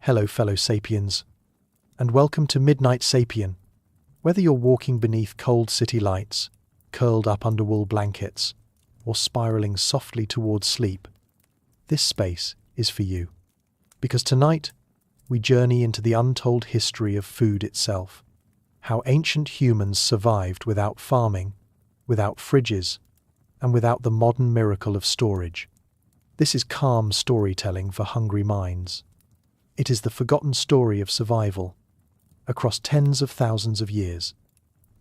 Hello, fellow sapiens, and welcome to Midnight Sapien. Whether you're walking beneath cold city lights, curled up under wool blankets, or spiraling softly towards sleep, this space is for you. Because tonight, we journey into the untold history of food itself. How ancient humans survived without farming, without fridges, and without the modern miracle of storage. This is calm storytelling for hungry minds. It is the forgotten story of survival across tens of thousands of years,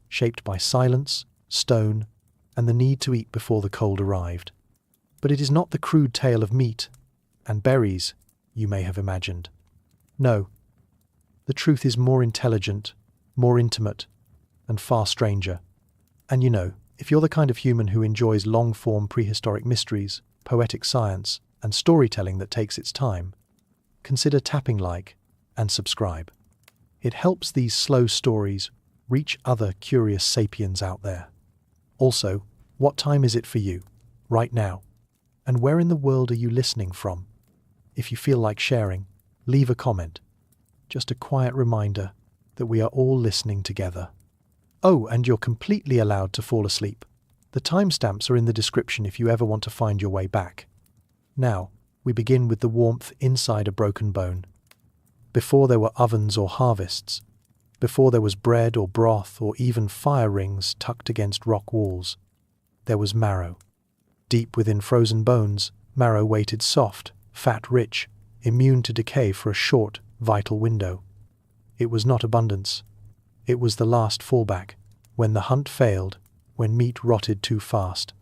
shaped by silence, stone, and the need to eat before the cold arrived. But it is not the crude tale of meat and berries you may have imagined. No, the truth is more intelligent, more intimate, and far stranger. And you know, if you're the kind of human who enjoys long-form prehistoric mysteries, poetic science, and storytelling that takes its time, consider tapping like and subscribe. It helps these slow stories reach other curious sapiens out there. Also, what time is it for you, right now? And where in the world are you listening from? If you feel like sharing, leave a comment. Just a quiet reminder that we are all listening together. Oh, and you're completely allowed to fall asleep. The timestamps are in the description if you ever want to find your way back. Now, we begin with the warmth inside a broken bone. Before there were ovens or harvests, before there was bread or broth or even fire rings tucked against rock walls, there was marrow. Deep within frozen bones, marrow waited soft, fat-rich, immune to decay for a short, vital window. It was not abundance. It was the last fallback, when the hunt failed, when meat rotted too fast,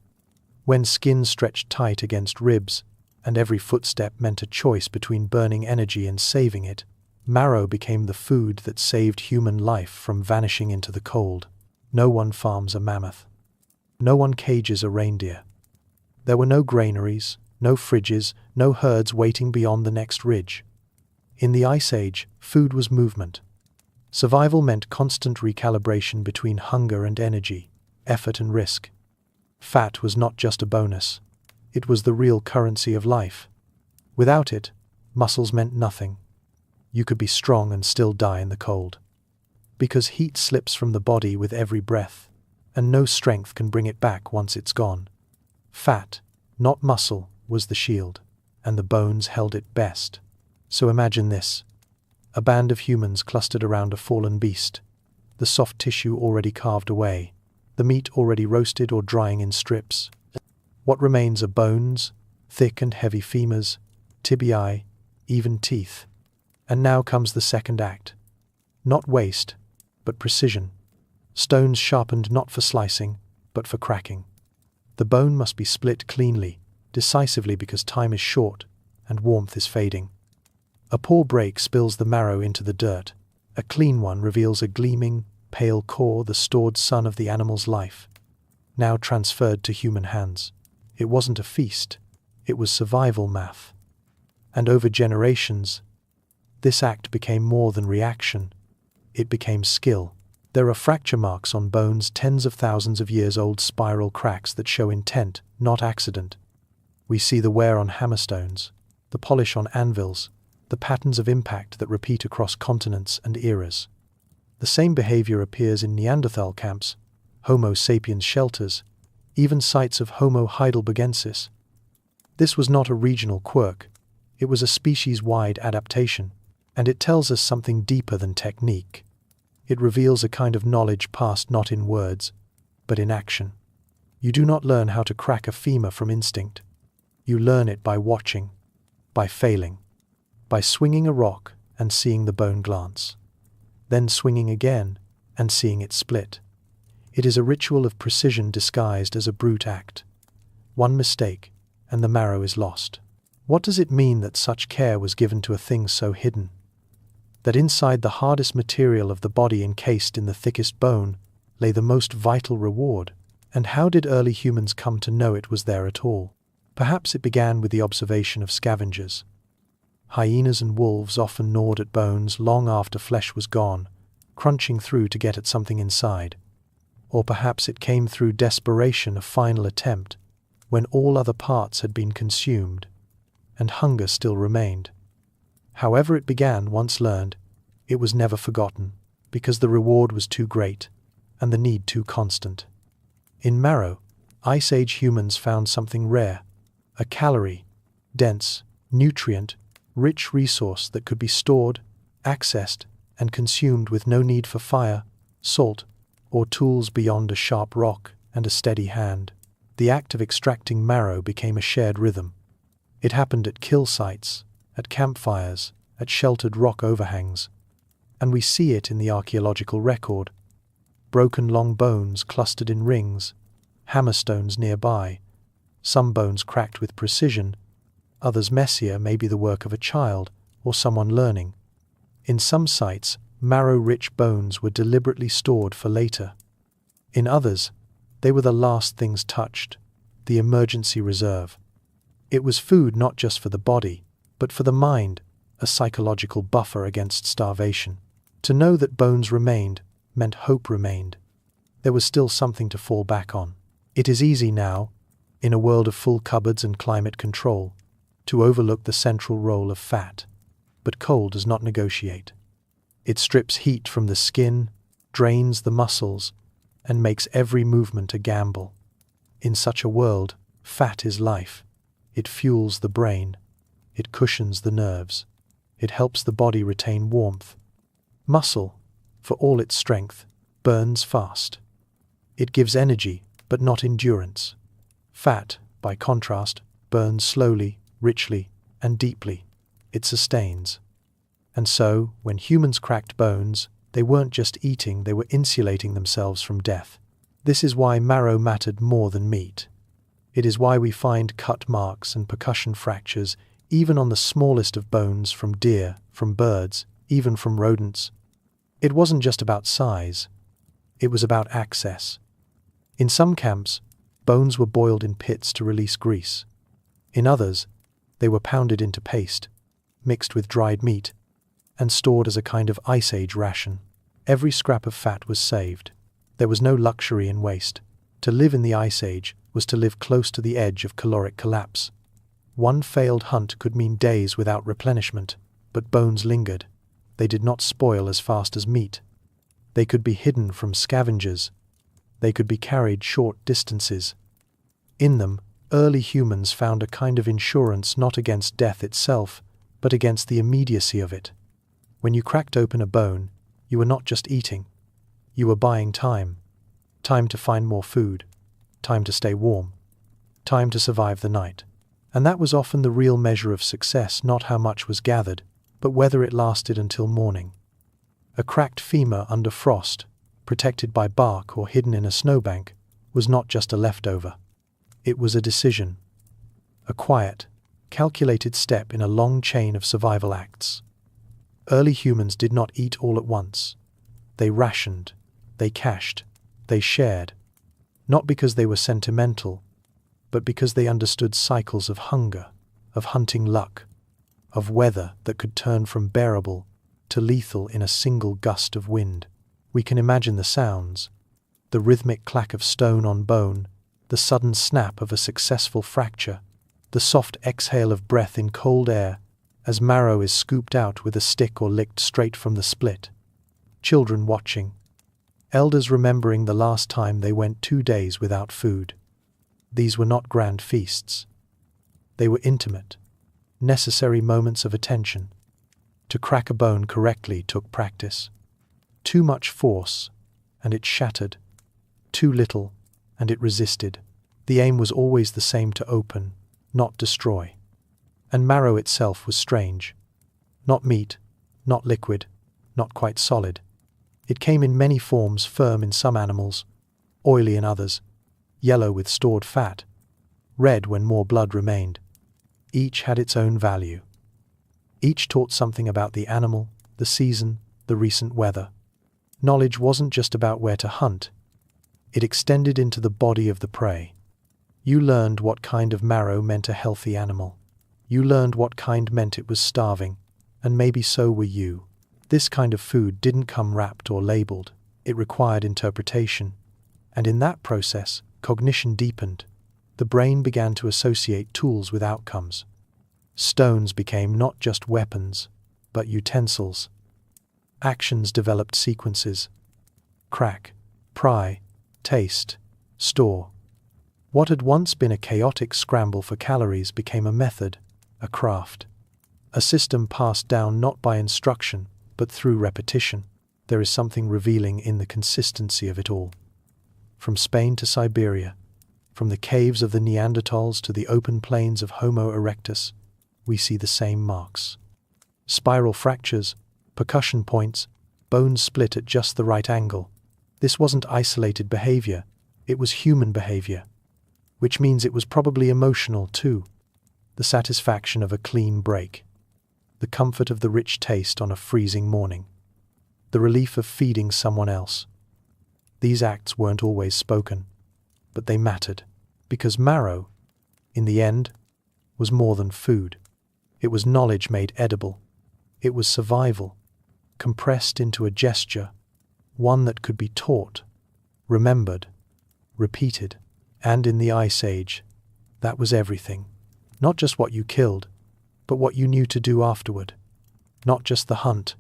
when skin stretched tight against ribs, and every footstep meant a choice between burning energy and saving it. Marrow became the food that saved human life from vanishing into the cold. No one farms a mammoth. No one cages a reindeer. There were no granaries, no fridges, no herds waiting beyond the next ridge. In the Ice Age, food was movement. Survival meant constant recalibration between hunger and energy, effort and risk. Fat was not just a bonus. It was the real currency of life. Without it, muscles meant nothing. You could be strong and still die in the cold. Because heat slips from the body with every breath, and no strength can bring it back once it's gone. Fat, not muscle, was the shield, and the bones held it best. So imagine this. A band of humans clustered around a fallen beast, the soft tissue already carved away, the meat already roasted or drying in strips. What remains are bones, thick and heavy femurs, tibiae, even teeth. And now comes the second act. Not waste, but precision. Stones sharpened not for slicing, but for cracking. The bone must be split cleanly, decisively because time is short and warmth is fading. A poor break spills the marrow into the dirt. A clean one reveals a gleaming, pale core, the stored sun of the animal's life, now transferred to human hands. It wasn't a feast, it was survival math. And over generations, this act became more than reaction. It became skill. There are fracture marks on bones, tens of thousands of years old spiral cracks that show intent, not accident. We see the wear on hammerstones, the polish on anvils, the patterns of impact that repeat across continents and eras. The same behavior appears in Neanderthal camps, Homo sapiens shelters, even sites of Homo heidelbergensis. This was not a regional quirk, it was a species-wide adaptation, and it tells us something deeper than technique. It reveals a kind of knowledge passed not in words, but in action. You do not learn how to crack a femur from instinct. You learn it by watching, by failing, by swinging a rock and seeing the bone glance, then swinging again and seeing it split. It is a ritual of precision disguised as a brute act. One mistake, and the marrow is lost. What does it mean that such care was given to a thing so hidden? That inside the hardest material of the body, encased in the thickest bone, lay the most vital reward? And how did early humans come to know it was there at all? Perhaps it began with the observation of scavengers. Hyenas and wolves often gnawed at bones long after flesh was gone, crunching through to get at something inside. Or perhaps it came through desperation, a final attempt, when all other parts had been consumed, and hunger still remained. However it began, once learned, it was never forgotten, because the reward was too great, and the need too constant. In marrow, Ice Age humans found something rare, a calorie-dense, nutrient-rich resource that could be stored, accessed, and consumed with no need for fire, salt, or tools beyond a sharp rock and a steady hand. The act of extracting marrow became a shared rhythm. It happened at kill sites, at campfires, at sheltered rock overhangs, and we see it in the archaeological record. Broken long bones clustered in rings, hammerstones nearby, some bones cracked with precision, others messier, maybe the work of a child or someone learning. In some sites, marrow-rich bones were deliberately stored for later. In others, they were the last things touched, the emergency reserve. It was food not just for the body, but for the mind, a psychological buffer against starvation. To know that bones remained meant hope remained. There was still something to fall back on. It is easy now, in a world of full cupboards and climate control, to overlook the central role of fat. But coal does not negotiate. It strips heat from the skin, drains the muscles, and makes every movement a gamble. In such a world, fat is life. It fuels the brain. It cushions the nerves. It helps the body retain warmth. Muscle, for all its strength, burns fast. It gives energy, but not endurance. Fat, by contrast, burns slowly, richly, and deeply. It sustains. And so, when humans cracked bones, they weren't just eating, they were insulating themselves from death. This is why marrow mattered more than meat. It is why we find cut marks and percussion fractures even on the smallest of bones, from deer, from birds, even from rodents. It wasn't just about size. It was about access. In some camps, bones were boiled in pits to release grease. In others, they were pounded into paste, mixed with dried meat, and stored as a kind of Ice Age ration. Every scrap of fat was saved. There was no luxury in waste. To live in the Ice Age was to live close to the edge of caloric collapse. One failed hunt could mean days without replenishment, but bones lingered. They did not spoil as fast as meat. They could be hidden from scavengers. They could be carried short distances. In them, early humans found a kind of insurance not against death itself, but against the immediacy of it. When you cracked open a bone, you were not just eating. You were buying time. Time to find more food. Time to stay warm. Time to survive the night. And that was often the real measure of success, not how much was gathered, but whether it lasted until morning. A cracked femur under frost, protected by bark or hidden in a snowbank, was not just a leftover. It was a decision. A quiet, calculated step in a long chain of survival acts. Early humans did not eat all at once. They rationed, they cached, they shared, not because they were sentimental, but because they understood cycles of hunger, of hunting luck, of weather that could turn from bearable to lethal in a single gust of wind. We can imagine the sounds, the rhythmic clack of stone on bone, the sudden snap of a successful fracture, the soft exhale of breath in cold air as marrow is scooped out with a stick or licked straight from the split. Children watching. Elders remembering the last time they went 2 days without food. These were not grand feasts. They were intimate, necessary moments of attention. To crack a bone correctly took practice. Too much force, and it shattered. Too little, and it resisted. The aim was always the same: to open, not destroy. And marrow itself was strange. Not meat, not liquid, not quite solid. It came in many forms: firm in some animals, oily in others, yellow with stored fat, red when more blood remained. Each had its own value. Each taught something about the animal, the season, the recent weather. Knowledge wasn't just about where to hunt. It extended into the body of the prey. You learned what kind of marrow meant a healthy animal. You learned what kind meant it was starving, and maybe so were you. This kind of food didn't come wrapped or labeled. It required interpretation. And in that process, cognition deepened. The brain began to associate tools with outcomes. Stones became not just weapons, but utensils. Actions developed sequences. Crack, pry, taste, store. What had once been a chaotic scramble for calories became a method, a craft. A system passed down not by instruction, but through repetition. There is something revealing in the consistency of it all. From Spain to Siberia, from the caves of the Neanderthals to the open plains of Homo erectus, we see the same marks. Spiral fractures, percussion points, bones split at just the right angle. This wasn't isolated behavior, it was human behavior, which means it was probably emotional too. The satisfaction of a clean break, the comfort of the rich taste on a freezing morning, the relief of feeding someone else. These acts weren't always spoken, but they mattered, because marrow, in the end, was more than food. It was knowledge made edible. It was survival, compressed into a gesture, one that could be taught, remembered, repeated. And in the Ice Age, that was everything. Not just what you killed, but what you knew to do afterward. Not just the hunt,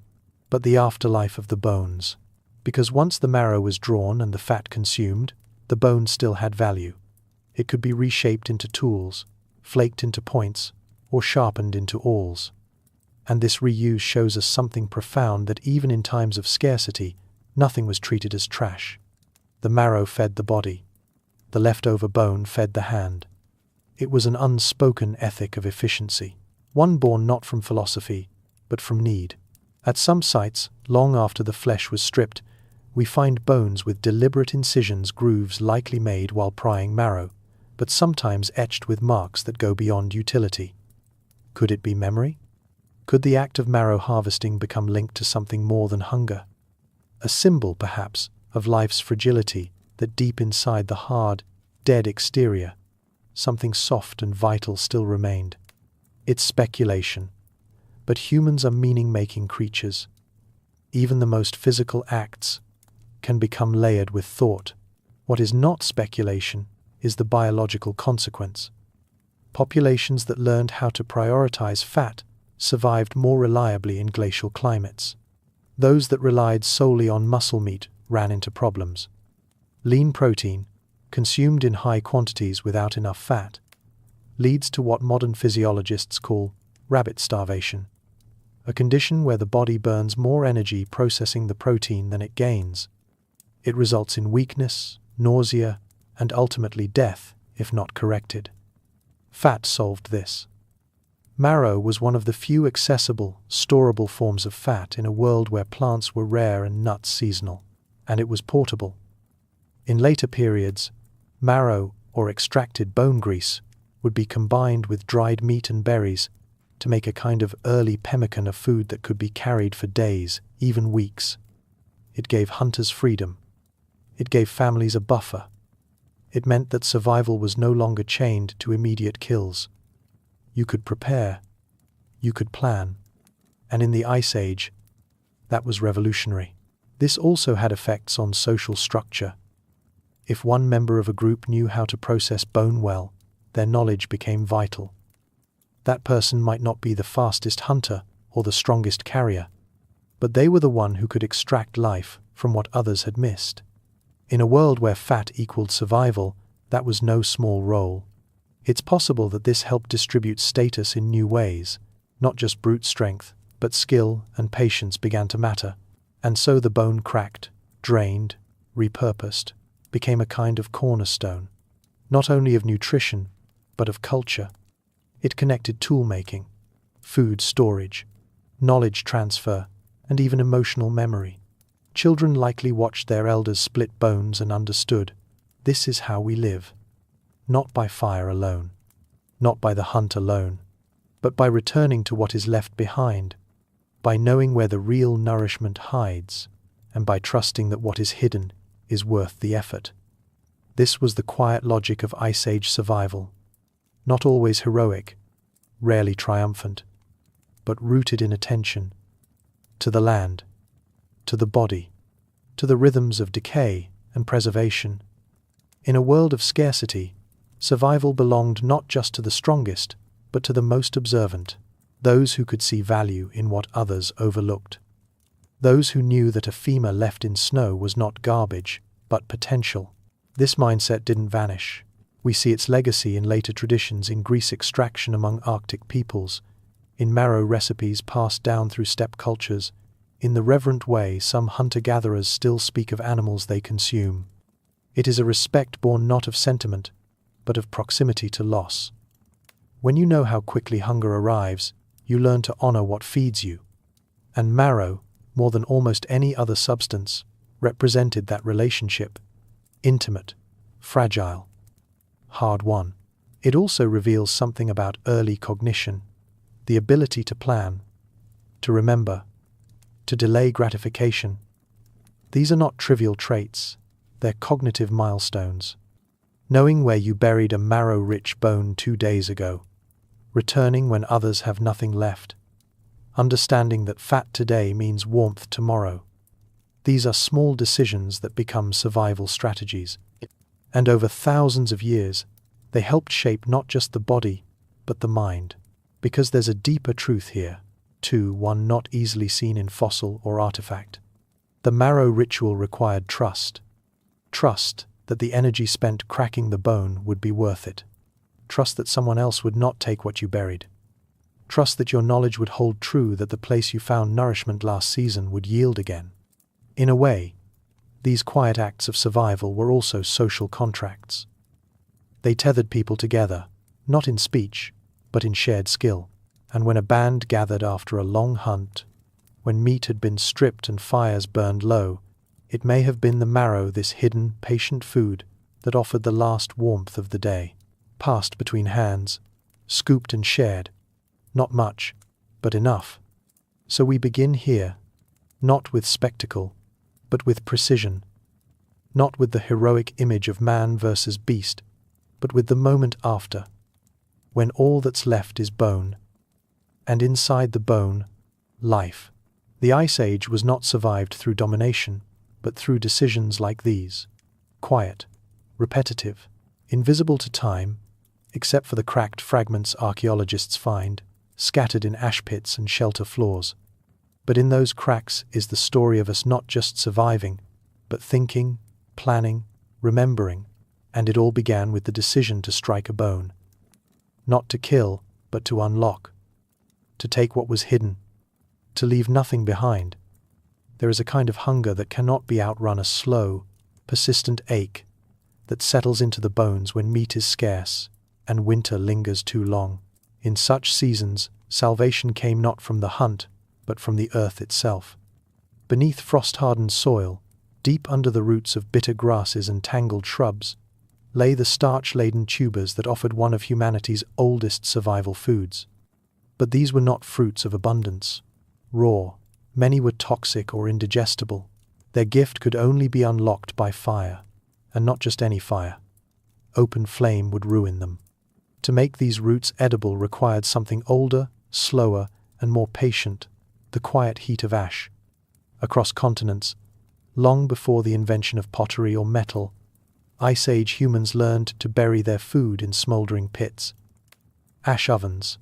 but the afterlife of the bones. Because once the marrow was drawn and the fat consumed, the bone still had value. It could be reshaped into tools, flaked into points, or sharpened into awls. And this reuse shows us something profound, that even in times of scarcity, nothing was treated as trash. The marrow fed the body. The leftover bone fed the hand. It was an unspoken ethic of efficiency, one born not from philosophy, but from need. At some sites, long after the flesh was stripped, we find bones with deliberate incisions, grooves likely made while prying marrow, but sometimes etched with marks that go beyond utility. Could it be memory? Could the act of marrow harvesting become linked to something more than hunger? A symbol, perhaps, of life's fragility, that deep inside the hard, dead exterior, something soft and vital still remained. It's speculation, but humans are meaning-making creatures. Even the most physical acts can become layered with thought. What is not speculation is the biological consequence. Populations that learned how to prioritize fat survived more reliably in glacial climates. Those that relied solely on muscle meat ran into problems. Lean protein, consumed in high quantities without enough fat, leads to what modern physiologists call rabbit starvation, a condition where the body burns more energy processing the protein than it gains. It results in weakness, nausea, and ultimately death if not corrected. Fat solved this. Marrow was one of the few accessible, storable forms of fat in a world where plants were rare and nuts seasonal, and it was portable. In later periods, marrow, or extracted bone grease, would be combined with dried meat and berries to make a kind of early pemmican of food that could be carried for days, even weeks. It gave hunters freedom. It gave families a buffer. It meant that survival was no longer chained to immediate kills. You could prepare. You could plan. And in the Ice Age, that was revolutionary. This also had effects on social structure. If one member of a group knew how to process bone well, their knowledge became vital. That person might not be the fastest hunter or the strongest carrier, but they were the one who could extract life from what others had missed. In a world where fat equaled survival, that was no small role. It's possible that this helped distribute status in new ways. Not just brute strength, but skill and patience began to matter. And so the bone cracked, drained, repurposed, became a kind of cornerstone, not only of nutrition, but of culture. It connected tool-making, food storage, knowledge transfer, and even emotional memory. Children likely watched their elders split bones and understood, this is how we live. Not by fire alone, not by the hunt alone, but by returning to what is left behind, by knowing where the real nourishment hides, and by trusting that what is hidden is worth the effort. This was the quiet logic of Ice Age survival, not always heroic, rarely triumphant, but rooted in attention to the land, to the body, to the rhythms of decay and preservation. In a world of scarcity, survival belonged not just to the strongest, but to the most observant. those who could see value in what others overlooked. Those who knew that a femur left in snow was not garbage, but potential. This mindset didn't vanish. We see its legacy in later traditions in grease extraction among Arctic peoples, in marrow recipes passed down through steppe cultures. In the reverent way some hunter-gatherers still speak of animals they consume. It is a respect born not of sentiment, but of proximity to loss. When you know how quickly hunger arrives, you learn to honor what feeds you. And marrow, more than almost any other substance, represented that relationship. Intimate, fragile, hard-won. It also reveals something about early cognition, the ability to plan, to remember, to delay gratification. These are not trivial traits, they're cognitive milestones. Knowing where you buried a marrow-rich bone 2 days ago, returning when others have nothing left, understanding that fat today means warmth tomorrow. These are small decisions that become survival strategies. And over thousands of years, they helped shape not just the body, but the mind. Because there's a deeper truth here, too, one not easily seen in fossil or artifact. The marrow ritual required trust. Trust that the energy spent cracking the bone would be worth it. Trust that someone else would not take what you buried. Trust that your knowledge would hold true, that the place you found nourishment last season would yield again. In a way, these quiet acts of survival were also social contracts. They tethered people together, not in speech, but in shared skill. And when a band gathered after a long hunt, when meat had been stripped and fires burned low, it may have been the marrow, this hidden, patient food, that offered the last warmth of the day. Passed between hands, scooped and shared. Not much, but enough. So we begin here, not with spectacle, but with precision. Not with the heroic image of man versus beast, but with the moment after, when all that's left is bone, and inside the bone, life. The Ice Age was not survived through domination, but through decisions like these. Quiet, repetitive, invisible to time, except for the cracked fragments archaeologists find, scattered in ash pits and shelter floors. But in those cracks is the story of us not just surviving, but thinking, planning, remembering, and it all began with the decision to strike a bone. Not to kill, but to unlock. To take what was hidden. To leave nothing behind. There is a kind of hunger that cannot be outrun, a slow, persistent ache that settles into the bones when meat is scarce and winter lingers too long. In such seasons, salvation came not from the hunt, but from the earth itself. Beneath frost-hardened soil, deep under the roots of bitter grasses and tangled shrubs, lay the starch-laden tubers that offered one of humanity's oldest survival foods. But these were not fruits of abundance. Raw, many were toxic or indigestible. Their gift could only be unlocked by fire, and not just any fire. Open flame would ruin them. To make these roots edible required something older, slower, and more patient, the quiet heat of ash. Across continents, long before the invention of pottery or metal, Ice Age humans learned to bury their food in smoldering pits. Ash ovens,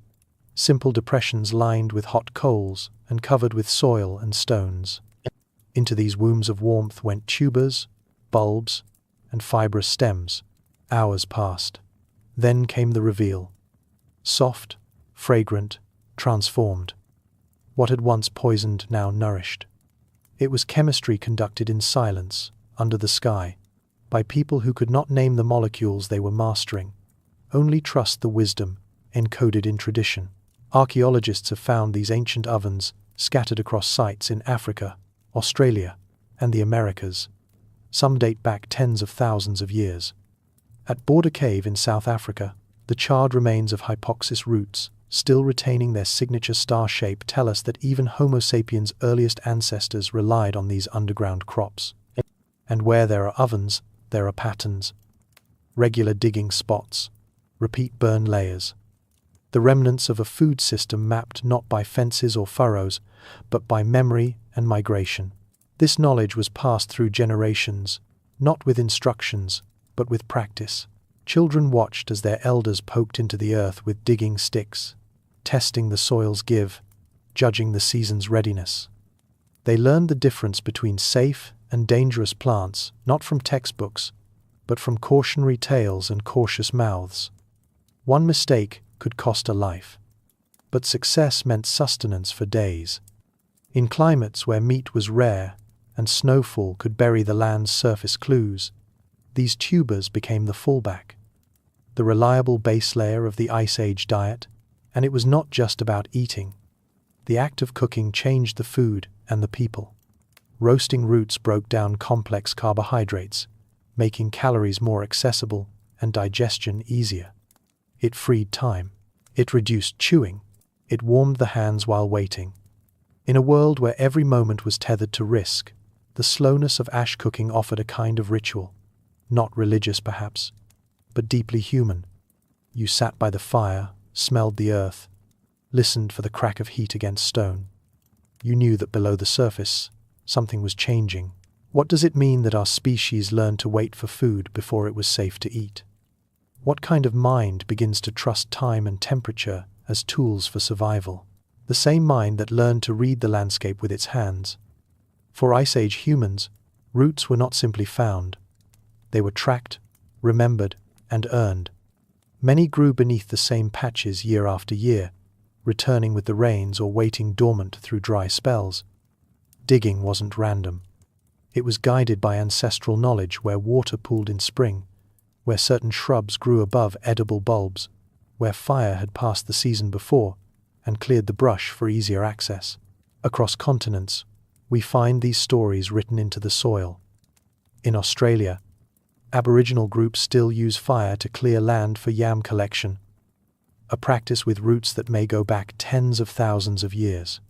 simple depressions lined with hot coals and covered with soil and stones. Into these wombs of warmth went tubers, bulbs, and fibrous stems. Hours passed. Then came the reveal. Soft, fragrant, transformed. What had once poisoned now nourished. It was chemistry conducted in silence, under the sky, by people who could not name the molecules they were mastering, only trust the wisdom encoded in tradition. Archaeologists have found these ancient ovens scattered across sites in Africa, Australia, and the Americas. Some date back tens of thousands of years. At Border Cave in South Africa, the charred remains of hypoxis roots, still retaining their signature star shape, tell us that even Homo sapiens' earliest ancestors relied on these underground crops. And where there are ovens, there are patterns. Regular digging spots, repeat burn layers. The remnants of a food system mapped not by fences or furrows, but by memory and migration. This knowledge was passed through generations, not with instructions, but with practice. Children watched as their elders poked into the earth with digging sticks, testing the soil's give, judging the season's readiness. They learned the difference between safe and dangerous plants, not from textbooks, but from cautionary tales and cautious mouths. One mistake could cost a life, but success meant sustenance for days. In climates where meat was rare and snowfall could bury the land's surface clues, these tubers became the fallback, the reliable base layer of the Ice Age diet. And it was not just about eating. The act of cooking changed the food and the people. Roasting roots broke down complex carbohydrates, making calories more accessible and digestion easier. It freed time. It reduced chewing. It warmed the hands while waiting. In a world where every moment was tethered to risk, the slowness of ash cooking offered a kind of ritual, not religious perhaps, but deeply human. You sat by the fire, smelled the earth, listened for the crack of heat against stone. You knew that below the surface, something was changing. What does it mean that our species learned to wait for food before it was safe to eat? What kind of mind begins to trust time and temperature as tools for survival? The same mind that learned to read the landscape with its hands. For Ice Age humans, roots were not simply found. They were tracked, remembered, and earned. Many grew beneath the same patches year after year, returning with the rains or waiting dormant through dry spells. Digging wasn't random. It was guided by ancestral knowledge where water pooled in spring, where certain shrubs grew above edible bulbs, where fire had passed the season before and cleared the brush for easier access. Across continents, we find these stories written into the soil. In Australia, Aboriginal groups still use fire to clear land for yam collection, a practice with roots that may go back tens of thousands of years.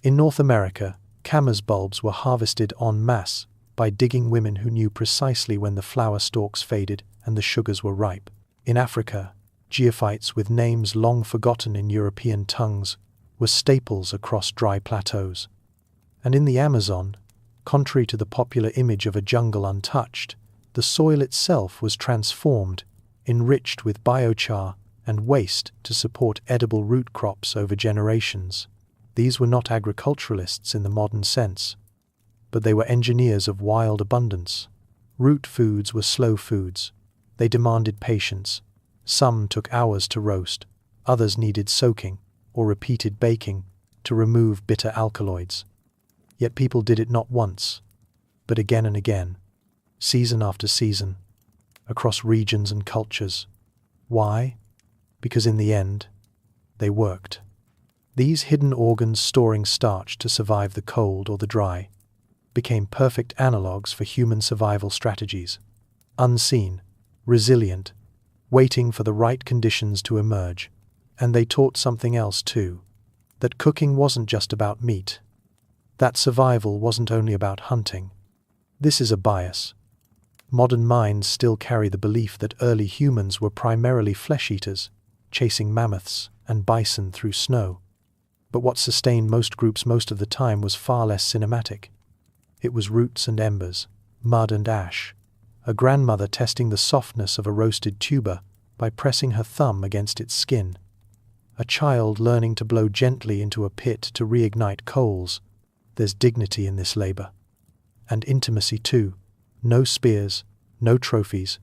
In North America, camas bulbs were harvested en masse by digging women who knew precisely when the flower stalks faded and the sugars were ripe. In Africa, geophytes with names long forgotten in European tongues were staples across dry plateaus. And in the Amazon, contrary to the popular image of a jungle untouched, the soil itself was transformed, enriched with biochar and waste to support edible root crops over generations. These were not agriculturalists in the modern sense, but they were engineers of wild abundance. Root foods were slow foods. They demanded patience. Some took hours to roast, others needed soaking or repeated baking to remove bitter alkaloids. Yet people did it not once, but again and again, season after season, across regions and cultures. Why? Because in the end, they worked. These hidden organs storing starch to survive the cold or the dry became perfect analogues for human survival strategies. Unseen, resilient, waiting for the right conditions to emerge. And they taught something else too, that cooking wasn't just about meat. That survival wasn't only about hunting. This is a bias. Modern minds still carry the belief that early humans were primarily flesh-eaters, chasing mammoths and bison through snow. But what sustained most groups most of the time was far less cinematic. It was roots and embers, mud and ash, a grandmother testing the softness of a roasted tuber by pressing her thumb against its skin, a child learning to blow gently into a pit to reignite coals. There's dignity in this labor. And intimacy too. No spears, no trophies,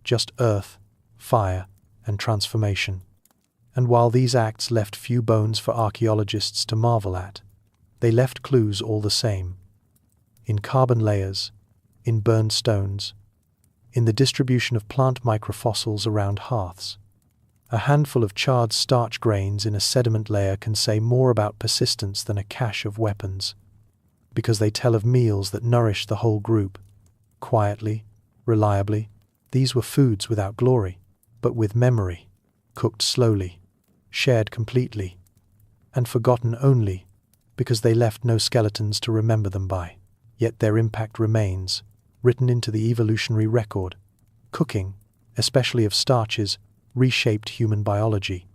just earth, fire, and transformation. And while these acts left few bones for archaeologists to marvel at, they left clues all the same. In carbon layers, in burned stones, in the distribution of plant microfossils around hearths. A handful of charred starch grains in a sediment layer can say more about persistence than a cache of weapons, because they tell of meals that nourish the whole group. Quietly, reliably, these were foods without glory, but with memory, cooked slowly, shared completely, and forgotten only because they left no skeletons to remember them by. Yet their impact remains, written into the evolutionary record. Cooking, especially of starches, reshaped human biology.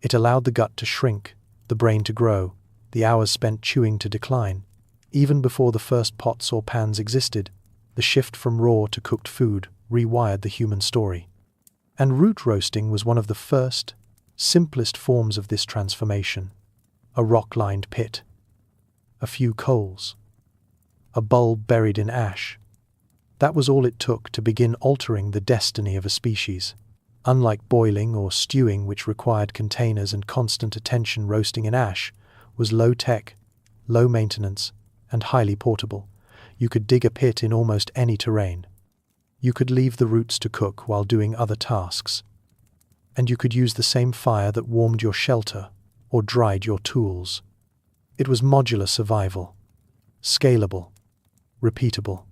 It allowed the gut to shrink, the brain to grow, the hours spent chewing to decline. Even before the first pots or pans existed, the shift from raw to cooked food rewired the human story. And root roasting was one of the first, Simplest forms of this transformation: a rock-lined pit, a few coals, a bulb buried in ash. That was all it took to begin altering the destiny of a species. Unlike boiling or stewing, which required containers and constant attention, roasting in ash was low-tech, low-maintenance, and highly portable. You could dig a pit in almost any terrain. You could leave the roots to cook while doing other tasks. And you could use the same fire that warmed your shelter or dried your tools. It was modular survival, scalable, repeatable.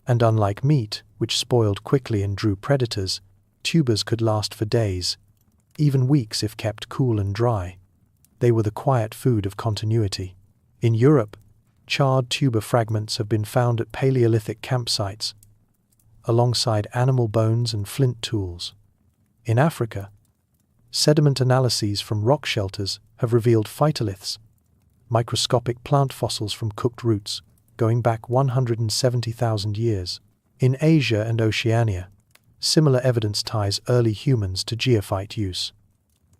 And unlike meat, which spoiled quickly and drew predators, tubers could last for days, even weeks if kept cool and dry. They were the quiet food of continuity. In Europe, charred tuber fragments have been found at Paleolithic campsites, alongside animal bones and flint tools. In Africa, sediment analyses from rock shelters have revealed phytoliths, microscopic plant fossils from cooked roots, going back 170,000 years. In Asia and Oceania, similar evidence ties early humans to geophyte use.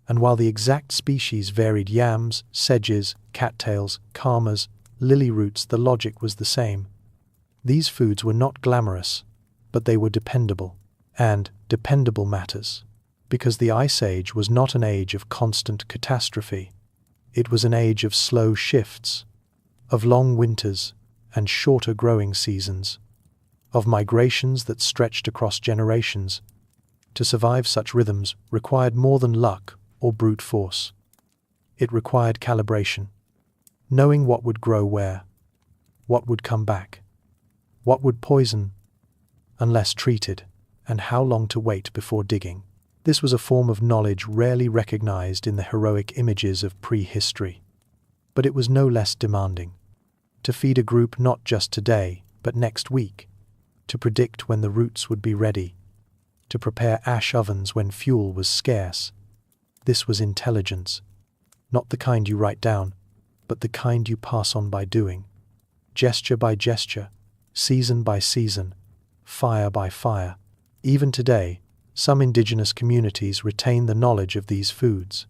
And while the exact species varied: yams, sedges, cattails, camas, lily roots, the logic was the same. These foods were not glamorous, but they were dependable. And dependable matters, because the Ice Age was not an age of constant catastrophe. It was an age of slow shifts, of long winters and shorter growing seasons, of migrations that stretched across generations. To survive such rhythms required more than luck or brute force. It required calibration, knowing what would grow where, what would come back, what would poison unless treated, and how long to wait before digging. This was a form of knowledge rarely recognized in the heroic images of prehistory. But it was no less demanding. To feed a group not just today, but next week. To predict when the roots would be ready. To prepare ash ovens when fuel was scarce. This was intelligence. Not the kind you write down, but the kind you pass on by doing. Gesture by gesture, season by season, fire by fire. Even today, some indigenous communities retain the knowledge of these foods.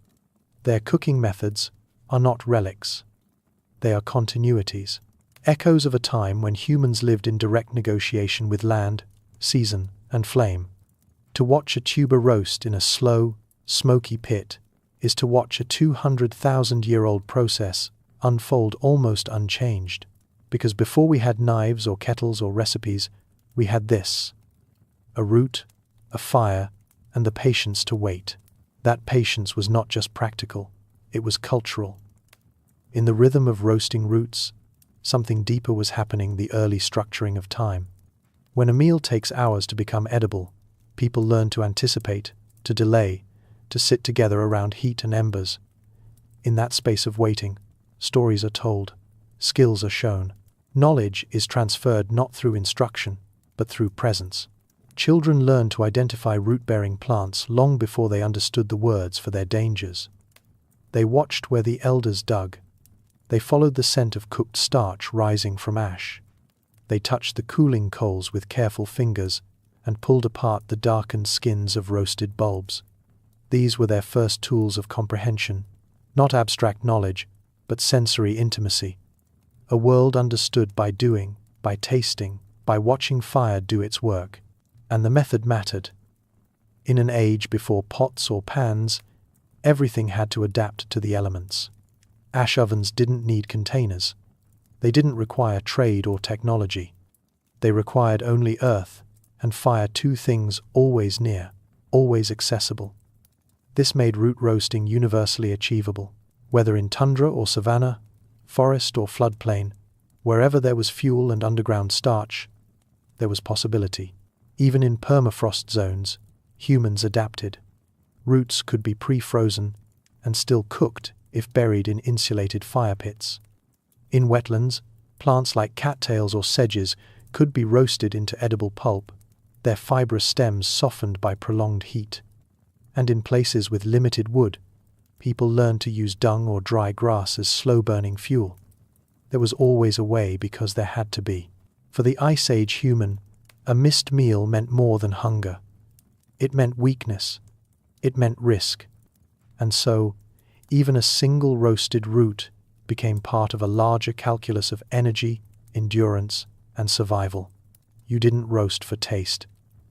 Their cooking methods are not relics. They are continuities, echoes of a time when humans lived in direct negotiation with land, season, and flame. To watch a tuber roast in a slow, smoky pit is to watch a 200,000-year-old process unfold almost unchanged, because before we had knives or kettles or recipes, we had this: a root, a fire, and the patience to wait. That patience was not just practical, it was cultural. In the rhythm of roasting roots, something deeper was happening: the early structuring of time. When a meal takes hours to become edible, people learn to anticipate, to delay, to sit together around heat and embers. In that space of waiting, stories are told, skills are shown. Knowledge is transferred not through instruction, but through presence. Children learn to identify root-bearing plants long before they understood the words for their dangers. They watched where the elders dug. They followed the scent of cooked starch rising from ash. They touched the cooling coals with careful fingers and pulled apart the darkened skins of roasted bulbs. These were their first tools of comprehension, not abstract knowledge, but sensory intimacy. A world understood by doing, by tasting, by watching fire do its work. And the method mattered. In an age before pots or pans, everything had to adapt to the elements. Ash ovens didn't need containers. They didn't require trade or technology. They required only earth and fire, two things always near, always accessible. This made root roasting universally achievable, whether in tundra or savanna, forest or floodplain. Wherever there was fuel and underground starch, there was possibility. Even in permafrost zones, humans adapted. Roots could be pre-frozen and still cooked if buried in insulated fire pits. In wetlands, plants like cattails or sedges could be roasted into edible pulp, their fibrous stems softened by prolonged heat. And in places with limited wood, people learned to use dung or dry grass as slow-burning fuel. There was always a way, because there had to be. For the Ice Age human, a missed meal meant more than hunger. It meant weakness. It meant risk. And so, even a single roasted root became part of a larger calculus of energy, endurance, and survival. You didn't roast for taste.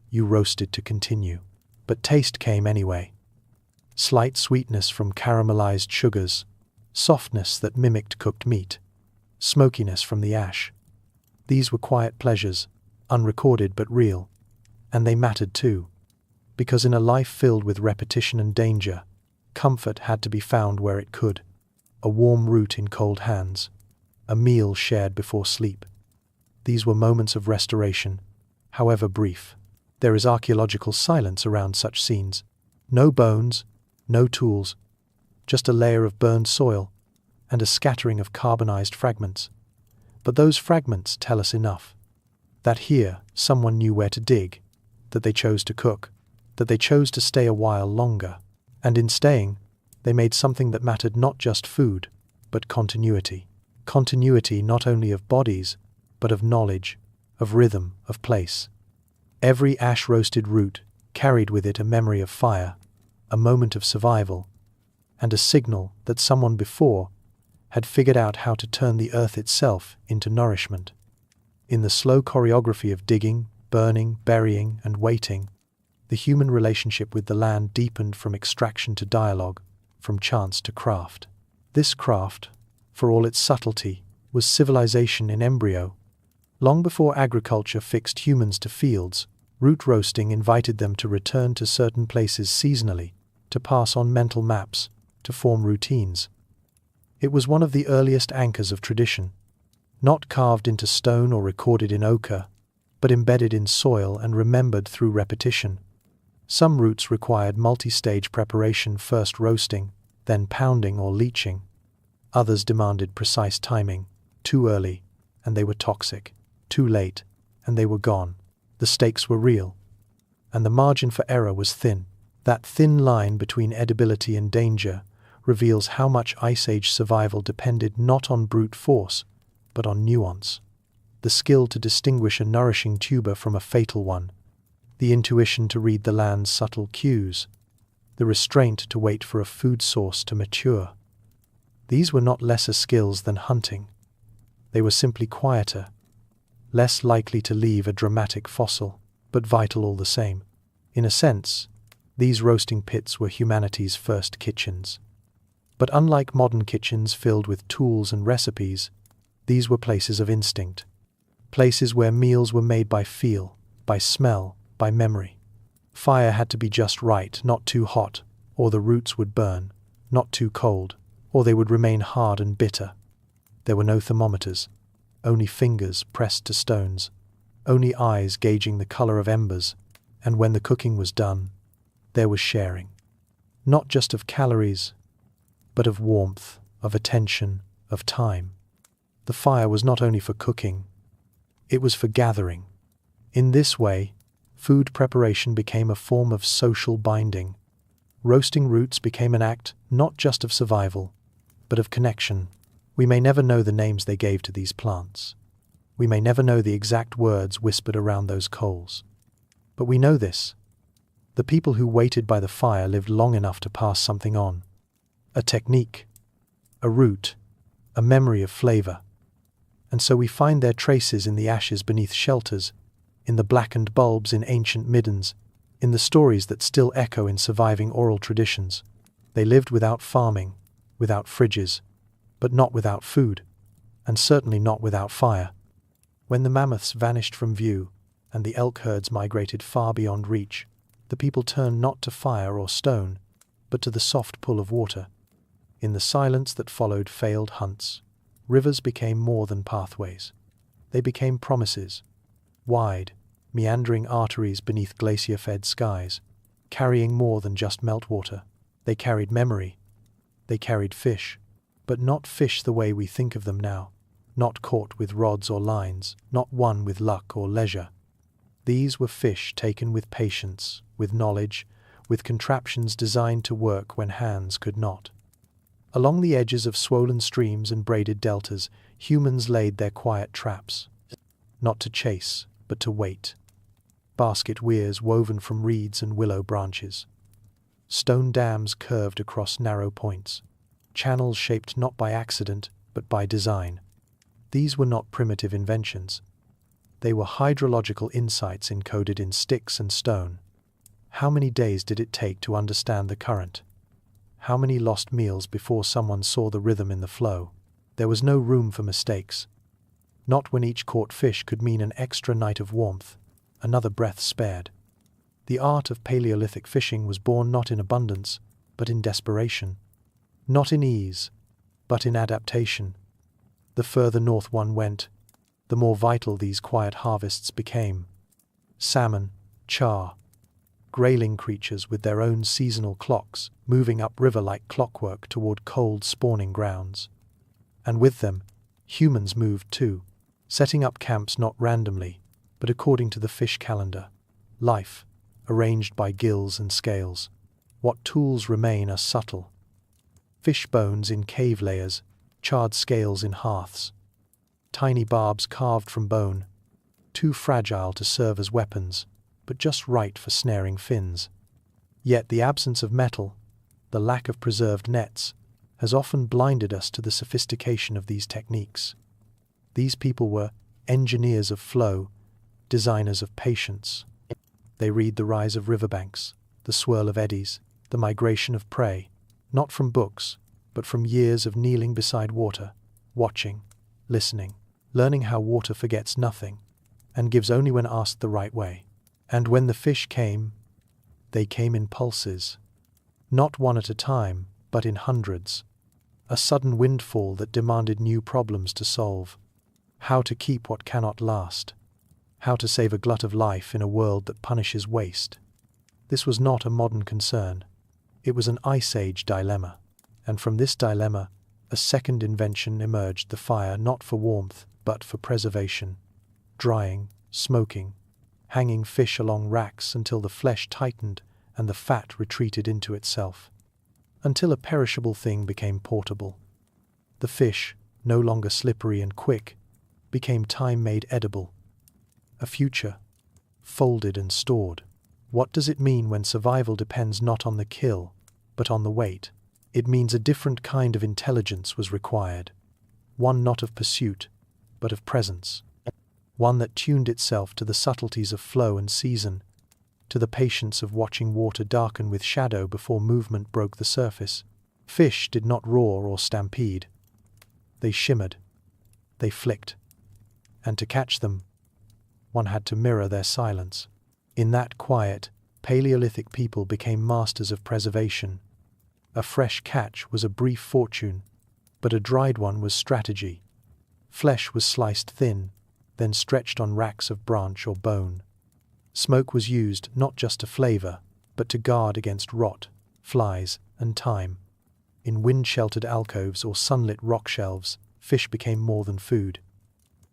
You roasted to continue. But taste came anyway. Slight sweetness from caramelized sugars, softness that mimicked cooked meat, smokiness from the ash. These were quiet pleasures, unrecorded but real. And they mattered too. Because in a life filled with repetition and danger, comfort had to be found where it could. A warm root in cold hands, a meal shared before sleep. These were moments of restoration, however brief. There is archaeological silence around such scenes. No bones, no tools, just a layer of burned soil and a scattering of carbonized fragments. But those fragments tell us enough. That here, someone knew where to dig, that they chose to cook, that they chose to stay a while longer. And in staying, they made something that mattered, not just food, but continuity. Continuity not only of bodies, but of knowledge, of rhythm, of place. Every ash-roasted root carried with it a memory of fire, a moment of survival, and a signal that someone before had figured out how to turn the earth itself into nourishment. In the slow choreography of digging, burning, burying, and waiting, the human relationship with the land deepened from extraction to dialogue, from chance to craft. This craft, for all its subtlety, was civilization in embryo. Long before agriculture fixed humans to fields, root roasting invited them to return to certain places seasonally, to pass on mental maps, to form routines. It was one of the earliest anchors of tradition, not carved into stone or recorded in ochre, but embedded in soil and remembered through repetition. Some roots required multi-stage preparation, first roasting, then pounding or leaching. Others demanded precise timing. Too early, and they were toxic. Too late, and they were gone. The stakes were real, and the margin for error was thin. That thin line between edibility and danger reveals how much Ice Age survival depended not on brute force, but on nuance. The skill to distinguish a nourishing tuber from a fatal one, the intuition to read the land's subtle cues, the restraint to wait for a food source to mature. These were not lesser skills than hunting. They were simply quieter, less likely to leave a dramatic fossil, but vital all the same. In a sense, these roasting pits were humanity's first kitchens. But unlike modern kitchens filled with tools and recipes, these were places of instinct. Places where meals were made by feel, by smell, by memory. Fire had to be just right, not too hot, or the roots would burn, not too cold, or they would remain hard and bitter. There were no thermometers, only fingers pressed to stones, only eyes gauging the color of embers, and when the cooking was done, there was sharing. Not just of calories, but of warmth, of attention, of time. The fire was not only for cooking, it was for gathering. In this way, food preparation became a form of social binding. Roasting roots became an act not just of survival, but of connection. We may never know the names they gave to these plants. We may never know the exact words whispered around those coals. But we know this. The people who waited by the fire lived long enough to pass something on. A technique, a root, a memory of flavor. And so we find their traces in the ashes beneath shelters, in the blackened bulbs in ancient middens, in the stories that still echo in surviving oral traditions. They lived without farming, without fridges, but not without food, and certainly not without fire. When the mammoths vanished from view, and the elk herds migrated far beyond reach, the people turned not to fire or stone, but to the soft pull of water. In the silence that followed failed hunts, rivers became more than pathways. They became promises, wide, meandering arteries beneath glacier-fed skies, carrying more than just meltwater. They carried memory. They carried fish, but not fish the way we think of them now, not caught with rods or lines, not won with luck or leisure. These were fish taken with patience, with knowledge, with contraptions designed to work when hands could not. Along the edges of swollen streams and braided deltas, humans laid their quiet traps, not to chase, but to wait. Basket weirs woven from reeds and willow branches. Stone dams curved across narrow points, channels shaped not by accident but by design. These were not primitive inventions. They were hydrological insights encoded in sticks and stone. How many days did it take to understand the current? How many lost meals before someone saw the rhythm in the flow? There was no room for mistakes. Not when each caught fish could mean an extra night of warmth, another breath spared. The art of Paleolithic fishing was born not in abundance, but in desperation. Not in ease, but in adaptation. The further north one went, the more vital these quiet harvests became. Salmon, char, grayling creatures with their own seasonal clocks, moving upriver like clockwork toward cold spawning grounds. And with them, humans moved too, setting up camps not randomly, but according to the fish calendar. Life, arranged by gills and scales. What tools remain are subtle. Fish bones in cave layers, charred scales in hearths. Tiny barbs carved from bone, too fragile to serve as weapons, but just right for snaring fins. Yet the absence of metal, the lack of preserved nets, has often blinded us to the sophistication of these techniques. These people were engineers of flow, designers of patience. They read the rise of riverbanks, the swirl of eddies, the migration of prey, not from books, but from years of kneeling beside water, watching, listening, learning how water forgets nothing, and gives only when asked the right way. And when the fish came, they came in pulses, not one at a time, but in hundreds. A sudden windfall that demanded new problems to solve. How to keep what cannot last. How to save a glut of life in a world that punishes waste. This was not a modern concern. It was an Ice Age dilemma. And from this dilemma, a second invention emerged: the fire, not for warmth, but for preservation. Drying, smoking, hanging fish along racks until the flesh tightened and the fat retreated into itself. Until a perishable thing became portable. The fish, no longer slippery and quick, became time-made edible. A future, folded and stored. What does it mean when survival depends not on the kill, but on the wait? It means a different kind of intelligence was required. One not of pursuit, but of presence. One that tuned itself to the subtleties of flow and season, to the patience of watching water darken with shadow before movement broke the surface. Fish did not roar or stampede. They shimmered. They flicked. And to catch them, one had to mirror their silence. In that quiet, Paleolithic people became masters of preservation. A fresh catch was a brief fortune, but a dried one was strategy. Flesh was sliced thin, then stretched on racks of branch or bone. Smoke was used not just to flavor, but to guard against rot, flies, and time. In wind-sheltered alcoves or sunlit rock shelves, fish became more than food.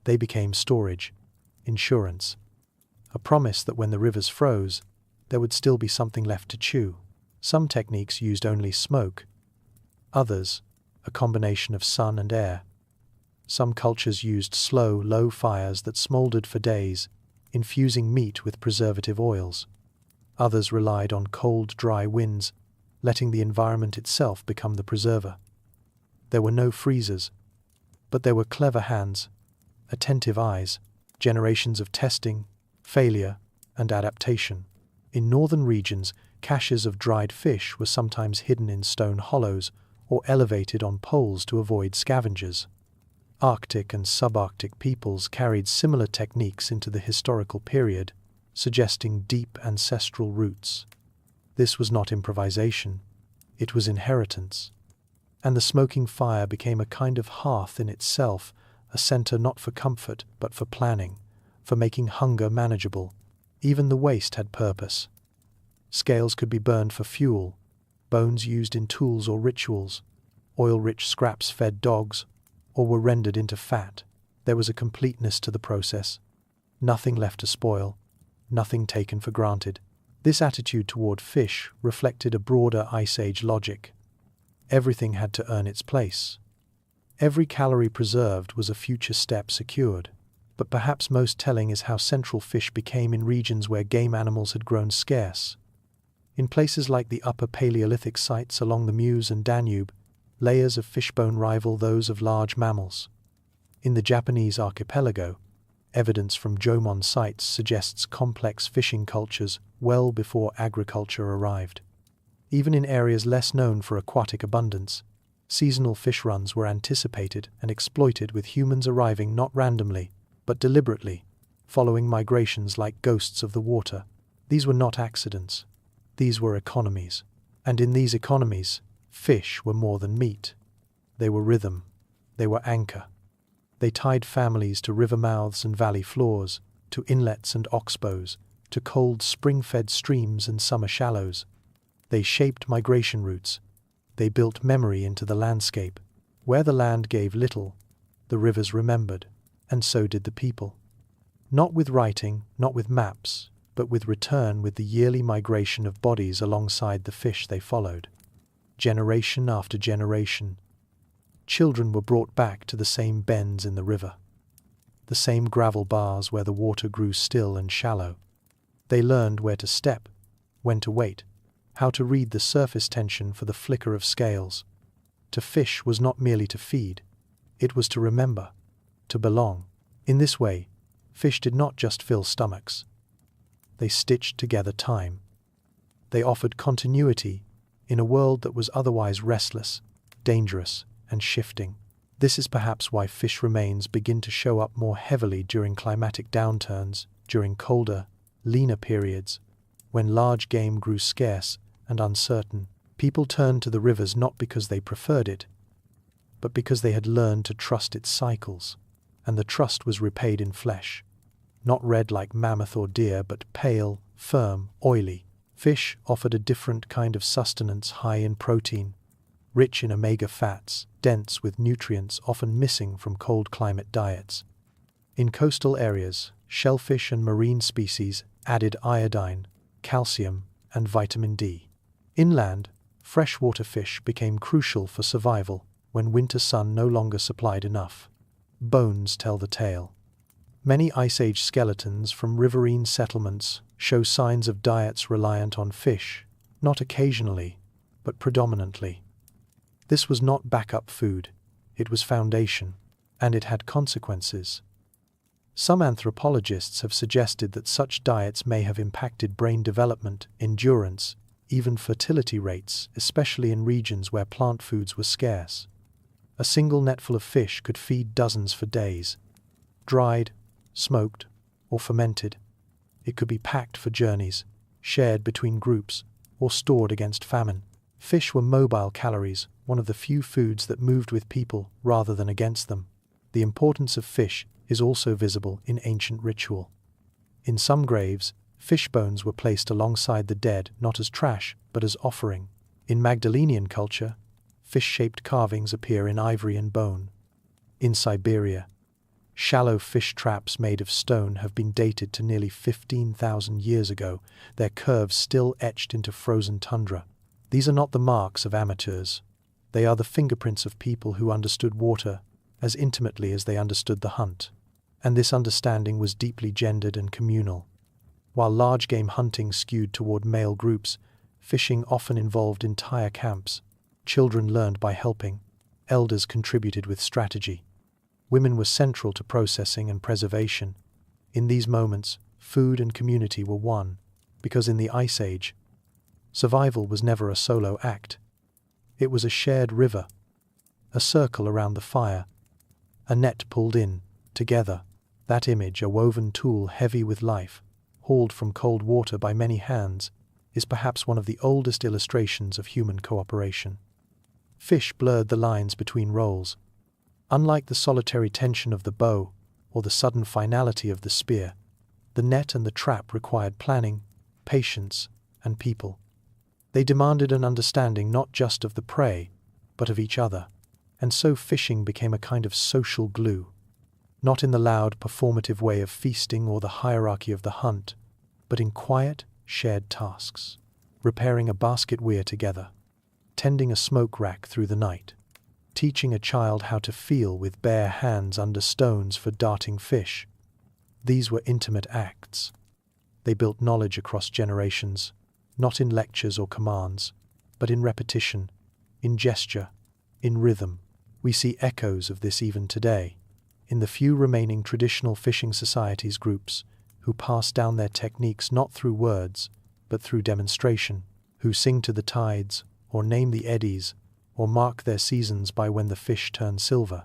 They became storage, insurance, a promise that when the rivers froze, there would still be something left to chew. Some techniques used only smoke, others, a combination of sun and air. Some cultures used slow, low fires that smoldered for days, infusing meat with preservative oils. Others relied on cold, dry winds, letting the environment itself become the preserver. There were no freezers, but there were clever hands, attentive eyes, generations of testing, failure, and adaptation. In northern regions, caches of dried fish were sometimes hidden in stone hollows or elevated on poles to avoid scavengers. Arctic and subarctic peoples carried similar techniques into the historical period, suggesting deep ancestral roots. This was not improvisation, it was inheritance. And the smoking fire became a kind of hearth in itself, a center not for comfort but for planning, for making hunger manageable. Even the waste had purpose. Scales could be burned for fuel, bones used in tools or rituals, oil-rich scraps fed dogs, or were rendered into fat. There was a completeness to the process. Nothing left to spoil, nothing taken for granted. This attitude toward fish reflected a broader Ice Age logic. Everything had to earn its place. Every calorie preserved was a future step secured. But perhaps most telling is how central fish became in regions where game animals had grown scarce. In places like the Upper Paleolithic sites along the Meuse and Danube, layers of fishbone rival those of large mammals. In the Japanese archipelago, evidence from Jomon sites suggests complex fishing cultures well before agriculture arrived. Even in areas less known for aquatic abundance, seasonal fish runs were anticipated and exploited, with humans arriving not randomly, but deliberately, following migrations like ghosts of the water. These were not accidents. These were economies. And in these economies, fish were more than meat. They were rhythm. They were anchor. They tied families to river mouths and valley floors, to inlets and oxbows, to cold spring-fed streams and summer shallows. They shaped migration routes. They built memory into the landscape. Where the land gave little, the rivers remembered, and so did the people. Not with writing, not with maps, but with return, with the yearly migration of bodies alongside the fish they followed. Generation after generation, children were brought back to the same bends in the river, the same gravel bars where the water grew still and shallow. They learned where to step, when to wait, how to read the surface tension for the flicker of scales. To fish was not merely to feed, it was to remember, to belong. In this way, fish did not just fill stomachs. They stitched together time. They offered continuity in a world that was otherwise restless, dangerous, and shifting. This is perhaps why fish remains begin to show up more heavily during climatic downturns, during colder, leaner periods, when large game grew scarce and uncertain. People turned to the rivers not because they preferred it, but because they had learned to trust its cycles, and the trust was repaid in flesh. Not red like mammoth or deer, but pale, firm, oily. Fish offered a different kind of sustenance, high in protein, rich in omega fats, dense with nutrients often missing from cold climate diets. In coastal areas, shellfish and marine species added iodine, calcium, and vitamin D. Inland, freshwater fish became crucial for survival when winter sun no longer supplied enough. Bones tell the tale. Many Ice Age skeletons from riverine settlements show signs of diets reliant on fish, not occasionally, but predominantly. This was not backup food, it was foundation, and it had consequences. Some anthropologists have suggested that such diets may have impacted brain development, endurance, even fertility rates, especially in regions where plant foods were scarce. A single netful of fish could feed dozens for days. Dried, smoked, or fermented, it could be packed for journeys, shared between groups, or stored against famine. Fish were mobile calories, one of the few foods that moved with people rather than against them. The importance of fish is also visible in ancient ritual. In some graves, fish bones were placed alongside the dead, not as trash, but as offering. In Magdalenian culture, fish-shaped carvings appear in ivory and bone. In Siberia, shallow fish traps made of stone have been dated to nearly 15,000 years ago, their curves still etched into frozen tundra. These are not the marks of amateurs. They are the fingerprints of people who understood water as intimately as they understood the hunt. And this understanding was deeply gendered and communal. While large-game hunting skewed toward male groups, fishing often involved entire camps. Children learned by helping. Elders contributed with strategy. Women were central to processing and preservation. In these moments, food and community were one, because in the Ice Age, survival was never a solo act. It was a shared river, a circle around the fire, a net pulled in, together. That image, a woven tool heavy with life, hauled from cold water by many hands, is perhaps one of the oldest illustrations of human cooperation. Fish blurred the lines between roles. Unlike the solitary tension of the bow or the sudden finality of the spear, the net and the trap required planning, patience, and people. They demanded an understanding not just of the prey, but of each other, and so fishing became a kind of social glue, not in the loud, performative way of feasting or the hierarchy of the hunt, but in quiet, shared tasks. Repairing a basket weir together, tending a smoke rack through the night, teaching a child how to feel with bare hands under stones for darting fish. These were intimate acts. They built knowledge across generations, not in lectures or commands, but in repetition, in gesture, in rhythm. We see echoes of this even today, in the few remaining traditional fishing societies groups who pass down their techniques not through words, but through demonstration, who sing to the tides, or name the eddies, or mark their seasons by when the fish turn silver.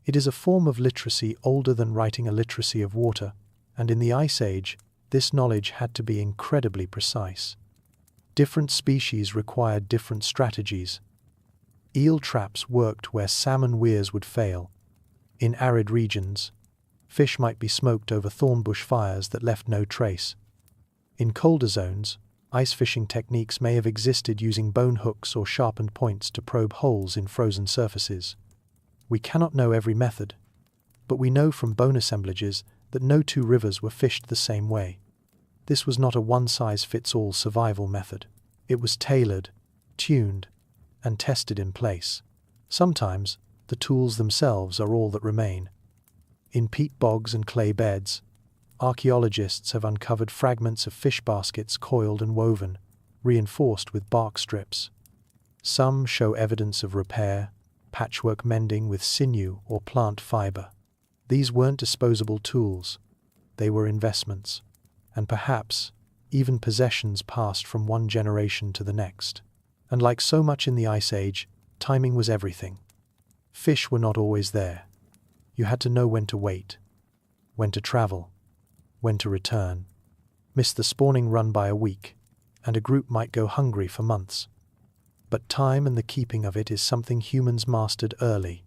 It is a form of literacy older than writing a literacy of water, and in the Ice Age, this knowledge had to be incredibly precise. Different species required different strategies. Eel traps worked where salmon weirs would fail. In arid regions, fish might be smoked over thornbush fires that left no trace. In colder zones, ice fishing techniques may have existed using bone hooks or sharpened points to probe holes in frozen surfaces. We cannot know every method, but we know from bone assemblages that no two rivers were fished the same way. This was not a one-size-fits-all survival method. It was tailored, tuned, and tested in place. Sometimes, the tools themselves are all that remain. In peat bogs and clay beds, archaeologists have uncovered fragments of fish baskets coiled and woven, reinforced with bark strips. Some show evidence of repair, patchwork mending with sinew or plant fiber. These weren't disposable tools. They were investments, and perhaps even possessions passed from one generation to the next. And like so much in the Ice Age, timing was everything. Fish were not always there. You had to know when to wait, when to travel, when to return. Miss the spawning run by a week, and a group might go hungry for months. But time and the keeping of it is something humans mastered early.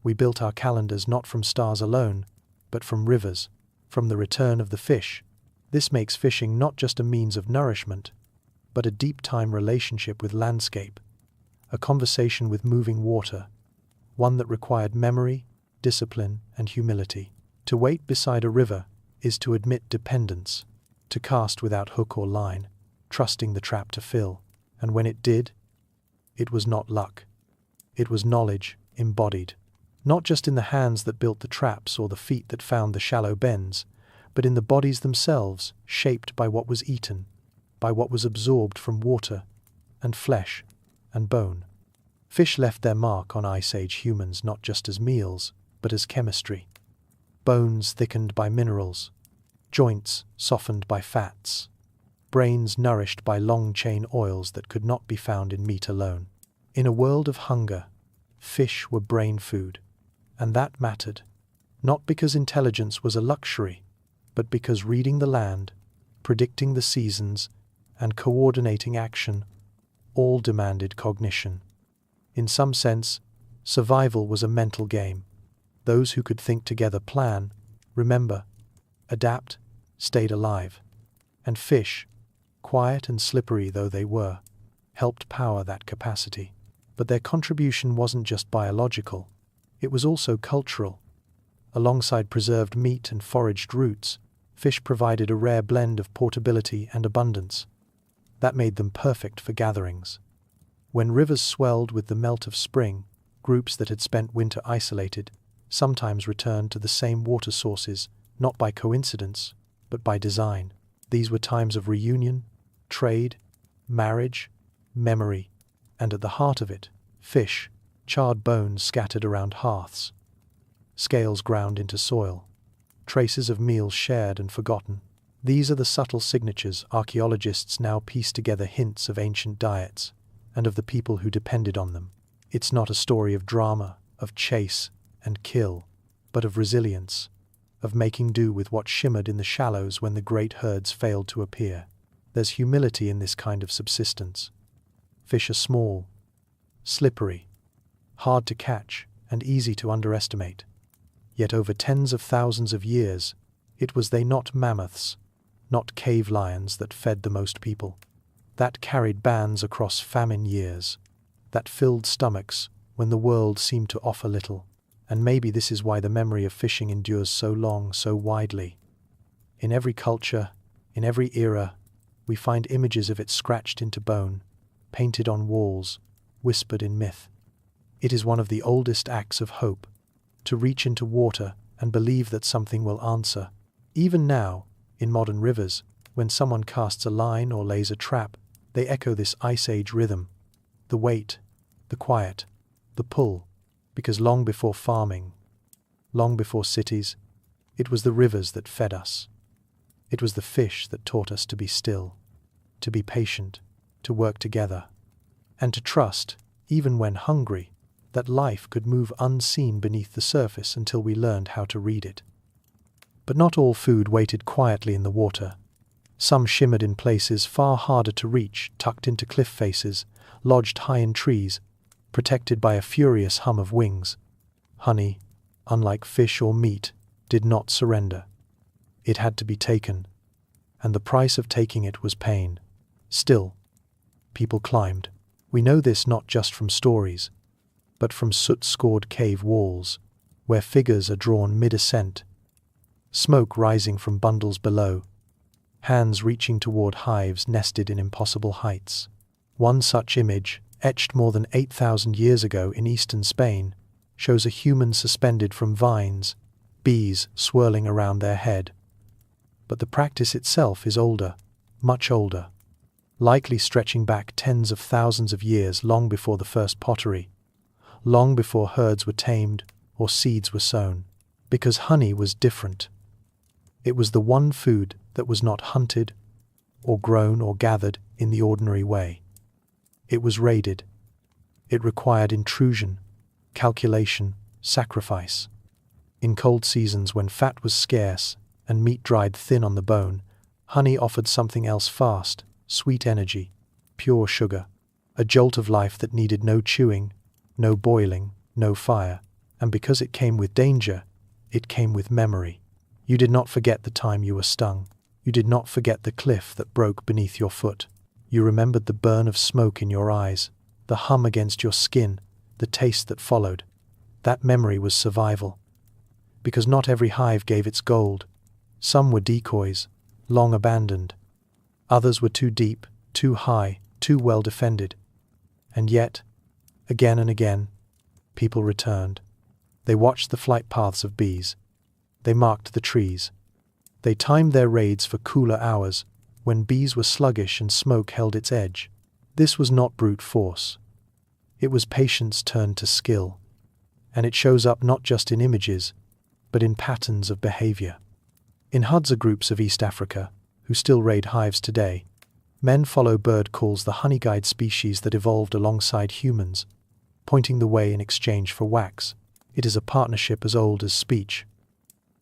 We built our calendars not from stars alone, but from rivers, from the return of the fish. This makes fishing not just a means of nourishment, but a deep-time relationship with landscape, a conversation with moving water, one that required memory, discipline, and humility. To wait beside a river is to admit dependence, to cast without hook or line, trusting the trap to fill. And when it did, it was not luck. It was knowledge embodied, not just in the hands that built the traps or the feet that found the shallow bends, but in the bodies themselves, shaped by what was eaten, by what was absorbed from water and flesh and bone. Fish left their mark on Ice Age humans not just as meals, but as chemistry. Bones thickened by minerals, joints softened by fats, brains nourished by long-chain oils that could not be found in meat alone. In a world of hunger, fish were brain food, and that mattered, not because intelligence was a luxury, but because reading the land, predicting the seasons, and coordinating action all demanded cognition. In some sense, survival was a mental game. Those who could think together, plan, remember, adapt, stayed alive. And fish, quiet and slippery though they were, helped power that capacity. But their contribution wasn't just biological, it was also cultural. Alongside preserved meat and foraged roots, fish provided a rare blend of portability and abundance. That made them perfect for gatherings. When rivers swelled with the melt of spring, groups that had spent winter isolated sometimes returned to the same water sources, not by coincidence, but by design. These were times of reunion, trade, marriage, memory, and at the heart of it, fish, charred bones scattered around hearths, scales ground into soil, traces of meals shared and forgotten. These are the subtle signatures archaeologists now piece together, hints of ancient diets and of the people who depended on them. It's not a story of drama, of chase and kill, but of resilience, of making do with what shimmered in the shallows when the great herds failed to appear. There's humility in this kind of subsistence. Fish are small, slippery, hard to catch, and easy to underestimate. Yet over tens of thousands of years, it was they, not mammoths, not cave lions, that fed the most people, that carried bands across famine years, that filled stomachs when the world seemed to offer little. And maybe this is why the memory of fishing endures so long, so widely. In every culture, in every era, we find images of it scratched into bone, painted on walls, whispered in myth. It is one of the oldest acts of hope, to reach into water and believe that something will answer. Even now, in modern rivers, when someone casts a line or lays a trap, They echo this Ice Age rhythm, the wait, the quiet, the pull, because long before farming, long before cities, it was the rivers that fed us. It was the fish that taught us to be still, to be patient, to work together, and to trust, even when hungry, that life could move unseen beneath the surface until we learned how to read it. But not all food waited quietly in the water. Some shimmered in places far harder to reach, tucked into cliff faces, lodged high in trees, protected by a furious hum of wings. Honey, unlike fish or meat, did not surrender. It had to be taken, and the price of taking it was pain. Still, people climbed. We know this not just from stories, but from soot-scored cave walls, where figures are drawn mid-ascent, smoke rising from bundles below, hands reaching toward hives nested in impossible heights. One such image, etched more than 8,000 years ago in eastern Spain, shows a human suspended from vines, bees swirling around their head. But the practice itself is older, much older, likely stretching back tens of thousands of years, long before the first pottery, long before herds were tamed or seeds were sown. Because honey was different. It was the one food that was not hunted or grown or gathered in the ordinary way. It was raided. It required intrusion, calculation, sacrifice. In cold seasons when fat was scarce and meat dried thin on the bone, honey offered something else: fast, sweet energy, pure sugar, a jolt of life that needed no chewing, no boiling, no fire. And because it came with danger, it came with memory. You did not forget the time you were stung. You did not forget the cliff that broke beneath your foot. You remembered the burn of smoke in your eyes, the hum against your skin, the taste that followed. That memory was survival. Because not every hive gave its gold. Some were decoys, long abandoned. Others were too deep, too high, too well defended. And yet, again and again, people returned. They watched the flight paths of bees. They marked the trees. They timed their raids for cooler hours, when bees were sluggish and smoke held its edge. This was not brute force. It was patience turned to skill. And it shows up not just in images, but in patterns of behavior. In Hadza groups of East Africa, who still raid hives today, men follow bird calls, the honey guide species that evolved alongside humans, pointing the way in exchange for wax. It is a partnership as old as speech,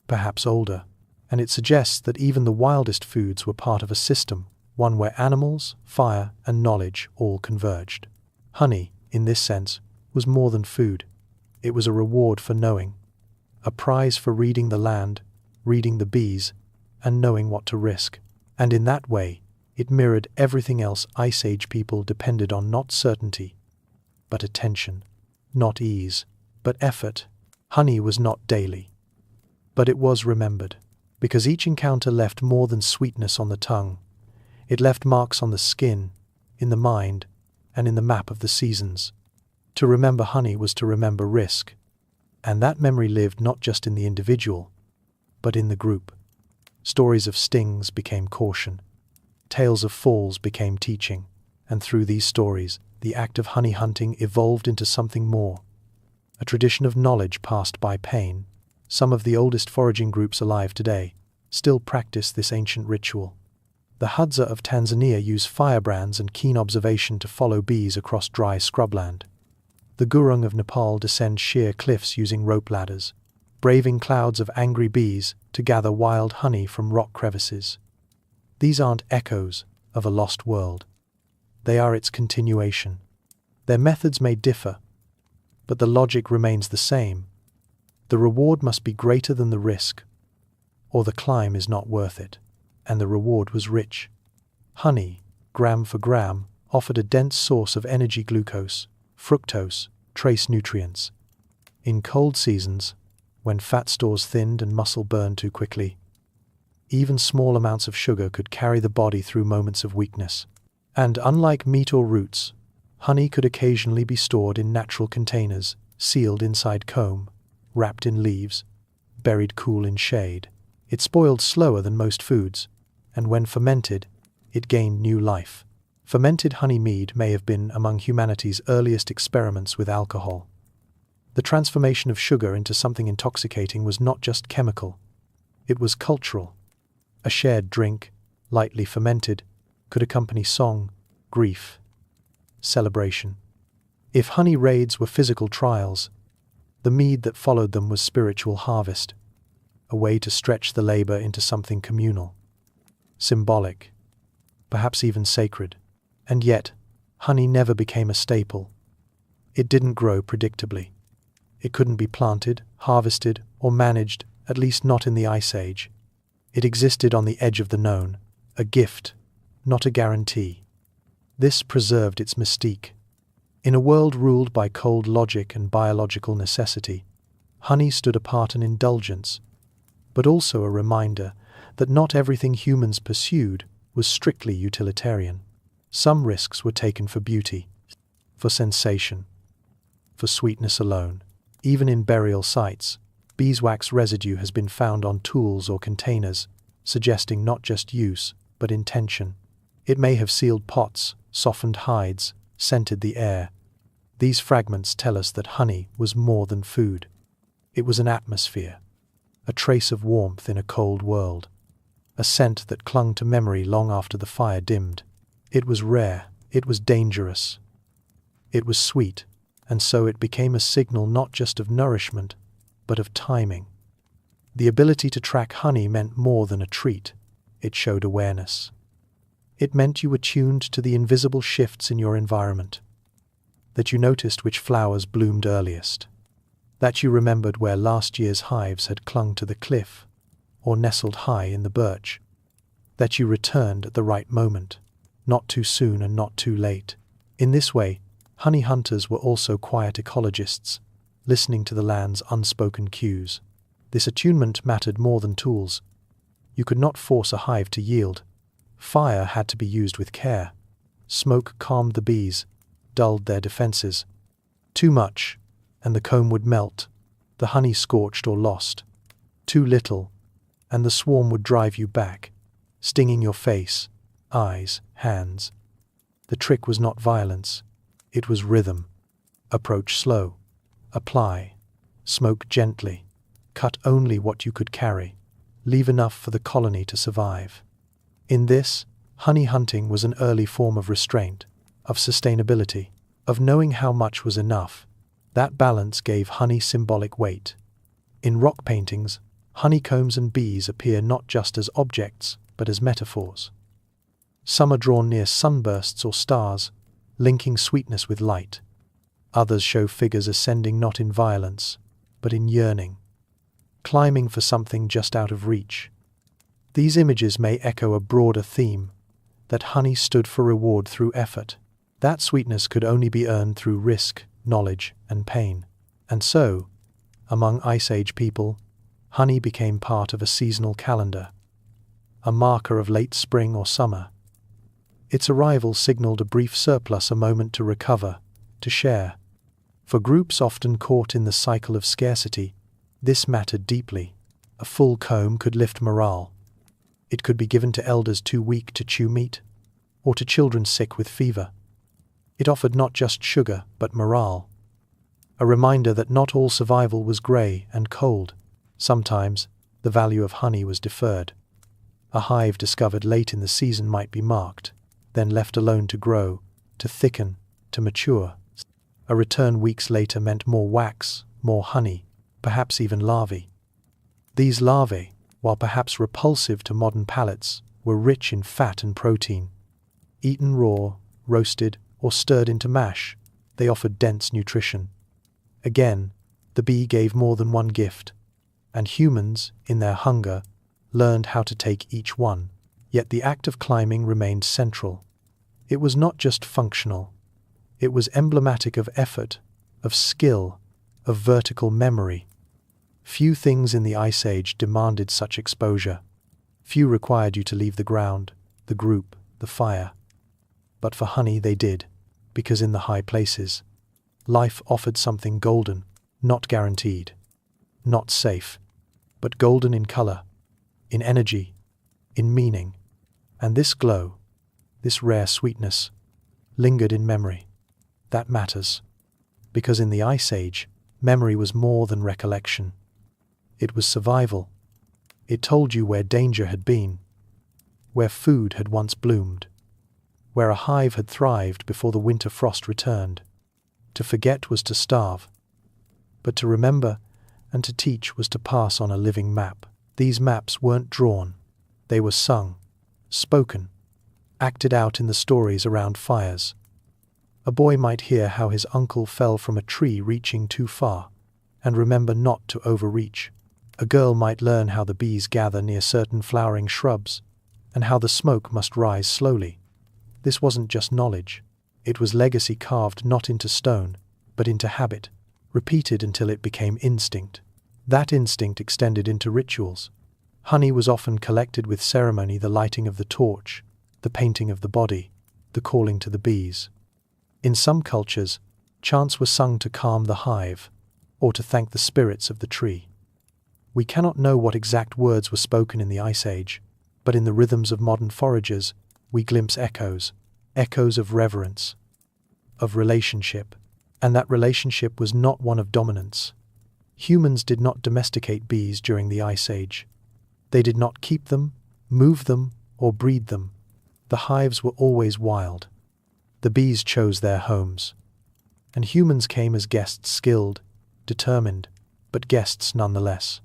perhaps older, and it suggests that even the wildest foods were part of a system, one where animals, fire, and knowledge all converged. Honey, in this sense, was more than food. It was a reward for knowing, a prize for reading the land, reading the bees, and knowing what to risk. And in that way, it mirrored everything else Ice Age people depended on: not certainty, but attention; not ease, but effort. Honey was not daily, but it was remembered, because each encounter left more than sweetness on the tongue. It left marks on the skin, in the mind, and in the map of the seasons. To remember honey was to remember risk, and that memory lived not just in the individual, but in the group. Stories of stings became caution. Tales of falls became teaching, and through these stories, the act of honey hunting evolved into something more, a tradition of knowledge passed by pain. Some of the oldest foraging groups alive today still practice this ancient ritual. The Hadza of Tanzania use firebrands and keen observation to follow bees across dry scrubland. The Gurung of Nepal descend sheer cliffs using rope ladders, braving clouds of angry bees to gather wild honey from rock crevices. These aren't echoes of a lost world. They are its continuation. Their methods may differ, but the logic remains the same. The reward must be greater than the risk, or the climb is not worth it. And the reward was rich. Honey, gram for gram, offered a dense source of energy: glucose, fructose, trace nutrients. In cold seasons, when fat stores thinned and muscle burned too quickly, even small amounts of sugar could carry the body through moments of weakness. And unlike meat or roots, honey could occasionally be stored in natural containers, sealed inside comb, wrapped in leaves, buried cool in shade. It spoiled slower than most foods, and when fermented, it gained new life. Fermented honey mead may have been among humanity's earliest experiments with alcohol. The transformation of sugar into something intoxicating was not just chemical, it was cultural. A shared drink, lightly fermented, could accompany song, grief, celebration. If honey raids were physical trials, the mead that followed them was spiritual harvest, a way to stretch the labor into something communal, symbolic, perhaps even sacred. And yet, honey never became a staple. It didn't grow predictably. It couldn't be planted, harvested, or managed, at least not in the Ice Age. It existed on the edge of the known, a gift, not a guarantee. This preserved its mystique. In a world ruled by cold logic and biological necessity, honey stood apart an indulgence, but also a reminder that not everything humans pursued was strictly utilitarian. Some risks were taken for beauty, for sensation, for sweetness alone. Even in burial sites, beeswax residue has been found on tools or containers, suggesting not just use, but intention. It may have sealed pots, softened hides, scented the air. These fragments tell us that honey was more than food. It was an atmosphere, a trace of warmth in a cold world, a scent that clung to memory long after the fire dimmed. It was rare, it was dangerous, it was sweet, and so it became a signal not just of nourishment, but of timing. The ability to track honey meant more than a treat, it showed awareness. It meant you were tuned to the invisible shifts in your environment, that you noticed which flowers bloomed earliest, that you remembered where last year's hives had clung to the cliff or nestled high in the birch, that you returned at the right moment, not too soon and not too late. In this way, honey hunters were also quiet ecologists, listening to the land's unspoken cues. This attunement mattered more than tools. You could not force a hive to yield. Fire had to be used with care. Smoke calmed the bees, dulled their defenses. Too much, and the comb would melt, the honey scorched or lost. Too little, and the swarm would drive you back, stinging your face, eyes, hands. The trick was not violence, it was rhythm. Approach slow, apply, smoke gently, cut only what you could carry, leave enough for the colony to survive. In this, honey hunting was an early form of restraint, of sustainability, of knowing how much was enough. That balance gave honey symbolic weight. In rock paintings, honeycombs and bees appear not just as objects, but as metaphors. Some are drawn near sunbursts or stars, linking sweetness with light. Others show figures ascending not in violence, but in yearning, climbing for something just out of reach. These images may echo a broader theme, that honey stood for reward through effort. That sweetness could only be earned through risk, knowledge, and pain. And so, among Ice Age people, honey became part of a seasonal calendar, a marker of late spring or summer. Its arrival signaled a brief surplus, a moment to recover, to share. For groups often caught in the cycle of scarcity, this mattered deeply. A full comb could lift morale. It could be given to elders too weak to chew meat, or to children sick with fever. It offered not just sugar, but morale. A reminder that not all survival was grey and cold. Sometimes, the value of honey was deferred. A hive discovered late in the season might be marked, then left alone to grow, to thicken, to mature. A return weeks later meant more wax, more honey, perhaps even larvae. These larvae, while perhaps repulsive to modern palates, were rich in fat and protein. Eaten raw, roasted, or stirred into mash, they offered dense nutrition. Again, the bee gave more than one gift, and humans, in their hunger, learned how to take each one. Yet the act of climbing remained central. It was not just functional. It was emblematic of effort, of skill, of vertical memory. Few things in the Ice Age demanded such exposure. Few required you to leave the ground, the group, the fire. But for honey they did, because in the high places, life offered something golden, not guaranteed, not safe, but golden in color, in energy, in meaning. And this glow, this rare sweetness, lingered in memory. That matters. Because in the Ice Age, memory was more than recollection. It was survival. It told you where danger had been, where food had once bloomed, where a hive had thrived before the winter frost returned. To forget was to starve, but to remember and to teach was to pass on a living map. These maps weren't drawn, they were sung, spoken, acted out in the stories around fires. A boy might hear how his uncle fell from a tree reaching too far, and remember not to overreach. A girl might learn how the bees gather near certain flowering shrubs, and how the smoke must rise slowly. This wasn't just knowledge, it was legacy carved not into stone, but into habit, repeated until it became instinct. That instinct extended into rituals. Honey was often collected with ceremony, the lighting of the torch, the painting of the body, the calling to the bees. In some cultures, chants were sung to calm the hive, or to thank the spirits of the tree. We cannot know what exact words were spoken in the Ice Age, but in the rhythms of modern foragers, we glimpse echoes of reverence, of relationship, and that relationship was not one of dominance. Humans did not domesticate bees during the Ice Age. They did not keep them, move them, or breed them. The hives were always wild. The bees chose their homes. And humans came as guests, skilled, determined, but guests nonetheless.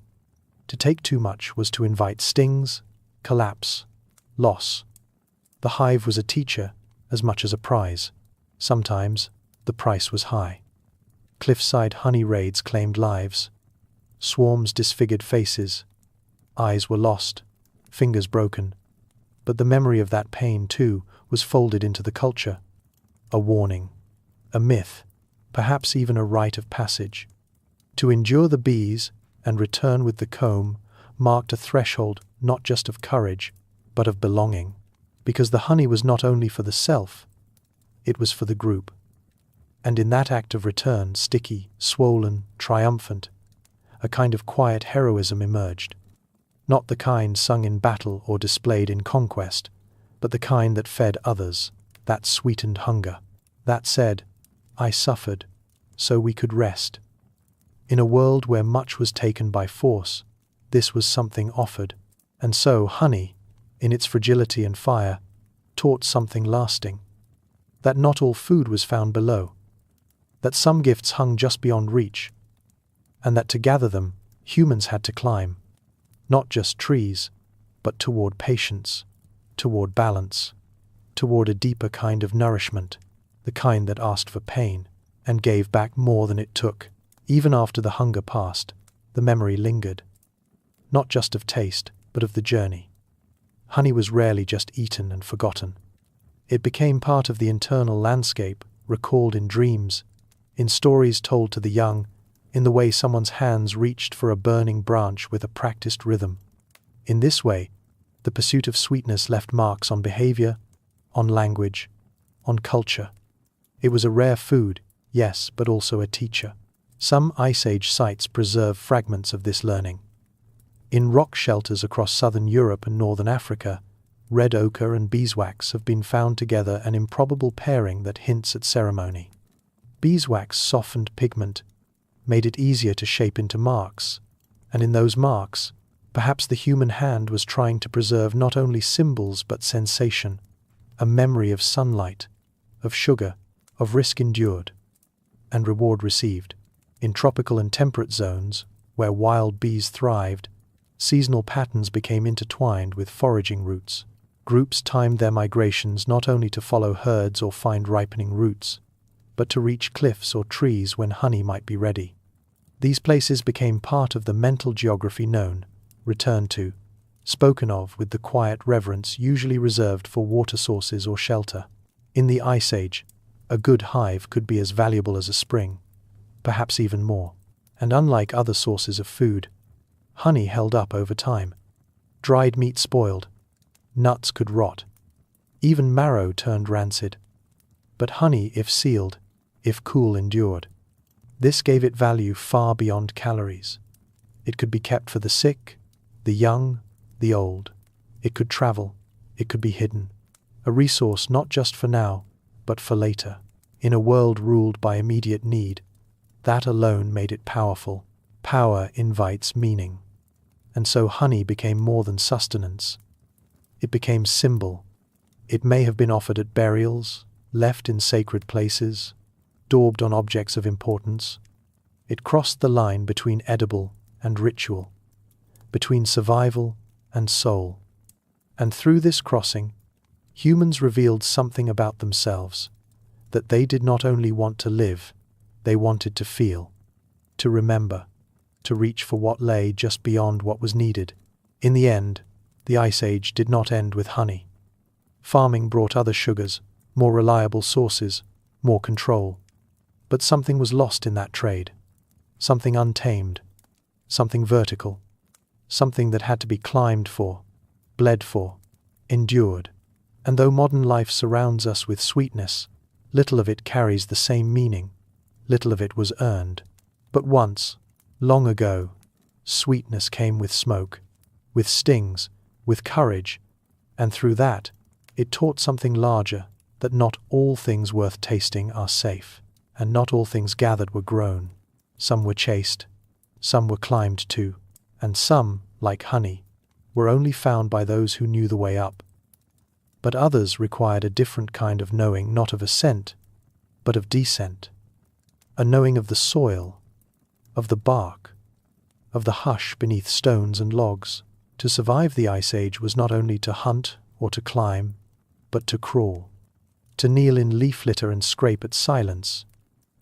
To take too much was to invite stings, collapse, loss. The hive was a teacher as much as a prize. Sometimes the price was high. Cliffside honey raids claimed lives. Swarms disfigured faces. Eyes were lost, fingers broken. But the memory of that pain, too, was folded into the culture. A warning, a myth, perhaps even a rite of passage. To endure the bees and return with the comb marked a threshold not just of courage, but of belonging, because the honey was not only for the self, it was for the group. And in that act of return, sticky, swollen, triumphant, a kind of quiet heroism emerged. Not the kind sung in battle or displayed in conquest, but the kind that fed others, that sweetened hunger, that said, I suffered, so we could rest. In a world where much was taken by force, this was something offered, and so honey, in its fragility and fire, taught something lasting. That not all food was found below, that some gifts hung just beyond reach, and that to gather them, humans had to climb, not just trees, but toward patience, toward balance, toward a deeper kind of nourishment, the kind that asked for pain and gave back more than it took. Even after the hunger passed, the memory lingered, not just of taste, but of the journey. Honey was rarely just eaten and forgotten. It became part of the internal landscape, recalled in dreams, in stories told to the young, in the way someone's hands reached for a burning branch with a practiced rhythm. In this way, the pursuit of sweetness left marks on behavior, on language, on culture. It was a rare food, yes, but also a teacher. Some Ice Age sites preserve fragments of this learning. In rock shelters across southern Europe and northern Africa, red ochre and beeswax have been found together, an improbable pairing that hints at ceremony. Beeswax softened pigment, made it easier to shape into marks, and in those marks, perhaps the human hand was trying to preserve not only symbols but sensation, a memory of sunlight, of sugar, of risk endured, and reward received. In tropical and temperate zones, where wild bees thrived, seasonal patterns became intertwined with foraging routes. Groups timed their migrations not only to follow herds or find ripening roots, but to reach cliffs or trees when honey might be ready. These places became part of the mental geography known, returned to, spoken of with the quiet reverence usually reserved for water sources or shelter. In the Ice Age, a good hive could be as valuable as a spring, perhaps even more. And unlike other sources of food, honey held up over time. Dried meat spoiled, nuts could rot, even marrow turned rancid. But honey, if sealed, if cool, endured. This gave it value far beyond calories. It could be kept for the sick, the young, the old. It could travel, it could be hidden. A resource not just for now, but for later. In a world ruled by immediate need, that alone made it powerful. Power invites meaning. And so honey became more than sustenance. It became symbol. It may have been offered at burials, left in sacred places, daubed on objects of importance. It crossed the line between edible and ritual, between survival and soul. And through this crossing, humans revealed something about themselves, that they did not only want to live, they wanted to feel, to remember, to reach for what lay just beyond what was needed. In the end, the Ice Age did not end with honey. Farming brought other sugars, more reliable sources, more control. But something was lost in that trade. Something untamed, something vertical, something that had to be climbed for, bled for, endured. And though modern life surrounds us with sweetness, little of it carries the same meaning. Little of it was earned. But once, long ago, sweetness came with smoke, with stings, with courage, and through that, it taught something larger, that not all things worth tasting are safe, and not all things gathered were grown. Some were chased, some were climbed to, and some, like honey, were only found by those who knew the way up. But others required a different kind of knowing, not of ascent, but of descent. A knowing of the soil, of the bark, of the hush beneath stones and logs. To survive the Ice Age was not only to hunt or to climb, but to crawl, to kneel in leaf litter and scrape at silence,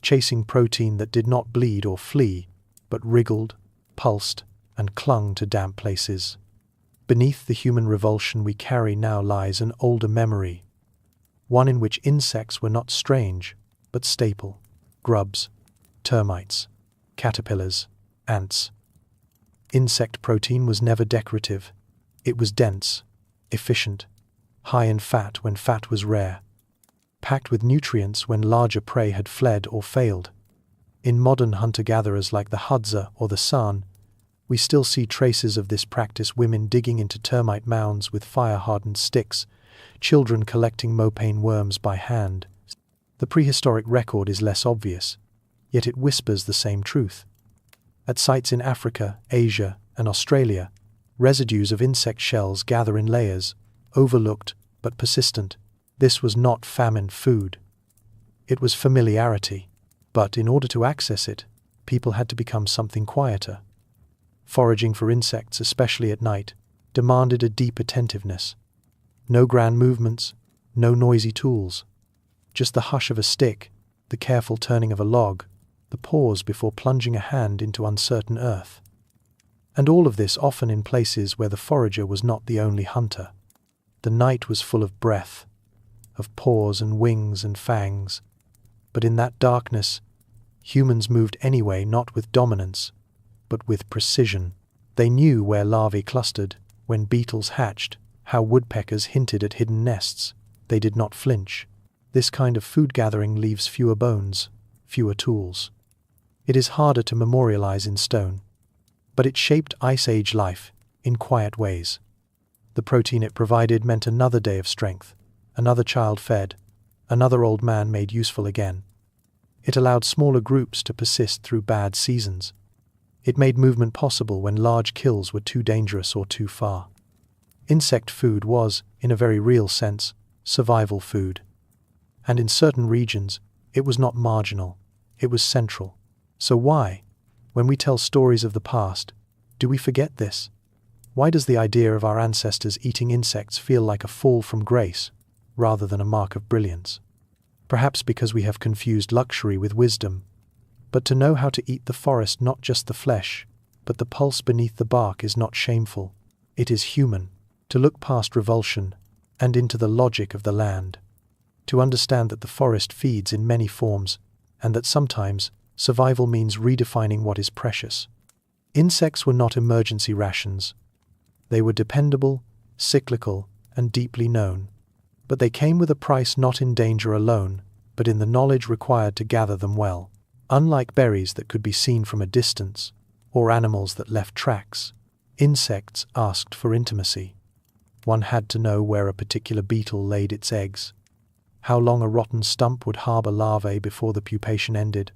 chasing protein that did not bleed or flee, but wriggled, pulsed, and clung to damp places. Beneath the human revulsion we carry now lies an older memory, one in which insects were not strange, but staple: grubs, termites, caterpillars, ants. Insect protein was never decorative. It was dense, efficient, high in fat when fat was rare, packed with nutrients when larger prey had fled or failed. In modern hunter-gatherers like the Hadza or the San, we still see traces of this practice: women digging into termite mounds with fire-hardened sticks, children collecting mopane worms by hand. The prehistoric record is less obvious, yet it whispers the same truth. At sites in Africa, Asia, and Australia, residues of insect shells gather in layers, overlooked but persistent. This was not famine food. It was familiarity. But in order to access it, people had to become something quieter. Foraging for insects, especially at night, demanded a deep attentiveness. No grand movements, no noisy tools. Just the hush of a stick, the careful turning of a log, the pause before plunging a hand into uncertain earth. And all of this often in places where the forager was not the only hunter. The night was full of breath, of paws and wings and fangs. But in that darkness, humans moved anyway, not with dominance, but with precision. They knew where larvae clustered, when beetles hatched, how woodpeckers hinted at hidden nests. They did not flinch. This kind of food gathering leaves fewer bones, fewer tools. It is harder to memorialize in stone, but it shaped Ice Age life in quiet ways. The protein it provided meant another day of strength, another child fed, another old man made useful again. It allowed smaller groups to persist through bad seasons. It made movement possible when large kills were too dangerous or too far. Insect food was, in a very real sense, survival food. And in certain regions, it was not marginal, it was central. So why, when we tell stories of the past, do we forget this? Why does the idea of our ancestors eating insects feel like a fall from grace, rather than a mark of brilliance? Perhaps because we have confused luxury with wisdom. But to know how to eat the forest, not just the flesh, but the pulse beneath the bark, is not shameful. It is human. To look past revulsion and into the logic of the land. To understand that the forest feeds in many forms, and that sometimes survival means redefining what is precious. Insects were not emergency rations. They were dependable, cyclical, and deeply known. But they came with a price, not in danger alone, but in the knowledge required to gather them well. Unlike berries that could be seen from a distance, or animals that left tracks, insects asked for intimacy. One had to know where a particular beetle laid its eggs, how long a rotten stump would harbor larvae before the pupation ended,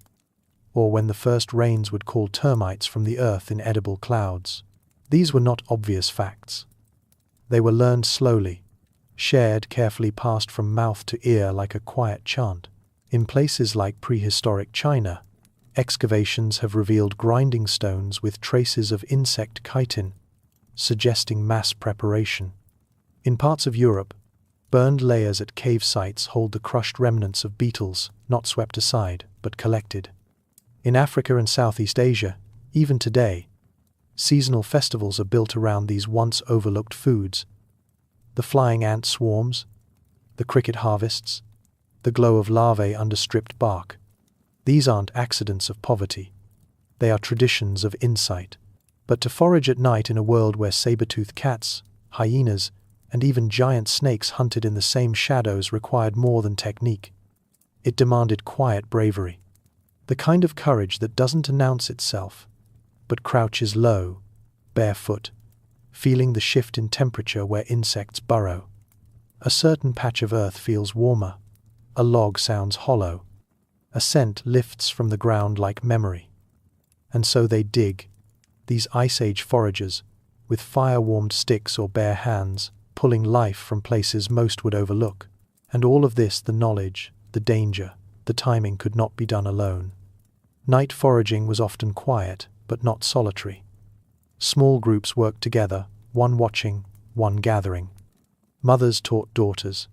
or when the first rains would call termites from the earth in edible clouds. These were not obvious facts. They were learned slowly, shared, carefully passed from mouth to ear like a quiet chant. In places like prehistoric China, excavations have revealed grinding stones with traces of insect chitin, suggesting mass preparation. In parts of Europe, burned layers at cave sites hold the crushed remnants of beetles, not swept aside, but collected. In Africa and Southeast Asia, even today, seasonal festivals are built around these once overlooked foods. The flying ant swarms, the cricket harvests, the glow of larvae under stripped bark. These aren't accidents of poverty. They are traditions of insight. But to forage at night in a world where saber-toothed cats, hyenas, and even giant snakes hunted in the same shadows required more than technique. It demanded quiet bravery. The kind of courage that doesn't announce itself, but crouches low, barefoot, feeling the shift in temperature where insects burrow. A certain patch of earth feels warmer. A log sounds hollow. A scent lifts from the ground like memory. And so they dig, these Ice Age foragers, with fire-warmed sticks or bare hands, pulling life from places most would overlook. And all of this, the knowledge, the danger, the timing, could not be done alone. Night foraging was often quiet, but not solitary. Small groups worked together, one watching, one gathering. Mothers taught daughters.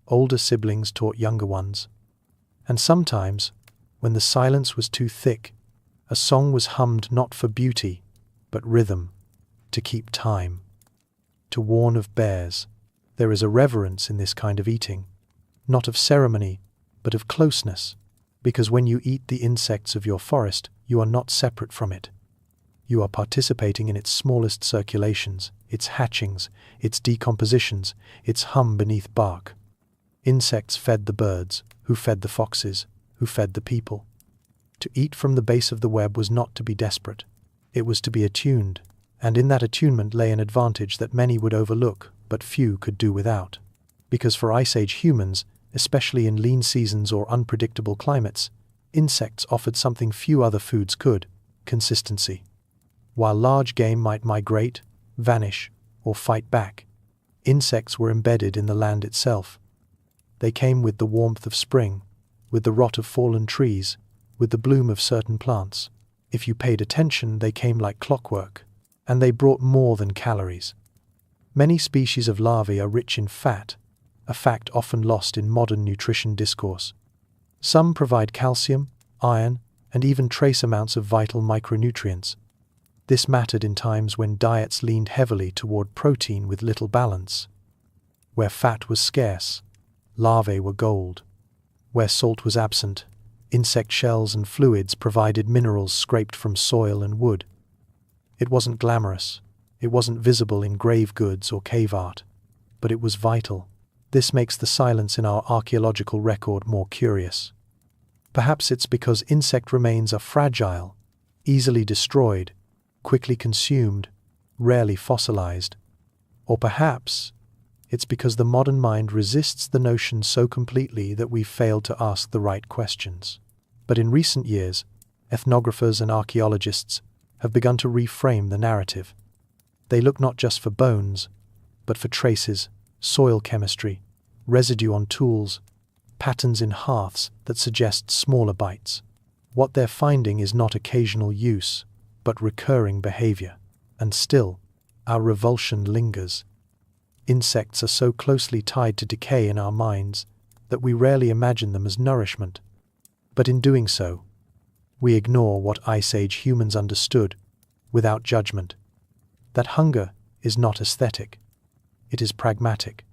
Older siblings taught younger ones. And sometimes, when the silence was too thick, a song was hummed not for beauty, but rhythm, to keep time, to warn of bears. There is a reverence in this kind of eating, not of ceremony, but of closeness, because when you eat the insects of your forest, you are not separate from it. You are participating in its smallest circulations, its hatchings, its decompositions, its hum beneath bark. Insects fed the birds, who fed the foxes, who fed the people. To eat from the base of the web was not to be desperate. It was to be attuned, and in that attunement lay an advantage that many would overlook, but few could do without. Because for Ice Age humans, especially in lean seasons or unpredictable climates, insects offered something few other foods could: consistency. While large game might migrate, vanish, or fight back, insects were embedded in the land itself. They came with the warmth of spring, with the rot of fallen trees, with the bloom of certain plants. If you paid attention, they came like clockwork, and they brought more than calories. Many species of larvae are rich in fat, a fact often lost in modern nutrition discourse. Some provide calcium, iron, and even trace amounts of vital micronutrients. This mattered in times when diets leaned heavily toward protein with little balance. Where fat was scarce, larvae were gold. Where salt was absent, insect shells and fluids provided minerals scraped from soil and wood. It wasn't glamorous, it wasn't visible in grave goods or cave art, but it was vital. This makes the silence in our archaeological record more curious. Perhaps it's because insect remains are fragile, easily destroyed, quickly consumed, rarely fossilized. Or perhaps it's because the modern mind resists the notion so completely that we've failed to ask the right questions. But in recent years, ethnographers and archaeologists have begun to reframe the narrative. They look not just for bones, but for traces, soil chemistry, residue on tools, patterns in hearths that suggest smaller bites. What they're finding is not occasional use, but recurring behavior. And still, our revulsion lingers. Insects are so closely tied to decay in our minds that we rarely imagine them as nourishment. But in doing so, we ignore what Ice Age humans understood, without judgment. That hunger is not aesthetic. It is pragmatic.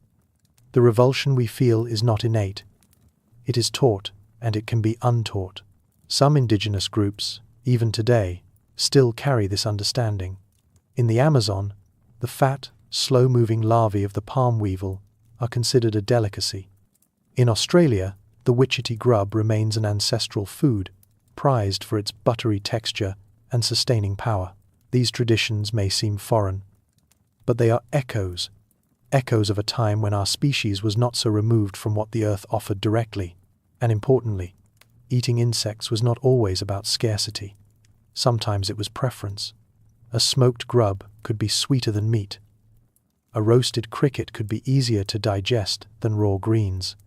The revulsion we feel is not innate. It is taught, and it can be untaught. Some indigenous groups, even today, still carry this understanding. In the Amazon, the fat, slow-moving larvae of the palm weevil are considered a delicacy. In Australia, the witchetty grub remains an ancestral food, prized for its buttery texture and sustaining power. These traditions may seem foreign, but they are echoes echoes of a time when our species was not so removed from what the earth offered directly. And importantly, eating insects was not always about scarcity. Sometimes it was preference. A smoked grub could be sweeter than meat. A roasted cricket could be easier to digest than raw greens.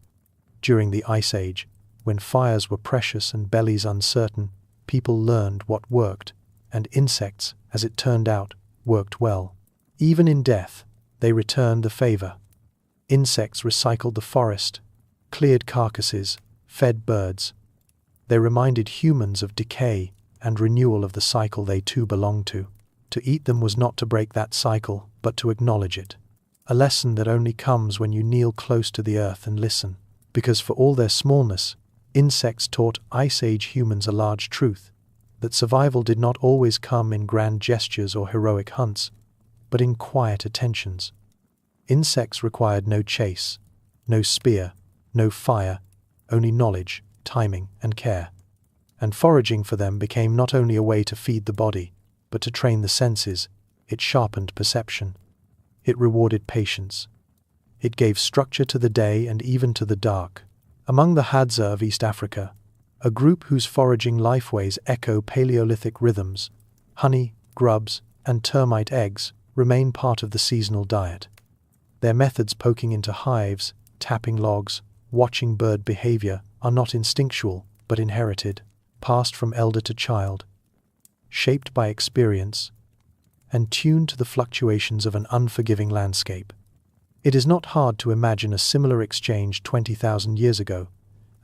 During the Ice Age, when fires were precious and bellies uncertain, people learned what worked, and insects, as it turned out, worked well. Even in death, they returned the favor. Insects recycled the forest, cleared carcasses, fed birds. They reminded humans of decay and renewal of the cycle they too belonged to. To eat them was not to break that cycle, but to acknowledge it. A lesson that only comes when you kneel close to the earth and listen. Because for all their smallness, insects taught Ice Age humans a large truth, that survival did not always come in grand gestures or heroic hunts, but in quiet attentions. Insects required no chase, no spear, no fire, only knowledge, timing, and care. And foraging for them became not only a way to feed the body, but to train the senses. It sharpened perception. It rewarded patience. It gave structure to the day and even to the dark. Among the Hadza of East Africa, a group whose foraging lifeways echo Paleolithic rhythms, honey, grubs, and termite eggs remain part of the seasonal diet. Their methods poking into hives, tapping logs, watching bird behavior are not instinctual, but inherited, passed from elder to child, shaped by experience, and tuned to the fluctuations of an unforgiving landscape. It is not hard to imagine a similar exchange 20,000 years ago,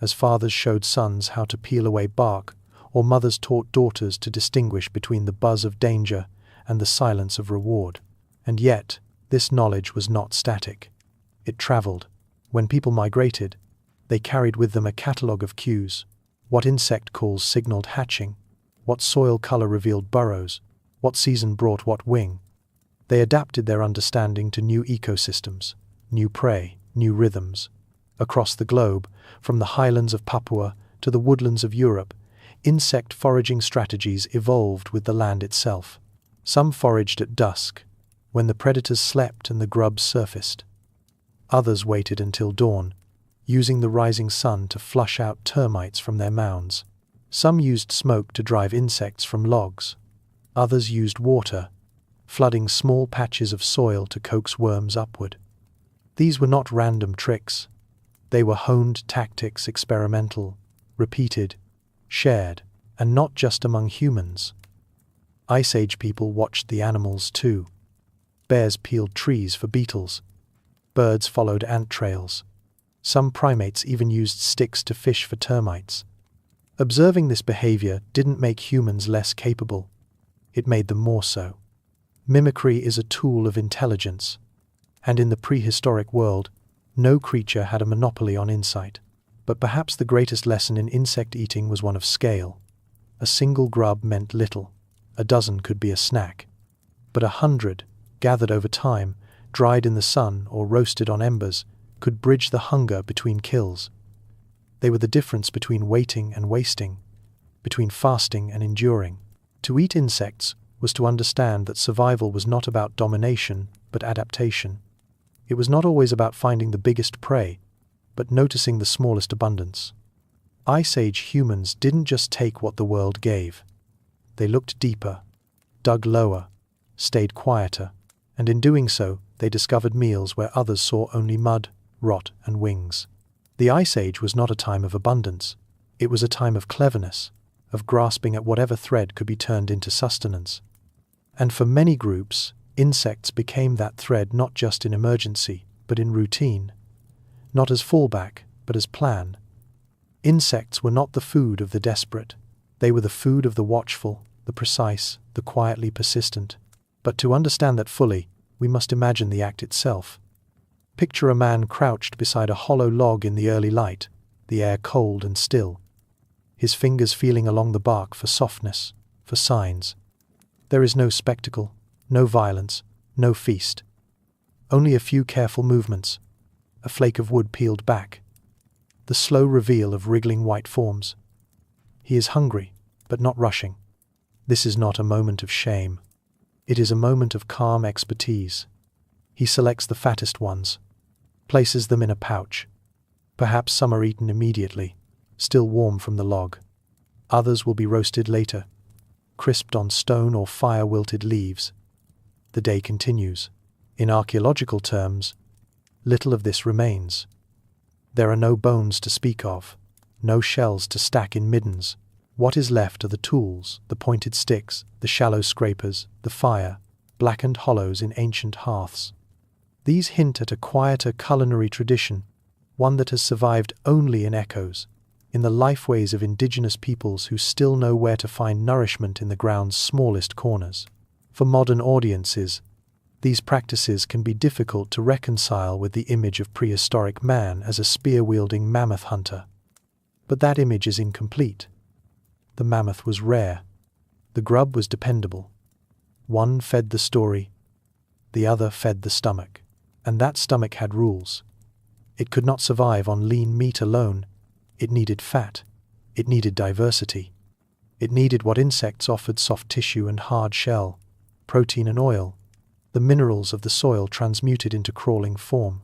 as fathers showed sons how to peel away bark, or mothers taught daughters to distinguish between the buzz of danger and the silence of reward. And yet, this knowledge was not static. It traveled. When people migrated, they carried with them a catalogue of cues. What insect calls signaled hatching, what soil color revealed burrows, what season brought what wing. They adapted their understanding to new ecosystems, new prey, new rhythms. Across the globe, from the highlands of Papua to the woodlands of Europe, insect foraging strategies evolved with the land itself. Some foraged at dusk, when the predators slept and the grubs surfaced. Others waited until dawn, using the rising sun to flush out termites from their mounds. Some used smoke to drive insects from logs. Others used water, flooding small patches of soil to coax worms upward. These were not random tricks. They were honed tactics, experimental, repeated, shared, and not just among humans. Ice Age people watched the animals too. Bears peeled trees for beetles. Birds followed ant trails. Some primates even used sticks to fish for termites. Observing this behavior didn't make humans less capable. It made them more so. Mimicry is a tool of intelligence, and in the prehistoric world, no creature had a monopoly on insight. But perhaps the greatest lesson in insect eating was one of scale. A single grub meant little. A dozen could be a snack. But 100, gathered over time, dried in the sun or roasted on embers, could bridge the hunger between kills. They were the difference between waiting and wasting, between fasting and enduring. To eat insects was to understand that survival was not about domination, but adaptation. It was not always about finding the biggest prey, but noticing the smallest abundance. Ice Age humans didn't just take what the world gave. They looked deeper, dug lower, stayed quieter, and in doing so, they discovered meals where others saw only mud, rot, and wings. The Ice Age was not a time of abundance. It was a time of cleverness, of grasping at whatever thread could be turned into sustenance. And for many groups, insects became that thread not just in emergency, but in routine. Not as fallback, but as plan. Insects were not the food of the desperate. They were the food of the watchful, the precise, the quietly persistent. But to understand that fully, we must imagine the act itself. Picture a man crouched beside a hollow log in the early light, the air cold and still, his fingers feeling along the bark for softness, for signs. There is no spectacle, no violence, no feast. Only a few careful movements, a flake of wood peeled back, the slow reveal of wriggling white forms. He is hungry, but not rushing. This is not a moment of shame. It is a moment of calm expertise. He selects the fattest ones, places them in a pouch. Perhaps some are eaten immediately, still warm from the log. Others will be roasted later, crisped on stone or fire-wilted leaves. The day continues. In archaeological terms, little of this remains. There are no bones to speak of, no shells to stack in middens. What is left are the tools, the pointed sticks, the shallow scrapers, the fire, blackened hollows in ancient hearths. These hint at a quieter culinary tradition, one that has survived only in echoes, in the lifeways of indigenous peoples who still know where to find nourishment in the ground's smallest corners. For modern audiences, these practices can be difficult to reconcile with the image of prehistoric man as a spear-wielding mammoth hunter. But that image is incomplete. The mammoth was rare. The grub was dependable. One fed the story, the other fed the stomach. And that stomach had rules. It could not survive on lean meat alone. It needed fat. It needed diversity. It needed what insects offered: soft tissue and hard shell, protein and oil, the minerals of the soil transmuted into crawling form.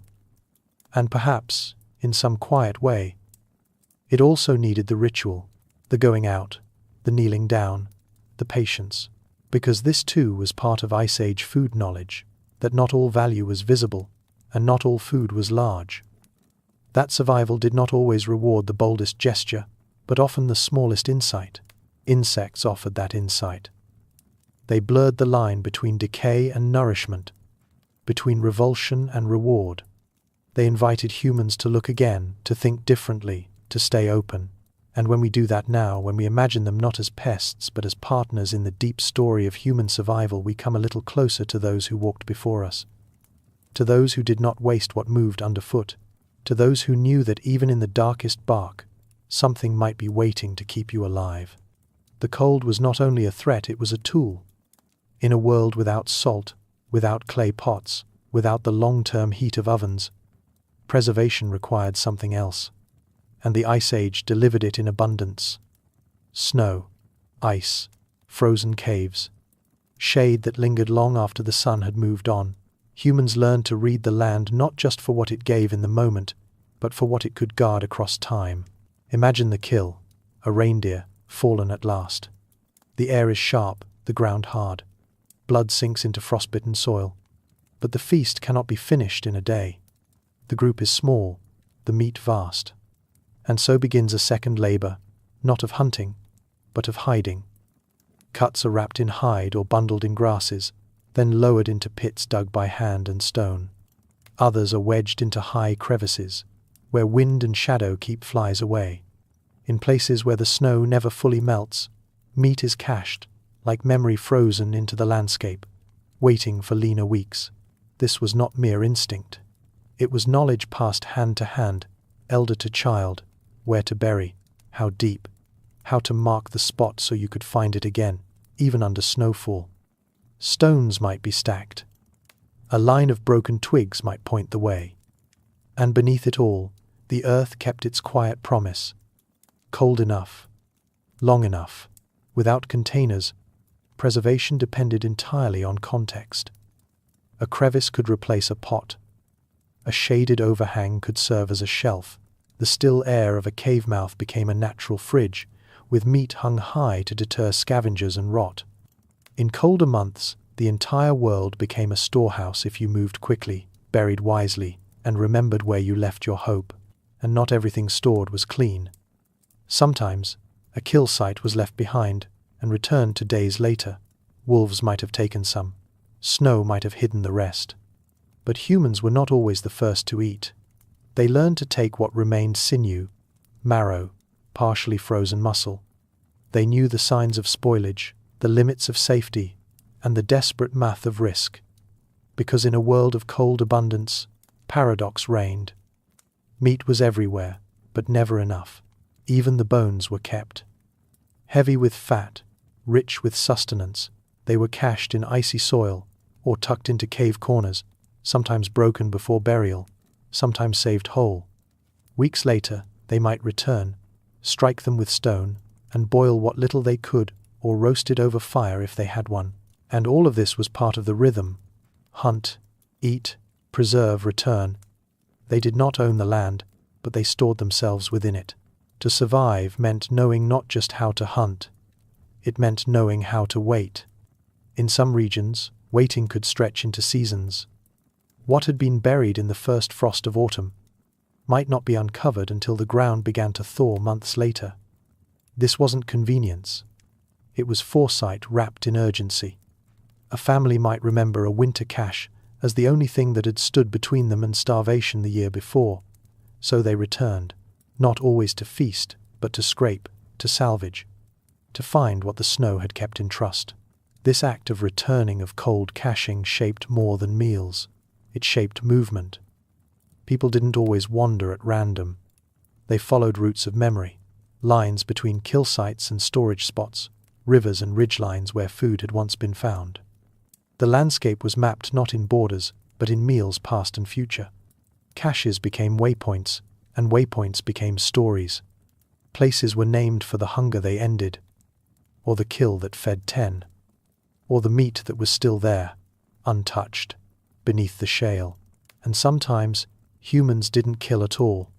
And perhaps, in some quiet way, it also needed the ritual, the going out, the kneeling down, the patience, because this too was part of Ice Age food knowledge, that not all value was visible, and not all food was large. That survival did not always reward the boldest gesture, but often the smallest insight. Insects offered that insight. They blurred the line between decay and nourishment, between revulsion and reward. They invited humans to look again, to think differently, to stay open. And when we do that now, when we imagine them not as pests but as partners in the deep story of human survival, we come a little closer to those who walked before us, to those who did not waste what moved underfoot, to those who knew that even in the darkest bark, something might be waiting to keep you alive. The cold was not only a threat, it was a tool. In a world without salt, without clay pots, without the long-term heat of ovens, preservation required something else. And the Ice Age delivered it in abundance. Snow, ice, frozen caves, shade that lingered long after the sun had moved on. Humans learned to read the land not just for what it gave in the moment, but for what it could guard across time. Imagine the kill, a reindeer, fallen at last. The air is sharp, the ground hard. Blood sinks into frostbitten soil. But the feast cannot be finished in a day. The group is small, the meat vast. And so begins a second labor, not of hunting, but of hiding. Cuts are wrapped in hide or bundled in grasses, then lowered into pits dug by hand and stone. Others are wedged into high crevices, where wind and shadow keep flies away. In places where the snow never fully melts, meat is cached, like memory frozen into the landscape, waiting for leaner weeks. This was not mere instinct. It was knowledge passed hand to hand, elder to child, where to bury, how deep, how to mark the spot so you could find it again, even under snowfall. Stones might be stacked. A line of broken twigs might point the way. And beneath it all, the earth kept its quiet promise. Cold enough, long enough, without containers, preservation depended entirely on context. A crevice could replace a pot. A shaded overhang could serve as a shelf. The still air of a cave mouth became a natural fridge, with meat hung high to deter scavengers and rot. In colder months, the entire world became a storehouse if you moved quickly, buried wisely, and remembered where you left your hope, and not everything stored was clean. Sometimes, a kill site was left behind and returned to days later. Wolves might have taken some. Snow might have hidden the rest. But humans were not always the first to eat. They learned to take what remained: sinew, marrow, partially frozen muscle. They knew the signs of spoilage, the limits of safety, and the desperate math of risk. Because in a world of cold abundance, paradox reigned. Meat was everywhere, but never enough. Even the bones were kept. Heavy with fat, rich with sustenance, they were cached in icy soil or tucked into cave corners, sometimes broken before burial, sometimes saved whole. Weeks later, they might return, strike them with stone, and boil what little they could, or roast it over fire if they had one. And all of this was part of the rhythm. Hunt, eat, preserve, return. They did not own the land, but they stored themselves within it. To survive meant knowing not just how to hunt, it meant knowing how to wait. In some regions, waiting could stretch into seasons. What had been buried in the first frost of autumn might not be uncovered until the ground began to thaw months later. This wasn't convenience. It was foresight wrapped in urgency. A family might remember a winter cache as the only thing that had stood between them and starvation the year before, so they returned, not always to feast, but to scrape, to salvage, to find what the snow had kept in trust. This act of returning, of cold caching, shaped more than meals. It shaped movement. People didn't always wander at random. They followed routes of memory, lines between kill sites and storage spots, rivers and ridgelines where food had once been found. The landscape was mapped not in borders, but in meals past and future. Caches became waypoints, and waypoints became stories. Places were named for the hunger they ended, or the kill that fed 10, or the meat that was still there, untouched, beneath the shale. And sometimes, humans didn't kill at all.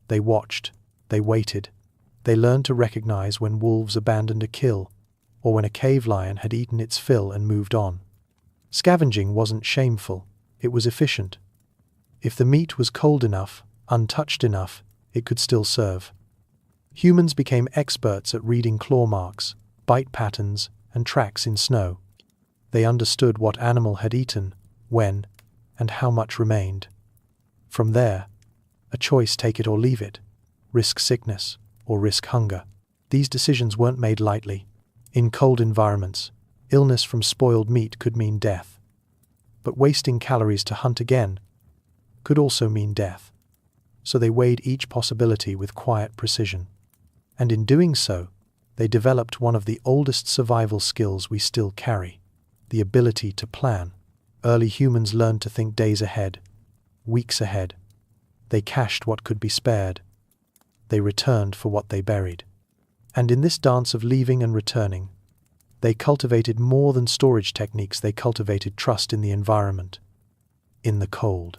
They watched, they waited. They learned to recognize when wolves abandoned a kill, or when a cave lion had eaten its fill and moved on. Scavenging wasn't shameful, it was efficient. If the meat was cold enough, untouched enough, it could still serve. Humans became experts at reading claw marks, bite patterns, and tracks in snow. They understood what animal had eaten, when, and how much remained. From there, a choice: take it or leave it, risk sickness or risk hunger. These decisions weren't made lightly. In cold environments, illness from spoiled meat could mean death. But wasting calories to hunt again could also mean death. So they weighed each possibility with quiet precision. And in doing so, they developed one of the oldest survival skills we still carry: the ability to plan. Early humans learned to think days ahead, weeks ahead. They cached what could be spared. They returned for what they buried. And in this dance of leaving and returning, they cultivated more than storage techniques. They cultivated trust in the environment, in the cold,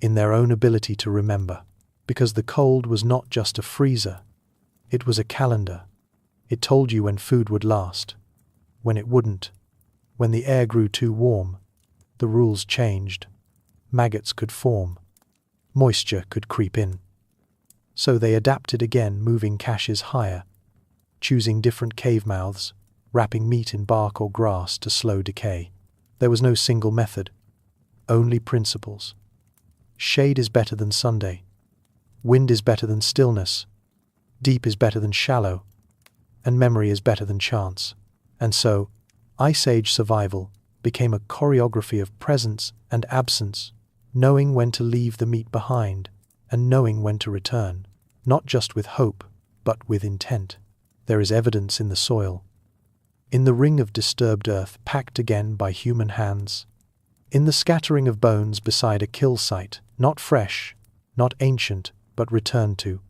in their own ability to remember. Because the cold was not just a freezer, it was a calendar. It told you when food would last, when it wouldn't. When the air grew too warm, the rules changed. Maggots could form. Moisture could creep in. So they adapted again, moving caches higher, choosing different cave mouths, wrapping meat in bark or grass to slow decay. There was no single method, only principles. Shade is better than Sunday. Wind is better than stillness. Deep is better than shallow. And memory is better than chance. And so, Ice Age survival became a choreography of presence and absence, knowing when to leave the meat behind and knowing when to return, not just with hope, but with intent. There is evidence in the soil, in the ring of disturbed earth packed again by human hands, in the scattering of bones beside a kill site, not fresh, not ancient, but returned to.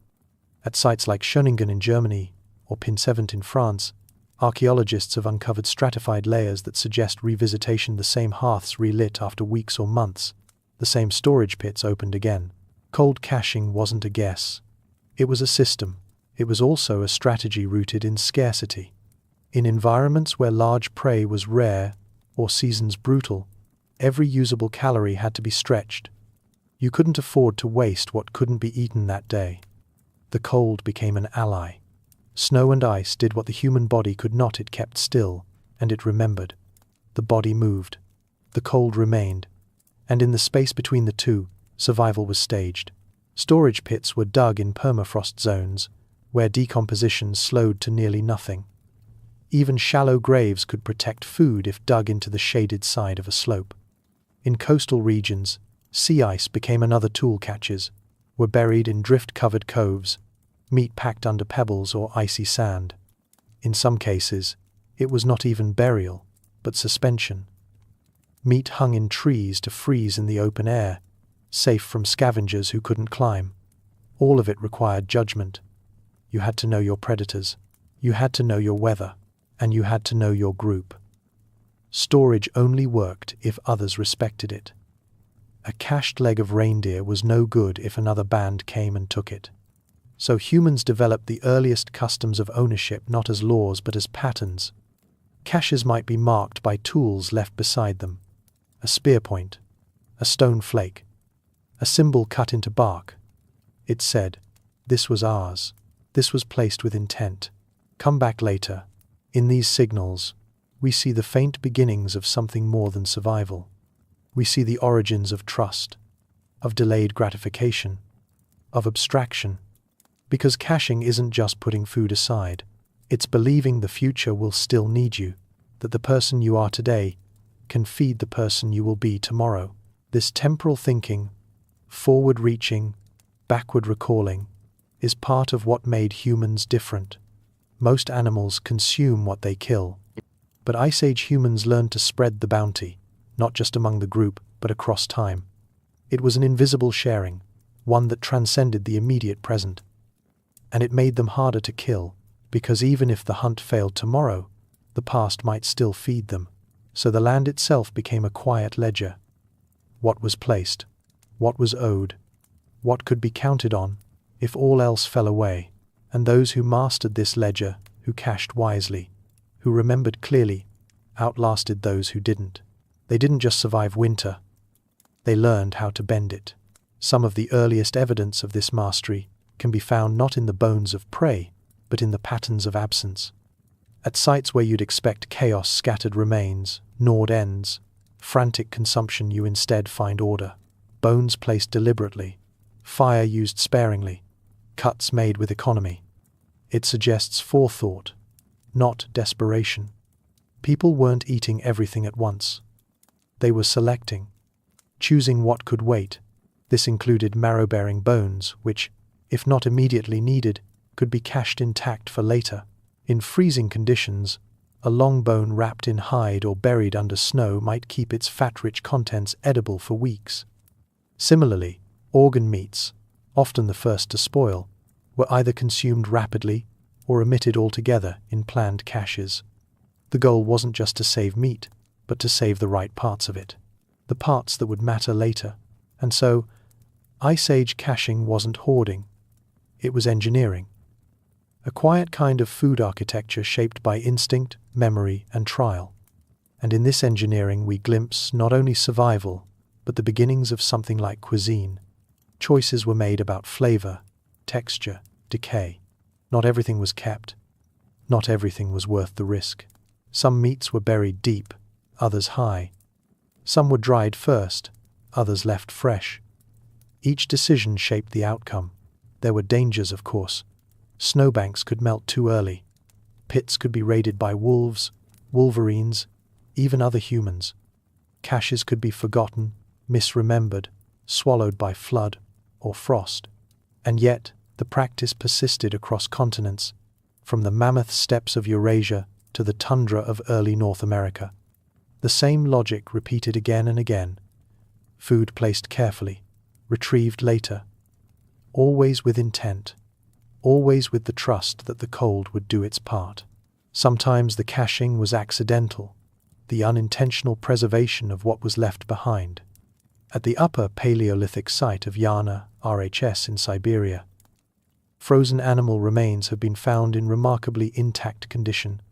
At sites like Schöningen in Germany or Pinsevent in France, archaeologists have uncovered stratified layers that suggest revisitation. The same hearths relit after weeks or months, the same storage pits opened again. Cold caching wasn't a guess. It was a system. It was also a strategy rooted in scarcity. In environments where large prey was rare or seasons brutal, every usable calorie had to be stretched. You couldn't afford to waste what couldn't be eaten that day. The cold became an ally. Snow and ice did what the human body could not. It kept still, and it remembered. The body moved. The cold remained. And in the space between the two, survival was staged. Storage pits were dug in permafrost zones, where decomposition slowed to nearly nothing. Even shallow graves could protect food if dug into the shaded side of a slope. In coastal regions, sea ice became another tool. Caches were buried in drift-covered coves, meat packed under pebbles or icy sand. In some cases, it was not even burial, but suspension. Meat hung in trees to freeze in the open air, safe from scavengers who couldn't climb. All of it required judgment. You had to know your predators, you had to know your weather, and you had to know your group. Storage only worked if others respected it. A cached leg of reindeer was no good if another band came and took it. So humans developed the earliest customs of ownership not as laws but as patterns. Caches might be marked by tools left beside them. A spear point, a stone flake, a symbol cut into bark. It said, "This was ours. This was placed with intent. Come back later." In these signals, we see the faint beginnings of something more than survival. We see the origins of trust, of delayed gratification, of abstraction. Because caching isn't just putting food aside. It's believing the future will still need you, that the person you are today can feed the person you will be tomorrow. This temporal thinking, forward-reaching, backward recalling, is part of what made humans different. Most animals consume what they kill, but Ice Age humans learned to spread the bounty, not just among the group, but across time. It was an invisible sharing, one that transcended the immediate present. And it made them harder to kill, because even if the hunt failed tomorrow, the past might still feed them. So the land itself became a quiet ledger. What was placed? What was owed? What could be counted on, if all else fell away? And those who mastered this ledger, who cached wisely, who remembered clearly, outlasted those who didn't. They didn't just survive winter. They learned how to bend it. Some of the earliest evidence of this mastery can be found not in the bones of prey, but in the patterns of absence. At sites where you'd expect chaos, scattered remains, gnawed ends, frantic consumption, you instead find order. Bones placed deliberately, fire used sparingly, cuts made with economy. It suggests forethought, not desperation. People weren't eating everything at once. They were selecting, choosing what could wait. This included marrow-bearing bones, which, if not immediately needed, could be cached intact for later. In freezing conditions, a long bone wrapped in hide or buried under snow might keep its fat-rich contents edible for weeks. Similarly, organ meats, often the first to spoil, were either consumed rapidly or omitted altogether in planned caches. The goal wasn't just to save meat, but to save the right parts of it, the parts that would matter later. And so, Ice Age caching wasn't hoarding. It was engineering. A quiet kind of food architecture shaped by instinct, memory, and trial. And in this engineering we glimpse not only survival, but the beginnings of something like cuisine. Choices were made about flavor, texture, decay. Not everything was kept. Not everything was worth the risk. Some meats were buried deep, others high. Some were dried first, others left fresh. Each decision shaped the outcome. There were dangers, of course. Snowbanks could melt too early. Pits could be raided by wolves, wolverines, even other humans. Caches could be forgotten, misremembered, swallowed by flood or frost. And yet, the practice persisted across continents, from the mammoth steppes of Eurasia to the tundra of early North America. The same logic repeated again and again. Food placed carefully, retrieved later, always with intent, always with the trust that the cold would do its part. Sometimes the caching was accidental, the unintentional preservation of what was left behind. At the upper Paleolithic site of Yana, RHS in Siberia, frozen animal remains have been found in remarkably intact condition,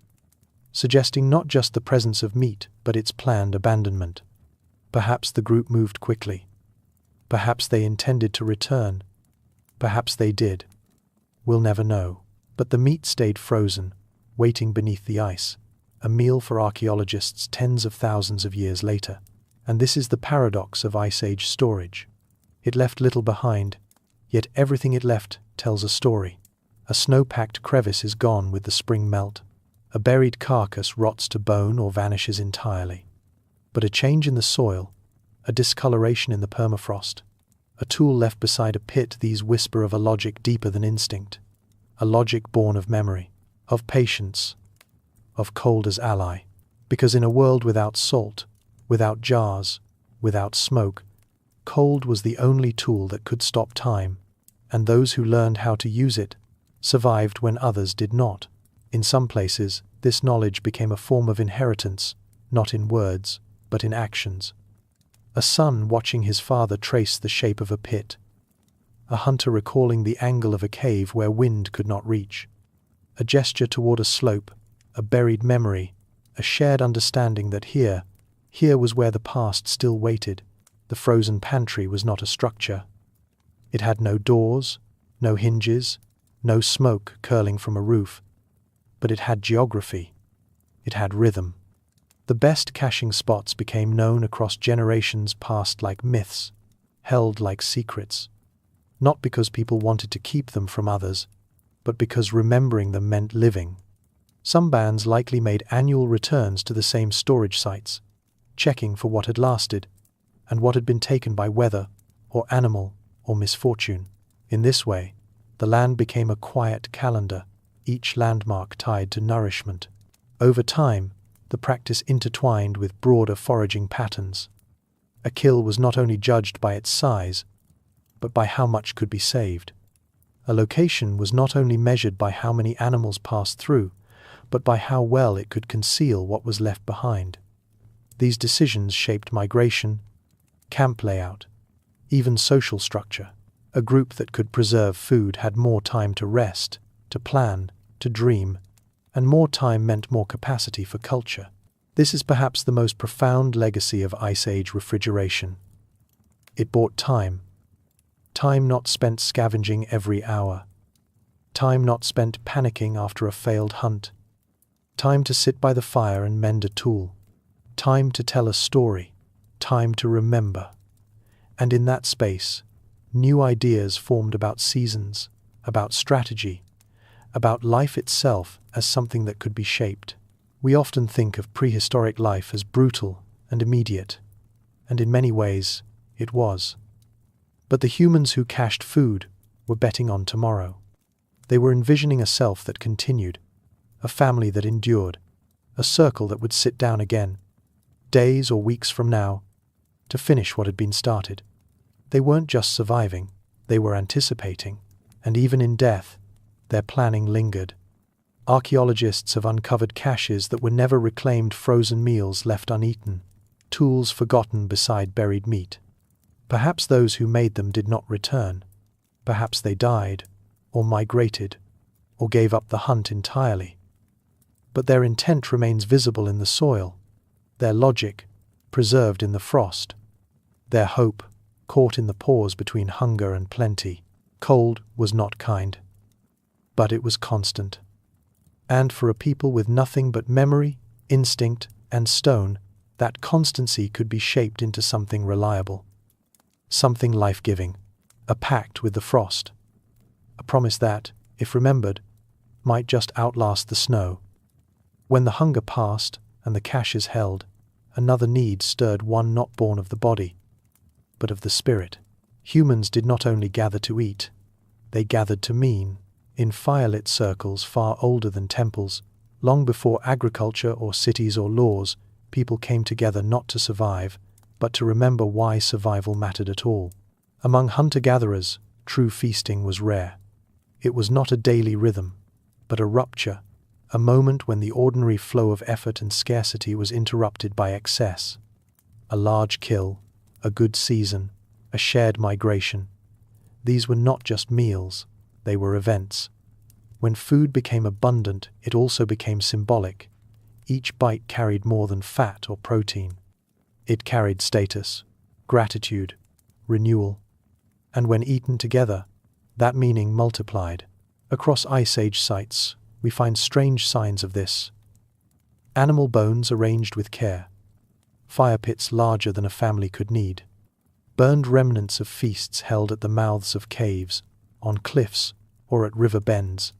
suggesting not just the presence of meat, but its planned abandonment. Perhaps the group moved quickly. Perhaps they intended to return. Perhaps they did. We'll never know. But the meat stayed frozen, waiting beneath the ice, a meal for archaeologists tens of thousands of years later. And this is the paradox of Ice Age storage. It left little behind, yet everything it left tells a story. A snow-packed crevice is gone with the spring melt. A buried carcass rots to bone or vanishes entirely. But a change in the soil, a discoloration in the permafrost, a tool left beside a pit, these whisper of a logic deeper than instinct, a logic born of memory, of patience, of cold as ally. Because in a world without salt, without jars, without smoke, cold was the only tool that could stop time, and those who learned how to use it survived when others did not. In some places, this knowledge became a form of inheritance, not in words, but in actions. A son watching his father trace the shape of a pit. A hunter recalling the angle of a cave where wind could not reach. A gesture toward a slope, a buried memory, a shared understanding that here was where the past still waited. The frozen pantry was not a structure. It had no doors, no hinges, no smoke curling from a roof, but it had geography. It had rhythm. The best caching spots became known across generations, passed like myths, held like secrets, not because people wanted to keep them from others, but because remembering them meant living. Some bands likely made annual returns to the same storage sites, checking for what had lasted and what had been taken by weather or animal or misfortune. In this way, the land became a quiet calendar, each landmark tied to nourishment. Over time, the practice intertwined with broader foraging patterns. A kill was not only judged by its size, but by how much could be saved. A location was not only measured by how many animals passed through, but by how well it could conceal what was left behind. These decisions shaped migration, camp layout, even social structure. A group that could preserve food had more time to rest, to plan, to dream, and more time meant more capacity for culture. This is perhaps the most profound legacy of Ice Age refrigeration. It bought time. Time not spent scavenging every hour. Time not spent panicking after a failed hunt. Time to sit by the fire and mend a tool. Time to tell a story. Time to remember. And in that space, new ideas formed about seasons, about strategy, about life itself as something that could be shaped. We often think of prehistoric life as brutal and immediate, and in many ways, it was. But the humans who cached food were betting on tomorrow. They were envisioning a self that continued, a family that endured, a circle that would sit down again, days or weeks from now, to finish what had been started. They weren't just surviving, they were anticipating, and even in death, their planning lingered. Archaeologists have uncovered caches that were never reclaimed, frozen meals left uneaten, tools forgotten beside buried meat. Perhaps those who made them did not return. Perhaps they died, or migrated, or gave up the hunt entirely. But their intent remains visible in the soil, their logic preserved in the frost, their hope caught in the pause between hunger and plenty. Cold was not kind, but it was constant. And for a people with nothing but memory, instinct, and stone, that constancy could be shaped into something reliable, something life-giving, a pact with the frost, a promise that, if remembered, might just outlast the snow. When the hunger passed and the caches held, another need stirred, one not born of the body, but of the spirit. Humans did not only gather to eat, they gathered to mean, in firelit circles far older than temples. Long before agriculture or cities or laws, people came together not to survive, but to remember why survival mattered at all. Among hunter-gatherers, true feasting was rare. It was not a daily rhythm, but a rupture, a moment when the ordinary flow of effort and scarcity was interrupted by excess. A large kill, a good season, a shared migration. These were not just meals, they were events. When food became abundant, it also became symbolic. Each bite carried more than fat or protein. It carried status, gratitude, renewal. And when eaten together, that meaning multiplied. Across Ice Age sites, we find strange signs of this. Animal bones arranged with care. Fire pits larger than a family could need. Burned remnants of feasts held at the mouths of caves, on cliffs, or at river bends.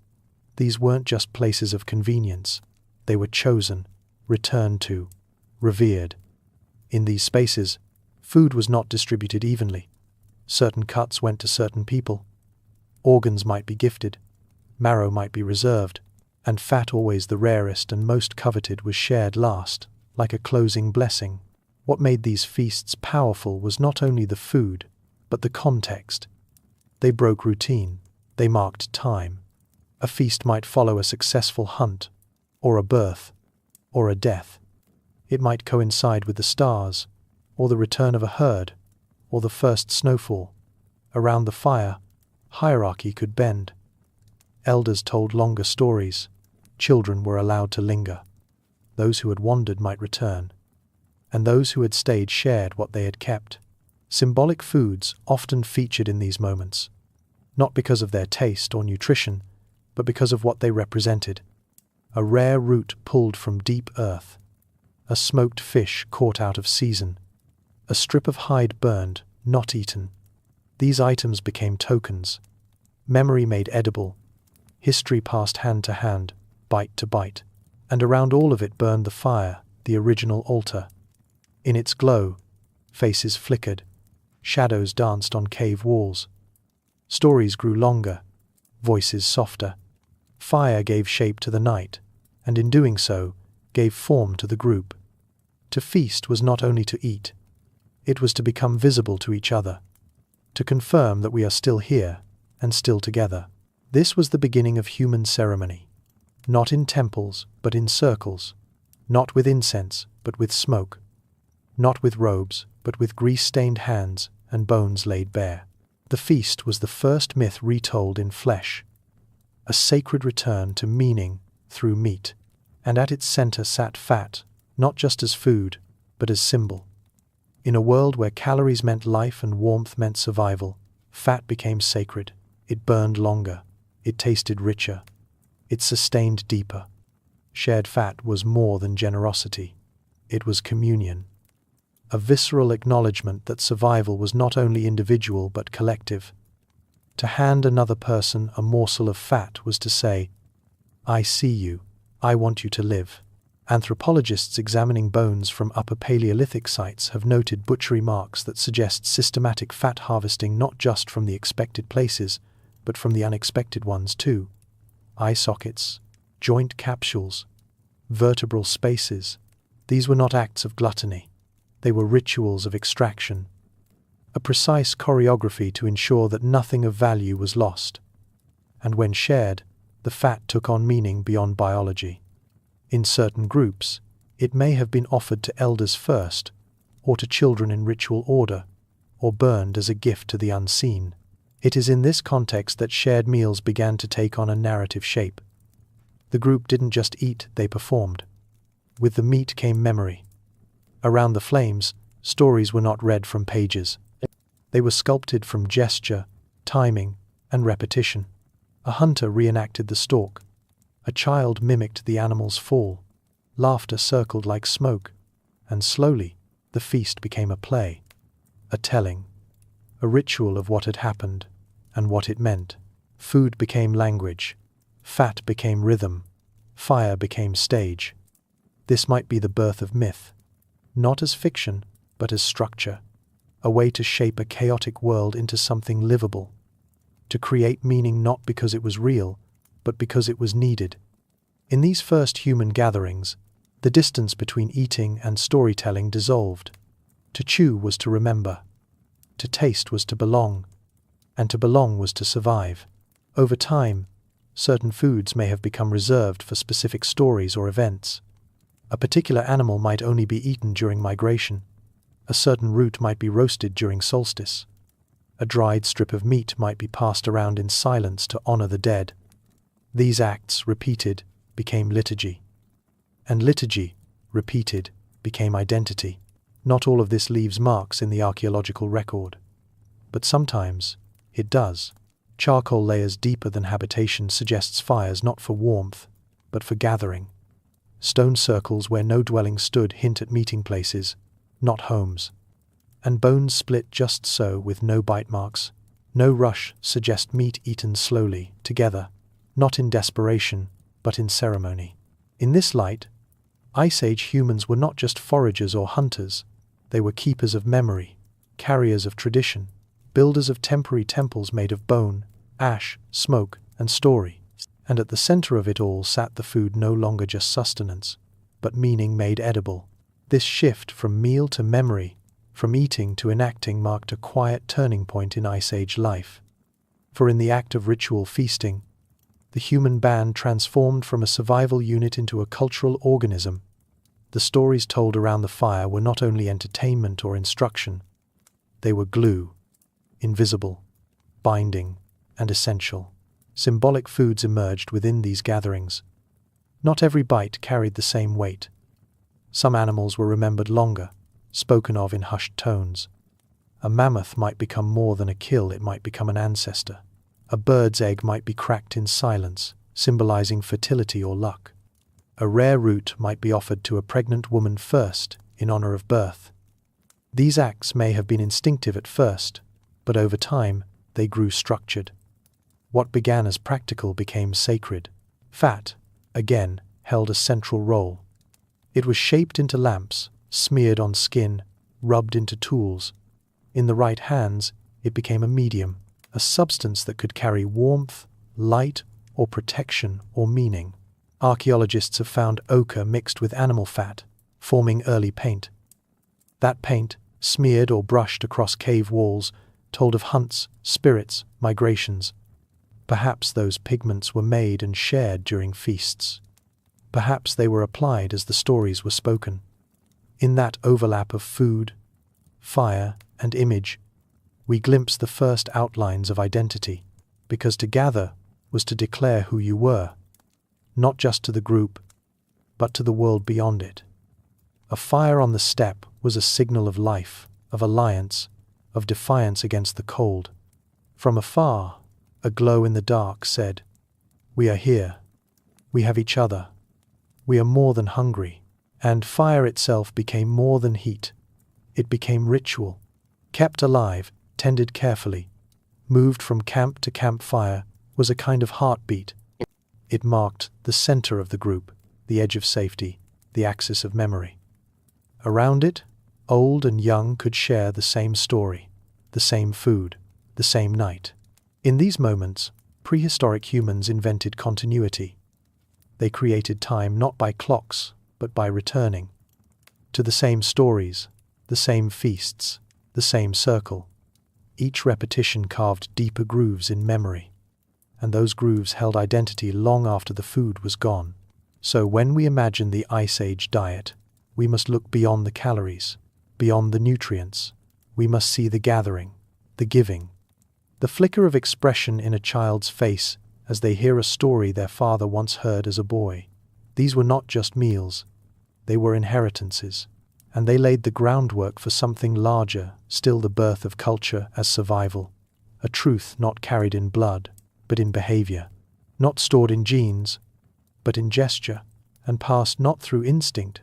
These weren't just places of convenience. They were chosen, returned to, revered. In these spaces, food was not distributed evenly. Certain cuts went to certain people. Organs might be gifted, marrow might be reserved, and fat, always the rarest and most coveted, was shared last, like a closing blessing. What made these feasts powerful was not only the food, but the context. They broke routine. They marked time. A feast might follow a successful hunt, or a birth, or a death. It might coincide with the stars, or the return of a herd, or the first snowfall. Around the fire, hierarchy could bend. Elders told longer stories. Children were allowed to linger. Those who had wandered might return. And those who had stayed shared what they had kept. Symbolic foods often featured in these moments, not because of their taste or nutrition, but because of what they represented. A rare root pulled from deep earth, a smoked fish caught out of season, a strip of hide burned, not eaten. These items became tokens, memory made edible, history passed hand to hand, bite to bite, and around all of it burned the fire, the original altar. In its glow, faces flickered, shadows danced on cave walls. Stories grew longer, voices softer. Fire gave shape to the night, and in doing so, gave form to the group. To feast was not only to eat, it was to become visible to each other, to confirm that we are still here and still together. This was the beginning of human ceremony, not in temples, but in circles, not with incense, but with smoke, not with robes, but with grease-stained hands and bones laid bare. The feast was the first myth retold in flesh, a sacred return to meaning through meat, and at its center sat fat, not just as food, but as symbol. In a world where calories meant life and warmth meant survival, fat became sacred. It burned longer, it tasted richer, it sustained deeper. Shared fat was more than generosity, it was communion. A visceral acknowledgement that survival was not only individual but collective. To hand another person a morsel of fat was to say, "I see you, I want you to live." Anthropologists examining bones from Upper Paleolithic sites have noted butchery marks that suggest systematic fat harvesting not just from the expected places, but from the unexpected ones too. Eye sockets, joint capsules, vertebral spaces. These were not acts of gluttony. They were rituals of extraction, a precise choreography to ensure that nothing of value was lost. And when shared, the fat took on meaning beyond biology. In certain groups, it may have been offered to elders first, or to children in ritual order, or burned as a gift to the unseen. It is in this context that shared meals began to take on a narrative shape. The group didn't just eat, they performed. With the meat came memory. Around the flames, stories were not read from pages. They were sculpted from gesture, timing, and repetition. A hunter reenacted the stalk. A child mimicked the animal's fall. Laughter circled like smoke, and slowly the feast became a play, a telling, a ritual of what had happened and what it meant. Food became language, fat became rhythm, fire became stage. This might be the birth of myth, not as fiction, but as structure, a way to shape a chaotic world into something livable, to create meaning not because it was real, but because it was needed. In these first human gatherings, the distance between eating and storytelling dissolved. To chew was to remember, to taste was to belong, and to belong was to survive. Over time, certain foods may have become reserved for specific stories or events. A particular animal might only be eaten during migration. A certain root might be roasted during solstice. A dried strip of meat might be passed around in silence to honor the dead. These acts, repeated, became liturgy. And liturgy, repeated, became identity. Not all of this leaves marks in the archaeological record. But sometimes, it does. Charcoal layers deeper than habitation suggests fires not for warmth, but for gathering. Stone circles where no dwelling stood hint at meeting places, not homes. And bones split just so with no bite marks, no rush suggest meat eaten slowly, together, not in desperation, but in ceremony. In this light, Ice Age humans were not just foragers or hunters, they were keepers of memory, carriers of tradition, builders of temporary temples made of bone, ash, smoke, and story. And at the center of it all sat the food no longer just sustenance, but meaning made edible. This shift from meal to memory, from eating to enacting marked a quiet turning point in Ice Age life. For in the act of ritual feasting, the human band transformed from a survival unit into a cultural organism, The stories told around the fire were not only entertainment or instruction, they were glue, invisible, binding, and essential. Symbolic foods emerged within these gatherings. Not every bite carried the same weight. Some animals were remembered longer, spoken of in hushed tones. A mammoth might become more than a kill, it might become an ancestor. A bird's egg might be cracked in silence, symbolizing fertility or luck. A rare root might be offered to a pregnant woman first, in honor of birth. These acts may have been instinctive at first, but over time they grew structured. What began as practical became sacred. Fat, again, held a central role. It was shaped into lamps, smeared on skin, rubbed into tools. In the right hands, it became a medium, a substance that could carry warmth, light, or protection or meaning. Archaeologists have found ochre mixed with animal fat, forming early paint. That paint, smeared or brushed across cave walls, told of hunts, spirits, migrations. Perhaps those pigments were made and shared during feasts. Perhaps they were applied as the stories were spoken. In that overlap of food, fire, and image, we glimpse the first outlines of identity, because to gather was to declare who you were, not just to the group, but to the world beyond it. A fire on the steppe was a signal of life, of alliance, of defiance against the cold. From afar, a glow in the dark said, "We are here. We have each other. We are more than hungry." And fire itself became more than heat. It became ritual, kept alive, tended carefully, moved from camp to campfire, was a kind of heartbeat. It marked the center of the group, the edge of safety, the axis of memory. Around it, old and young could share the same story, the same food, the same night. In these moments, prehistoric humans invented continuity. They created time not by clocks, but by returning to the same stories, the same feasts, the same circle. Each repetition carved deeper grooves in memory, and those grooves held identity long after the food was gone. So when we imagine the Ice Age diet, we must look beyond the calories, beyond the nutrients. We must see the gathering, the giving, the flicker of expression in a child's face as they hear a story their father once heard as a boy. These were not just meals, they were inheritances, and they laid the groundwork for something larger, still the birth of culture as survival, a truth not carried in blood, but in behavior, not stored in genes, but in gesture, and passed not through instinct,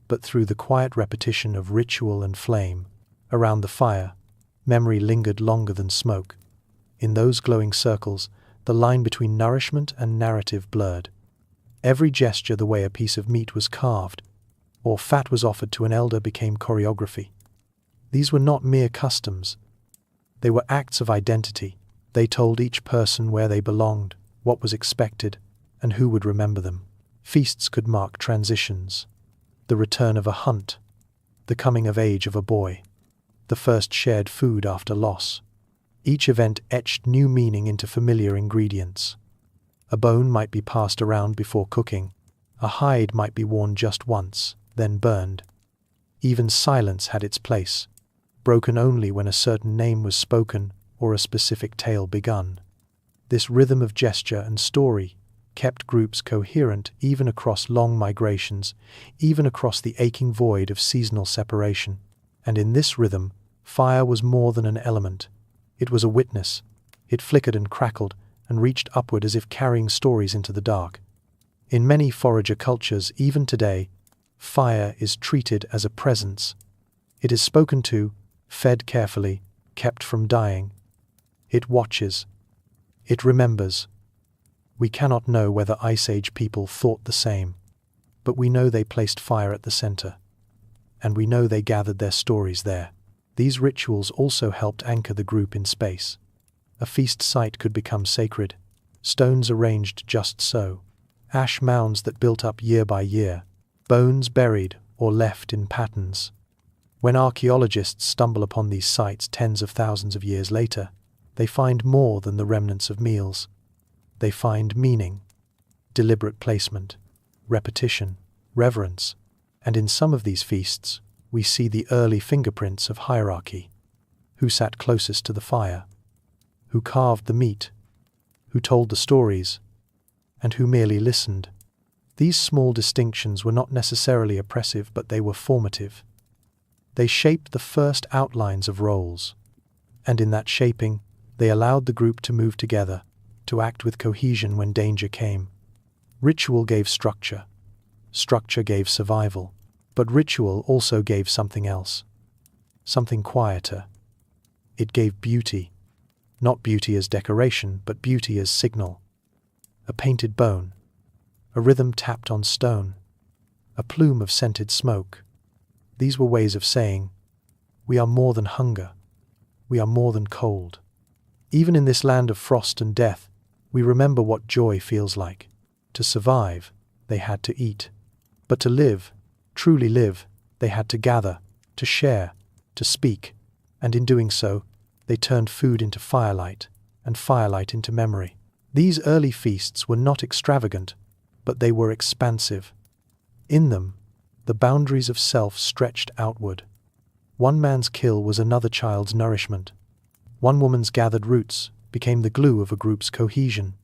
but through the quiet repetition of ritual and flame. Around the fire, memory lingered longer than smoke. In those glowing circles, the line between nourishment and narrative blurred. Every gesture, the way a piece of meat was carved, or fat was offered to an elder, became choreography. These were not mere customs. They were acts of identity. They told each person where they belonged, what was expected, and who would remember them. Feasts could mark transitions, the return of a hunt, the coming of age of a boy, the first shared food after loss. Each event etched new meaning into familiar ingredients. A bone might be passed around before cooking. A hide might be worn just once, then burned. Even silence had its place, broken only when a certain name was spoken or a specific tale begun. This rhythm of gesture and story kept groups coherent even across long migrations, even across the aching void of seasonal separation. And in this rhythm, fire was more than an element. It was a witness. It flickered and crackled and reached upward as if carrying stories into the dark. In many forager cultures, even today, fire is treated as a presence. It is spoken to, fed carefully, kept from dying. It watches. It remembers. We cannot know whether Ice Age people thought the same, but we know they placed fire at the center, and we know they gathered their stories there. These rituals also helped anchor the group in space. A feast site could become sacred, stones arranged just so, ash mounds that built up year by year, bones buried or left in patterns. When archaeologists stumble upon these sites tens of thousands of years later, they find more than the remnants of meals. They find meaning, deliberate placement, repetition, reverence, And in some of these feasts, we see the early fingerprints of hierarchy. Who sat closest to the fire? Who carved the meat? Who told the stories? And who merely listened? These small distinctions were not necessarily oppressive, but they were formative. They shaped the first outlines of roles. And in that shaping, they allowed the group to move together, to act with cohesion when danger came. Ritual gave structure. Structure gave survival. But ritual also gave something else. Something quieter. It gave beauty. Not beauty as decoration, but beauty as signal. A painted bone. A rhythm tapped on stone. A plume of scented smoke. These were ways of saying, we are more than hunger. We are more than cold. Even in this land of frost and death, we remember what joy feels like. To survive, they had to eat. But to live, truly live, they had to gather, to share, to speak, and in doing so, they turned food into firelight, and firelight into memory. These early feasts were not extravagant, but they were expansive. In them, the boundaries of self stretched outward. One man's kill was another child's nourishment. One woman's gathered roots became the glue of a group's cohesion.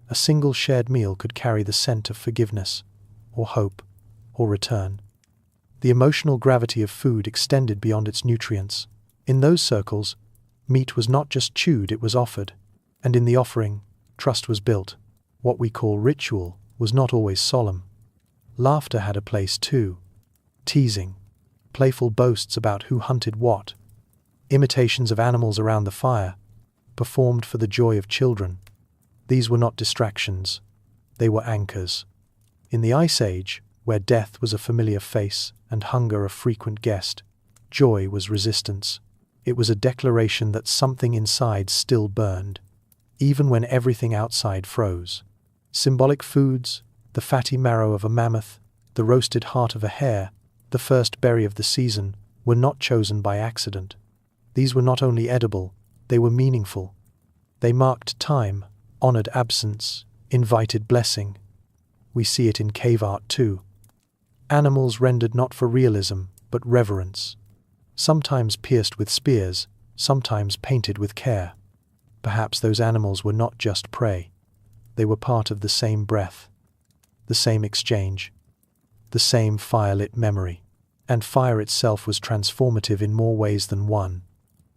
A single shared meal could carry the scent of forgiveness, or hope, or return. The emotional gravity of food extended beyond its nutrients. In those circles, meat was not just chewed, it was offered. And in the offering, trust was built. What we call ritual was not always solemn. Laughter had a place too. Teasing, playful boasts about who hunted what, imitations of animals around the fire, performed for the joy of children. These were not distractions. They were anchors. In the Ice Age, where death was a familiar face and hunger a frequent guest, joy was resistance. It was a declaration that something inside still burned, even when everything outside froze. Symbolic foods, the fatty marrow of a mammoth, the roasted heart of a hare, the first berry of the season, were not chosen by accident. These were not only edible, they were meaningful. They marked time, honored absence, invited blessing. We see it in cave art too. Animals rendered not for realism, but reverence. Sometimes pierced with spears, sometimes painted with care. Perhaps those animals were not just prey. They were part of the same breath, the same exchange, the same fire-lit memory. And fire itself was transformative in more ways than one.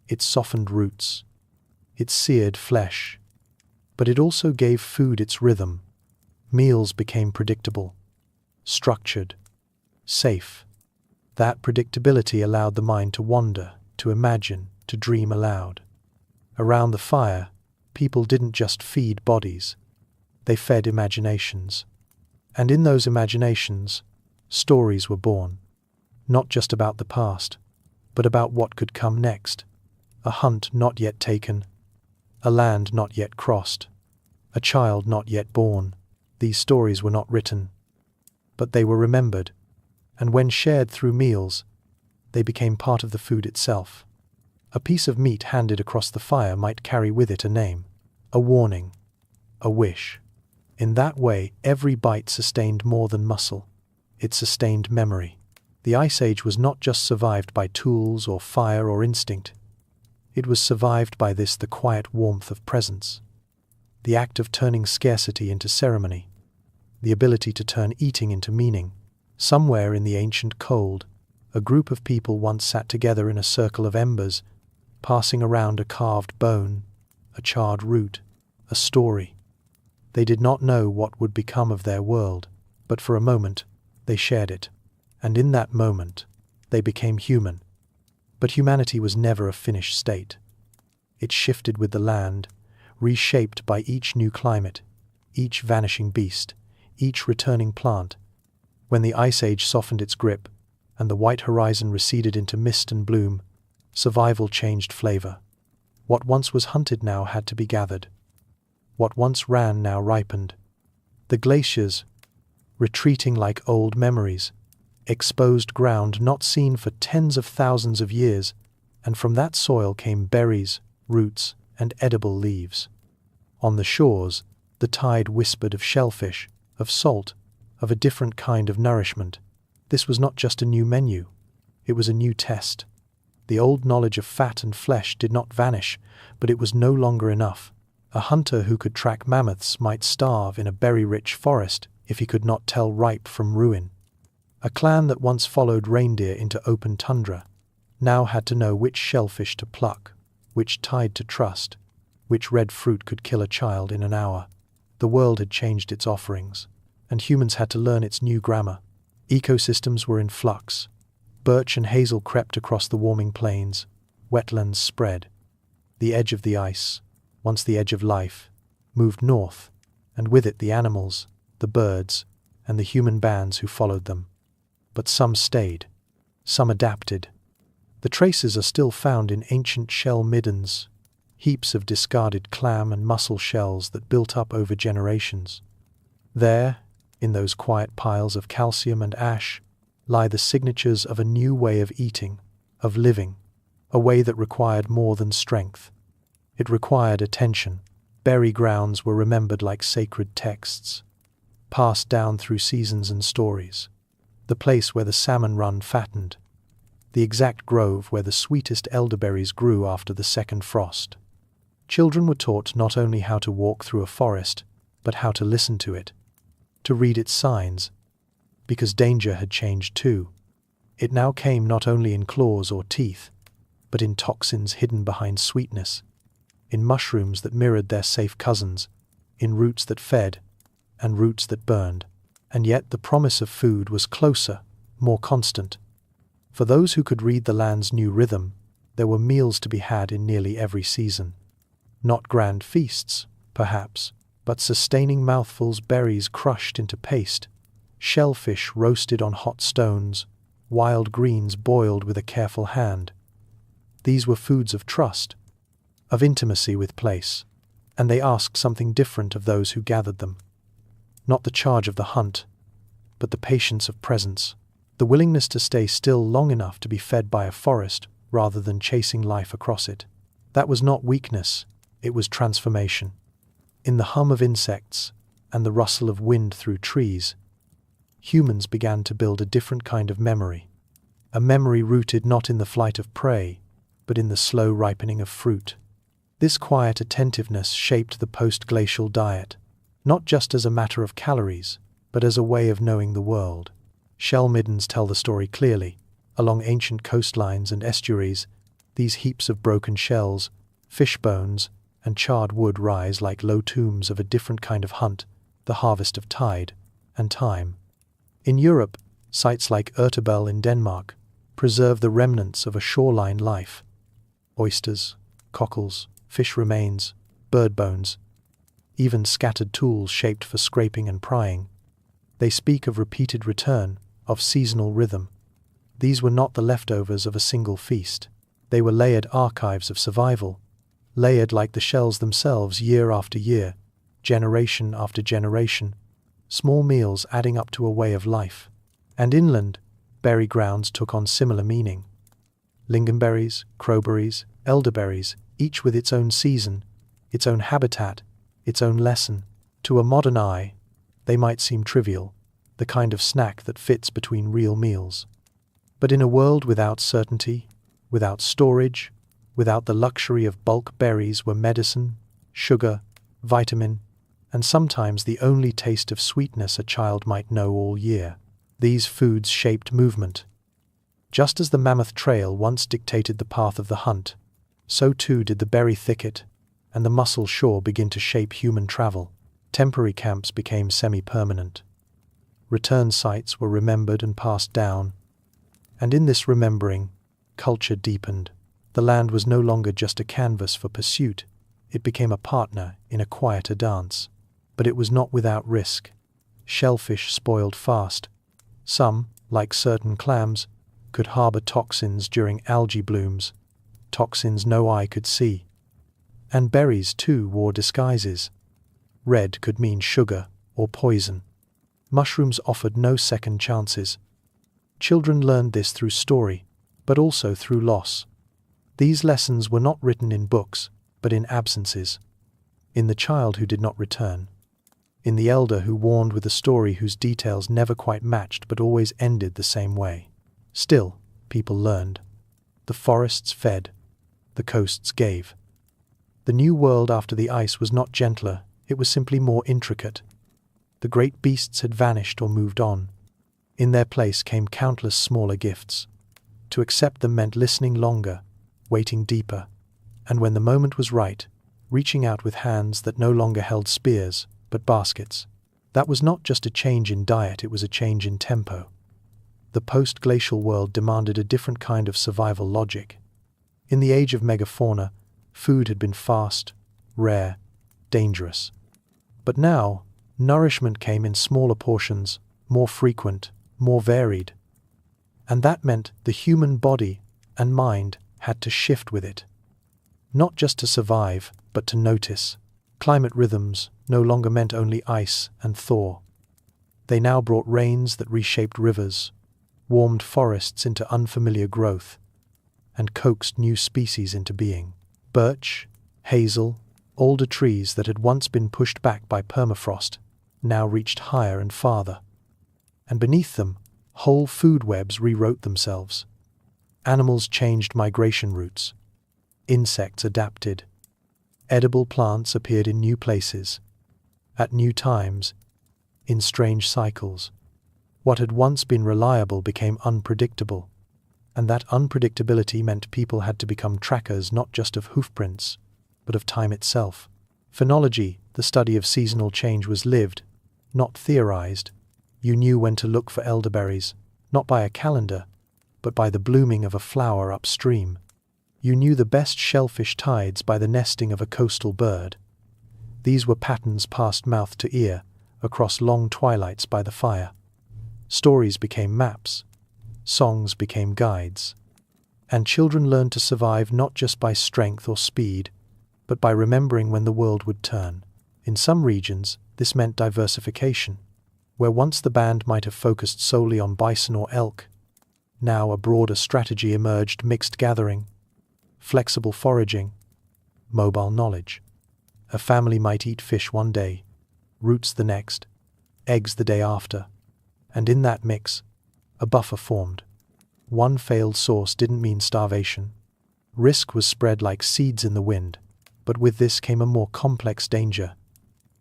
It softened roots. It seared flesh. But it also gave food its rhythm. Meals became predictable, structured, safe. That predictability allowed the mind to wander, to imagine, to dream aloud. Around the fire, people didn't just feed bodies. They fed imaginations. And in those imaginations, stories were born. Not just about the past, but about what could come next. A hunt not yet taken, a land not yet crossed, a child not yet born. These stories were not written, but they were remembered, and when shared through meals, they became part of the food itself. A piece of meat handed across the fire might carry with it a name, a warning, a wish. In that way, every bite sustained more than muscle. It sustained memory. The Ice Age was not just survived by tools or fire or instinct. It was survived by the quiet warmth of presence. The act of turning scarcity into ceremony. The ability to turn eating into meaning. Somewhere in the ancient cold, a group of people once sat together in a circle of embers, passing around a carved bone, a charred root, a story. They did not know what would become of their world, but for a moment, they shared it. And in that moment, they became human. But humanity was never a finished state. It shifted with the land, reshaped by each new climate, each vanishing beast, each returning plant. When the Ice Age softened its grip, and the white horizon receded into mist and bloom, survival changed flavor. What once was hunted now had to be gathered. What once ran now ripened. The glaciers, retreating like old memories, exposed ground not seen for tens of thousands of years, and from that soil came berries, roots, and edible leaves. On the shores, the tide whispered of shellfish, of salt, of a different kind of nourishment. This was not just a new menu, it was a new test. The old knowledge of fat and flesh did not vanish, but it was no longer enough. A hunter who could track mammoths might starve in a berry-rich forest if he could not tell ripe from ruin. A clan that once followed reindeer into open tundra now had to know which shellfish to pluck, which tide to trust, which red fruit could kill a child in an hour. The world had changed its offerings, and humans had to learn its new grammar. Ecosystems were in flux. Birch and hazel crept across the warming plains. Wetlands spread. The edge of the ice, once the edge of life, moved north, and with it the animals, the birds, and the human bands who followed them. But some stayed. Some adapted. The traces are still found in ancient shell middens, heaps of discarded clam and mussel shells that built up over generations. There, in those quiet piles of calcium and ash, lie the signatures of a new way of eating, of living, a way that required more than strength. It required attention. Berry grounds were remembered like sacred texts, passed down through seasons and stories. The place where the salmon run fattened, the exact grove where the sweetest elderberries grew after the second frost. Children were taught not only how to walk through a forest, but how to listen to it, to read its signs, because danger had changed too. It now came not only in claws or teeth, but in toxins hidden behind sweetness, in mushrooms that mirrored their safe cousins, in roots that fed and roots that burned. And yet the promise of food was closer, more constant. For those who could read the land's new rhythm, there were meals to be had in nearly every season. Not grand feasts, perhaps, but sustaining mouthfuls, berries crushed into paste, shellfish roasted on hot stones, wild greens boiled with a careful hand. These were foods of trust, of intimacy with place, and they asked something different of those who gathered them. Not the charge of the hunt, but the patience of presence, the willingness to stay still long enough to be fed by a forest rather than chasing life across it. That was not weakness, it was transformation. In the hum of insects and the rustle of wind through trees, humans began to build a different kind of memory, a memory rooted not in the flight of prey, but in the slow ripening of fruit. This quiet attentiveness shaped the post-glacial diet, not just as a matter of calories, but as a way of knowing the world. Shell middens tell the story clearly. Along ancient coastlines and estuaries, these heaps of broken shells, fish bones, and charred wood rise like low tombs of a different kind of hunt, the harvest of tide and time. In Europe, sites like Ertebel in Denmark preserve the remnants of a shoreline life. Oysters, cockles, fish remains, bird bones, even scattered tools shaped for scraping and prying. They speak of repeated return, of seasonal rhythm. These were not the leftovers of a single feast. They were layered archives of survival, layered like the shells themselves year after year, generation after generation, small meals adding up to a way of life. And inland, berry grounds took on similar meaning. Lingonberries, crowberries, elderberries, each with its own season, its own habitat, its own lesson. To a modern eye, they might seem trivial, the kind of snack that fits between real meals. But in a world without certainty, without storage, without the luxury of bulk, berries were medicine, sugar, vitamin, and sometimes the only taste of sweetness a child might know all year. These foods shaped movement. Just as the Mammoth Trail once dictated the path of the hunt, so too did the berry thicket and the mussel shore begin to shape human travel. Temporary camps became semi-permanent. Return sites were remembered and passed down, and in this remembering, culture deepened. The land was no longer just a canvas for pursuit, it became a partner in a quieter dance. But it was not without risk. Shellfish spoiled fast. Some, like certain clams, could harbor toxins during algae blooms, toxins no eye could see. And berries, too, wore disguises. Red could mean sugar or poison. Mushrooms offered no second chances. Children learned this through story, but also through loss. These lessons were not written in books, but in absences. In the child who did not return. in the elder who warned with a story whose details never quite matched but always ended the same way. Still, people learned. The forests fed, the coasts gave. The new world after the ice was not gentler, it was simply more intricate. The great beasts had vanished or moved on. In their place came countless smaller gifts. To accept them meant listening longer, waiting deeper, and when the moment was right, reaching out with hands that no longer held spears, but baskets. That was not just a change in diet, it was a change in tempo. The post-glacial world demanded a different kind of survival logic. In the age of megafauna, food had been fast, rare, dangerous. But now, nourishment came in smaller portions, more frequent, more varied. And that meant the human body and mind had to shift with it. Not just to survive, but to notice. Climate rhythms no longer meant only ice and thaw. They now brought rains that reshaped rivers, warmed forests into unfamiliar growth, and coaxed new species into being. Birch, hazel, older trees that had once been pushed back by permafrost now reached higher and farther. And beneath them, whole food webs rewrote themselves. Animals changed migration routes. Insects adapted. Edible plants appeared in new places, at new times, in strange cycles. What had once been reliable became unpredictable, and that unpredictability meant people had to become trackers not just of hoofprints, but of time itself. Phenology, the study of seasonal change, was lived, not theorized. You knew when to look for elderberries, not by a calendar, but by the blooming of a flower upstream. You knew the best shellfish tides by the nesting of a coastal bird. These were patterns passed mouth to ear, across long twilights by the fire. Stories became maps. Songs became guides. And children learned to survive not just by strength or speed, but by remembering when the world would turn. In some regions, this meant diversification. Where once the band might have focused solely on bison or elk, now a broader strategy emerged: mixed gathering, flexible foraging, mobile knowledge. A family might eat fish one day, roots the next, eggs the day after, and in that mix, a buffer formed. One failed source didn't mean starvation. Risk was spread like seeds in the wind, but with this came a more complex danger.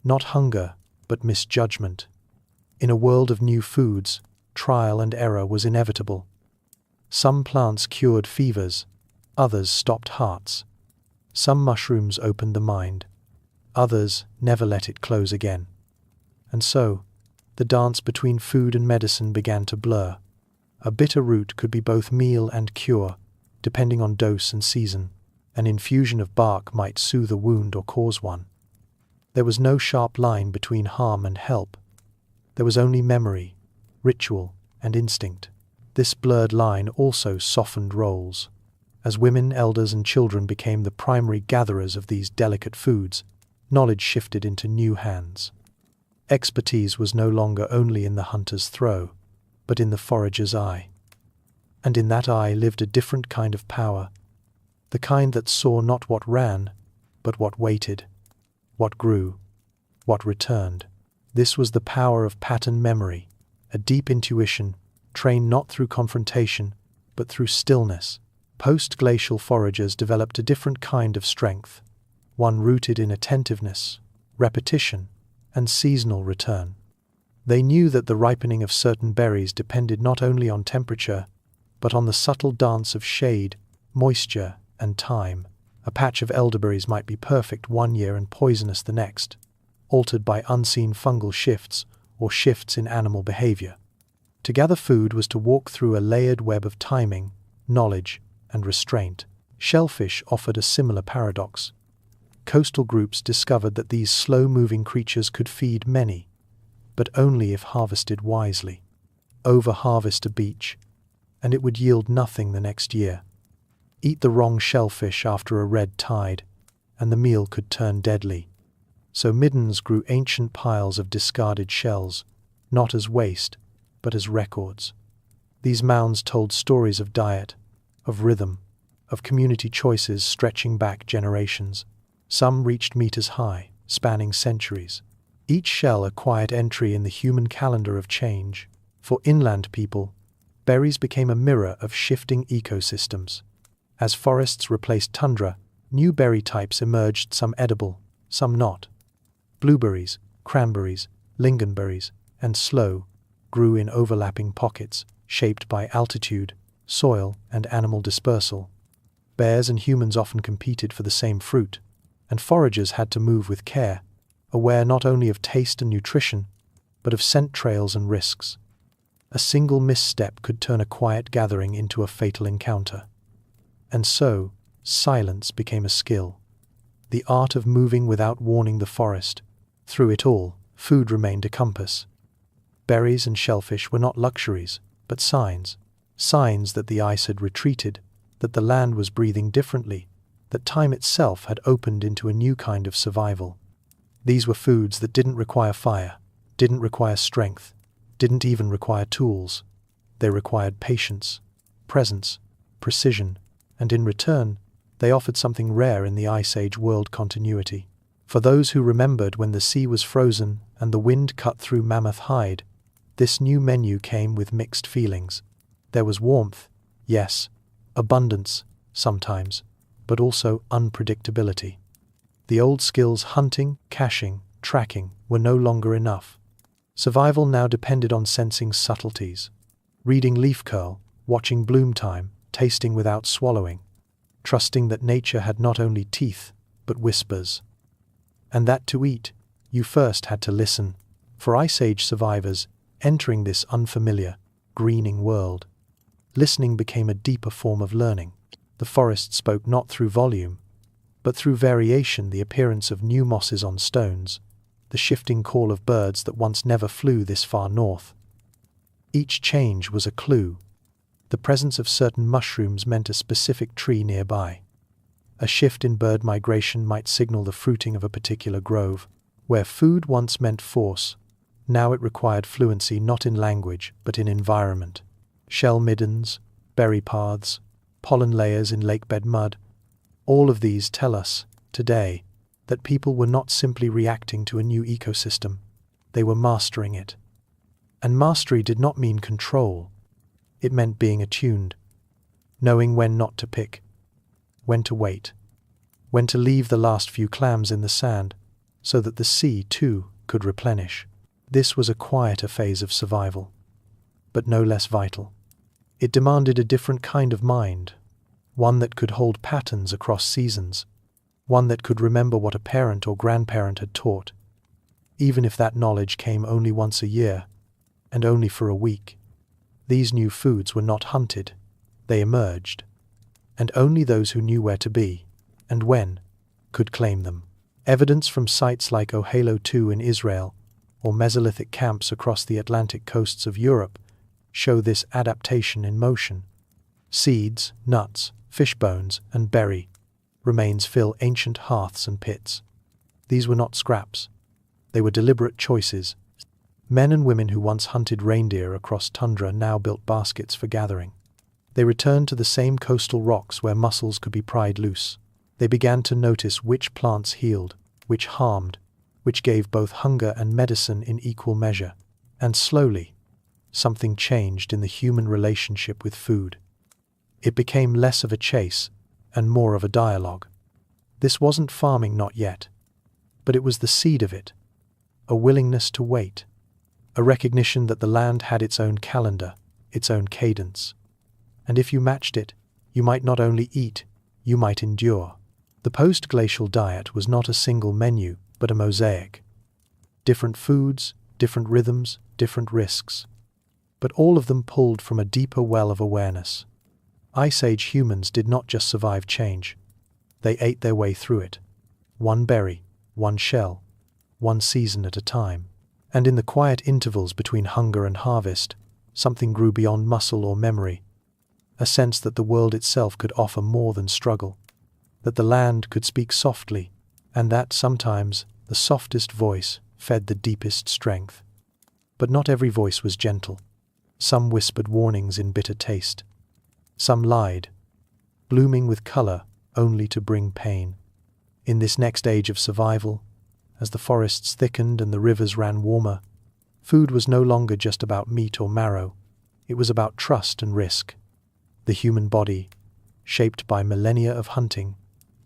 Not hunger, but misjudgment. In a world of new foods, trial and error was inevitable. Some plants cured fevers, others stopped hearts. Some mushrooms opened the mind, others never let it close again. And so, the dance between food and medicine began to blur. A bitter root could be both meal and cure, depending on dose and season. An infusion of bark might soothe a wound or cause one. There was no sharp line between harm and help. There was only memory, ritual, and instinct. This blurred line also softened roles. As women, elders, and children became the primary gatherers of these delicate foods, knowledge shifted into new hands. Expertise was no longer only in the hunter's throw, but in the forager's eye. And in that eye lived a different kind of power, the kind that saw not what ran, but what waited, what grew, what returned. This was the power of pattern memory, a deep intuition, trained not through confrontation, but through stillness. Post-glacial foragers developed a different kind of strength, one rooted in attentiveness, repetition, and seasonal return. They knew that the ripening of certain berries depended not only on temperature, but on the subtle dance of shade, moisture, and time. A patch of elderberries might be perfect one year and poisonous the next, altered by unseen fungal shifts or shifts in animal behavior. To gather food was to walk through a layered web of timing, knowledge, and restraint. Shellfish offered a similar paradox. Coastal groups discovered that these slow-moving creatures could feed many, but only if harvested wisely. Over-harvest a beach, and it would yield nothing the next year. Eat the wrong shellfish after a red tide, and the meal could turn deadly. So middens grew ancient piles of discarded shells, not as waste, but as records. These mounds told stories of diet, of rhythm, of community choices stretching back generations. Some reached meters high, spanning centuries. each shell a quiet entry in the human calendar of change. For inland people, berries became a mirror of shifting ecosystems. As forests replaced tundra, new berry types emerged, some edible, some not. Blueberries, cranberries, lingonberries, and sloe grew in overlapping pockets, shaped by altitude, soil, and animal dispersal. Bears and humans often competed for the same fruit, and foragers had to move with care, aware not only of taste and nutrition, but of scent trails and risks. A single misstep could turn a quiet gathering into a fatal encounter. And so, silence became a skill. The art of moving without warning the forest. Through it all, food remained a compass. Berries and shellfish were not luxuries, but signs. Signs that the ice had retreated, that the land was breathing differently, that time itself had opened into a new kind of survival. These were foods that didn't require fire, didn't require strength, didn't even require tools. They required patience, presence, precision, and in return, they offered something rare in the Ice Age world: continuity. For those who remembered when the sea was frozen and the wind cut through mammoth hide, this new menu came with mixed feelings. There was warmth, yes, abundance, sometimes, but also unpredictability. The old skills hunting, caching, tracking were no longer enough. Survival now depended on sensing subtleties. Reading leaf curl, watching bloom time, tasting without swallowing, trusting that nature had not only teeth, but whispers. And that to eat, you first had to listen. For Ice Age survivors, entering this unfamiliar, greening world, listening became a deeper form of learning. The forest spoke not through volume, but through variation: the appearance of new mosses on stones, the shifting call of birds that once never flew this far north. Each change was a clue. The presence of certain mushrooms meant a specific tree nearby. A shift in bird migration might signal the fruiting of a particular grove. Where food once meant force, now it required fluency, not in language, but in environment. Shell middens, berry paths, pollen layers in lakebed mud, all of these tell us, today, that people were not simply reacting to a new ecosystem, they were mastering it. And mastery did not mean control. It meant being attuned, knowing when not to pick, when to wait, when to leave the last few clams in the sand, so that the sea, too, could replenish. This was a quieter phase of survival, but no less vital. It demanded a different kind of mind, one that could hold patterns across seasons, one that could remember what a parent or grandparent had taught, even if that knowledge came only once a year, and only for a week. These new foods were not hunted, they emerged, and only those who knew where to be, and when, could claim them. Evidence from sites like Ohalo II in Israel, or Mesolithic camps across the Atlantic coasts of Europe, show this adaptation in motion. Seeds, nuts, fish bones, and berry remains fill ancient hearths and pits. These were not scraps. They were deliberate choices. Men and women who once hunted reindeer across tundra now built baskets for gathering. They returned to the same coastal rocks where mussels could be pried loose. They began to notice which plants healed, which harmed, which gave both hunger and medicine in equal measure. And slowly, something changed in the human relationship with food. It became less of a chase and more of a dialogue. This wasn't farming, not yet, but it was the seed of it, a willingness to wait, a recognition that the land had its own calendar, its own cadence. And if you matched it, you might not only eat, you might endure. The post-glacial diet was not a single menu, but a mosaic. Different foods, different rhythms, different risks. But all of them pulled from a deeper well of awareness. Ice Age humans did not just survive change. They ate their way through it. One berry, one shell, one season at a time. And in the quiet intervals between hunger and harvest, something grew beyond muscle or memory. A sense that the world itself could offer more than struggle. That the land could speak softly, and that sometimes the softest voice fed the deepest strength. But not every voice was gentle. Some whispered warnings in bitter taste. Some lied, blooming with color only to bring pain. In this next age of survival, as the forests thickened and the rivers ran warmer, food was no longer just about meat or marrow. It was about trust and risk. The human body, shaped by millennia of hunting,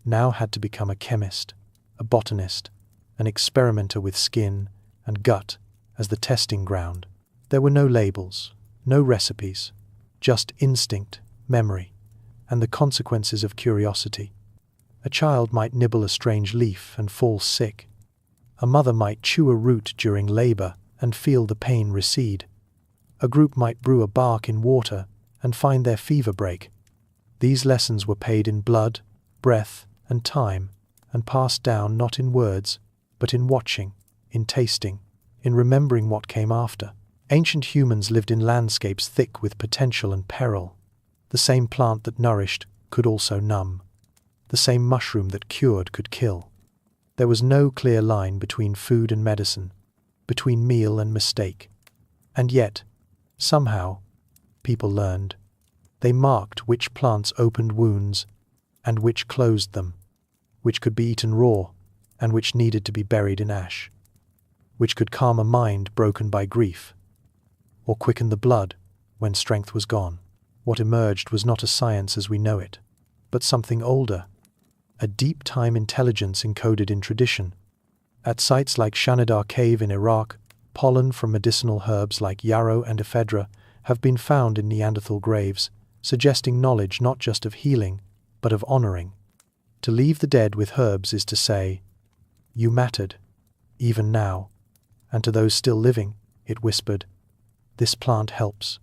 now had to become a chemist, a botanist, an experimenter with skin and gut as the testing ground. There were no labels, no recipes, just instinct, memory, and the consequences of curiosity. A child might nibble a strange leaf and fall sick. A mother might chew a root during labor and feel the pain recede. A group might brew a bark in water and find their fever break. These lessons were paid in blood, breath, and time, and passed down not in words, but in watching, in tasting, in remembering what came after. Ancient humans lived in landscapes thick with potential and peril. The same plant that nourished could also numb. The same mushroom that cured could kill. There was no clear line between food and medicine, between meal and mistake. And yet, somehow, people learned. They marked which plants opened wounds and which closed them, which could be eaten raw and which needed to be buried in ash, which could calm a mind broken by grief, or quicken the blood when strength was gone. What emerged was not a science as we know it, but something older, a deep-time intelligence encoded in tradition. At sites like Shanidar Cave in Iraq, pollen from medicinal herbs like yarrow and ephedra have been found in Neanderthal graves, suggesting knowledge not just of healing, but of honoring. To leave the dead with herbs is to say, "You mattered, even now." And to those still living, it whispered, "This plant helps.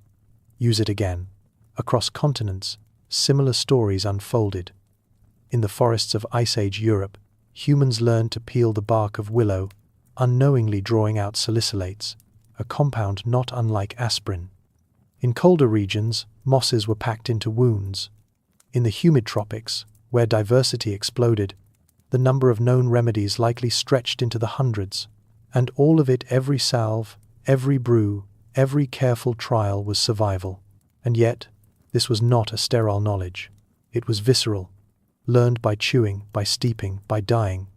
Use it again." Across continents, similar stories unfolded. In the forests of Ice Age Europe, humans learned to peel the bark of willow, unknowingly drawing out salicylates, a compound not unlike aspirin. In colder regions, mosses were packed into wounds. In the humid tropics, where diversity exploded, the number of known remedies likely stretched into the hundreds. And all of it, every salve, every brew, every careful trial was survival. And yet, this was not a sterile knowledge. It was visceral, learned by chewing, by steeping, by dying,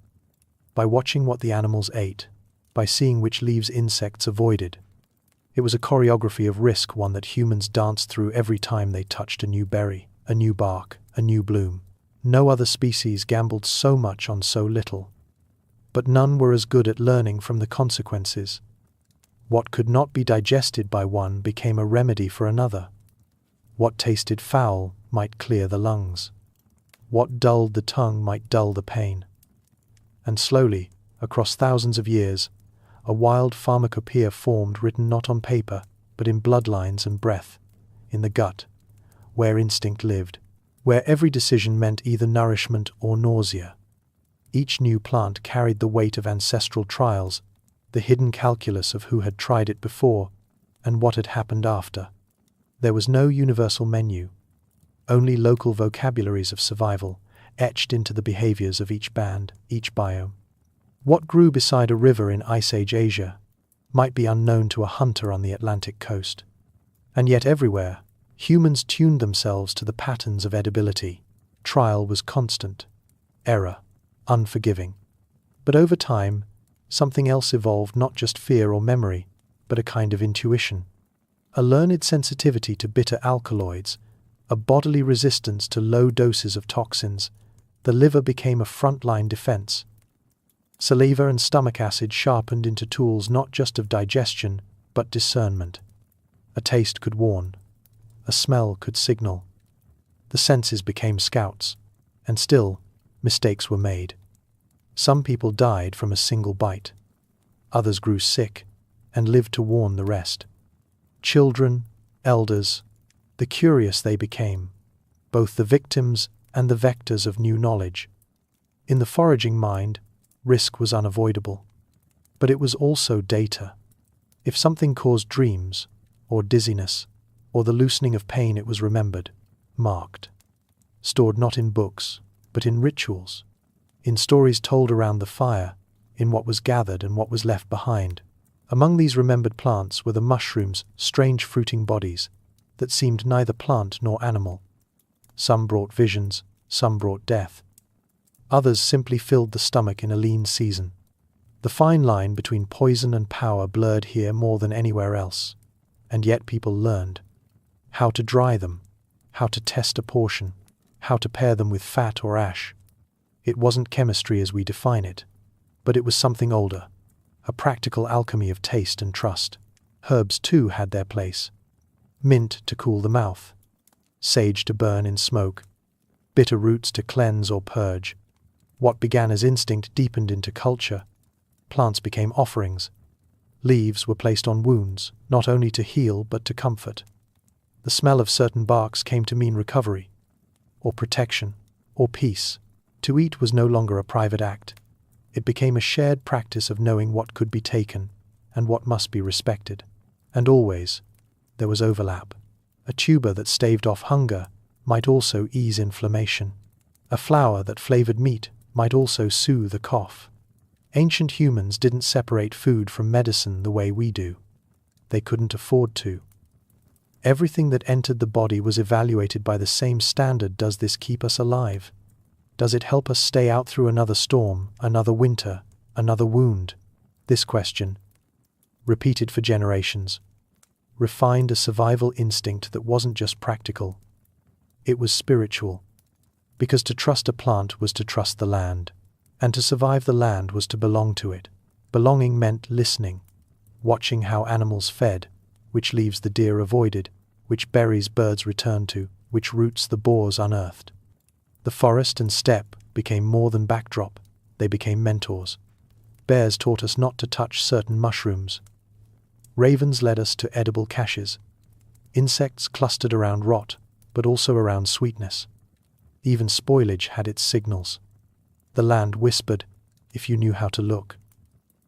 by watching what the animals ate, by seeing which leaves insects avoided. It was a choreography of risk, one that humans danced through every time they touched a new berry, a new bark, a new bloom. No other species gambled so much on so little. But none were as good at learning from the consequences. What could not be digested by one became a remedy for another. What tasted foul might clear the lungs. What dulled the tongue might dull the pain. And slowly, across thousands of years, a wild pharmacopoeia formed, written not on paper, but in bloodlines and breath, in the gut, where instinct lived, where every decision meant either nourishment or nausea. Each new plant carried the weight of ancestral trials, the hidden calculus of who had tried it before and what had happened after. There was no universal menu, only local vocabularies of survival, etched into the behaviors of each band, each biome. What grew beside a river in Ice Age Asia might be unknown to a hunter on the Atlantic coast. And yet everywhere, humans tuned themselves to the patterns of edibility. Trial was constant, error unforgiving. But over time, something else evolved, not just fear or memory, but a kind of intuition. A learned sensitivity to bitter alkaloids, a bodily resistance to low doses of toxins. The liver became a frontline defense. Saliva and stomach acid sharpened into tools not just of digestion, but discernment. A taste could warn. A smell could signal. The senses became scouts. And still, mistakes were made. Some people died from a single bite. Others grew sick and lived to warn the rest. Children, elders, the curious they became, both the victims and the vectors of new knowledge. In the foraging mind, risk was unavoidable. But it was also data. If something caused dreams, or dizziness, or the loosening of pain, it was remembered, marked, stored not in books, but in rituals, in stories told around the fire, in what was gathered and what was left behind. Among these remembered plants were the mushrooms' strange fruiting bodies that seemed neither plant nor animal. Some brought visions, some brought death. Others simply filled the stomach in a lean season. The fine line between poison and power blurred here more than anywhere else, and yet people learned how to dry them, how to test a portion, how to pair them with fat or ash. It wasn't chemistry as we define it, but it was something older, a practical alchemy of taste and trust. Herbs too had their place. Mint to cool the mouth, sage to burn in smoke, bitter roots to cleanse or purge. What began as instinct deepened into culture. Plants became offerings. Leaves were placed on wounds, not only to heal but to comfort. The smell of certain barks came to mean recovery, or protection, or peace. To eat was no longer a private act. It became a shared practice of knowing what could be taken and what must be respected. And always, there was overlap. A tuber that staved off hunger might also ease inflammation. A flower that flavored meat might also soothe a cough. Ancient humans didn't separate food from medicine the way we do. They couldn't afford to. Everything that entered the body was evaluated by the same standard. Does this keep us alive? Does it help us stay out through another storm, another winter, another wound? This question, repeated for generations, refined a survival instinct that wasn't just practical. It was spiritual. Because to trust a plant was to trust the land. And to survive the land was to belong to it. Belonging meant listening, watching how animals fed, which leaves the deer avoided, which berries birds returned to, which roots the boars unearthed. The forest and steppe became more than backdrop, they became mentors. Bears taught us not to touch certain mushrooms. Ravens led us to edible caches. Insects clustered around rot, but also around sweetness. Even spoilage had its signals. The land whispered, if you knew how to look.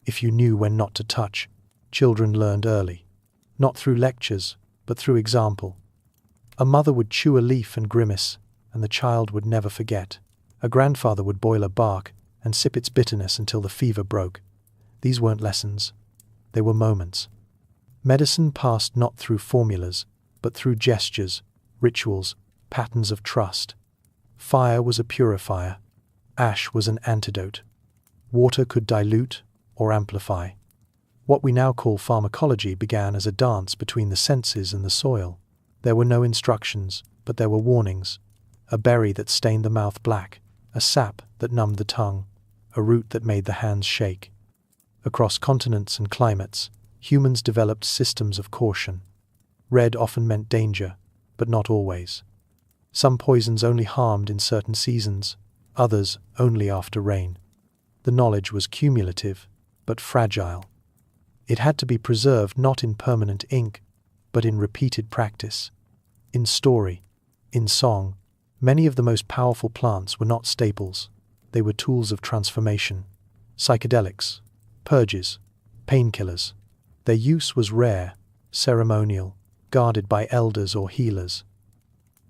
If you knew when not to touch. Children learned early. Not through lectures, but through example. A mother would chew a leaf and grimace, and the child would never forget. A grandfather would boil a bark and sip its bitterness until the fever broke. These weren't lessons. They were moments. Medicine passed not through formulas, but through gestures, rituals, patterns of trust. Fire was a purifier. Ash was an antidote. Water could dilute or amplify. What we now call pharmacology began as a dance between the senses and the soil. There were no instructions, but there were warnings. A berry that stained the mouth black, a sap that numbed the tongue, a root that made the hands shake. Across continents and climates, humans developed systems of caution. Red often meant danger, but not always. Some poisons only harmed in certain seasons, others only after rain. The knowledge was cumulative, but fragile. It had to be preserved not in permanent ink, but in repeated practice. In story, in song, many of the most powerful plants were not staples. They were tools of transformation. Psychedelics, purges, painkillers. Their use was rare, ceremonial, guarded by elders or healers.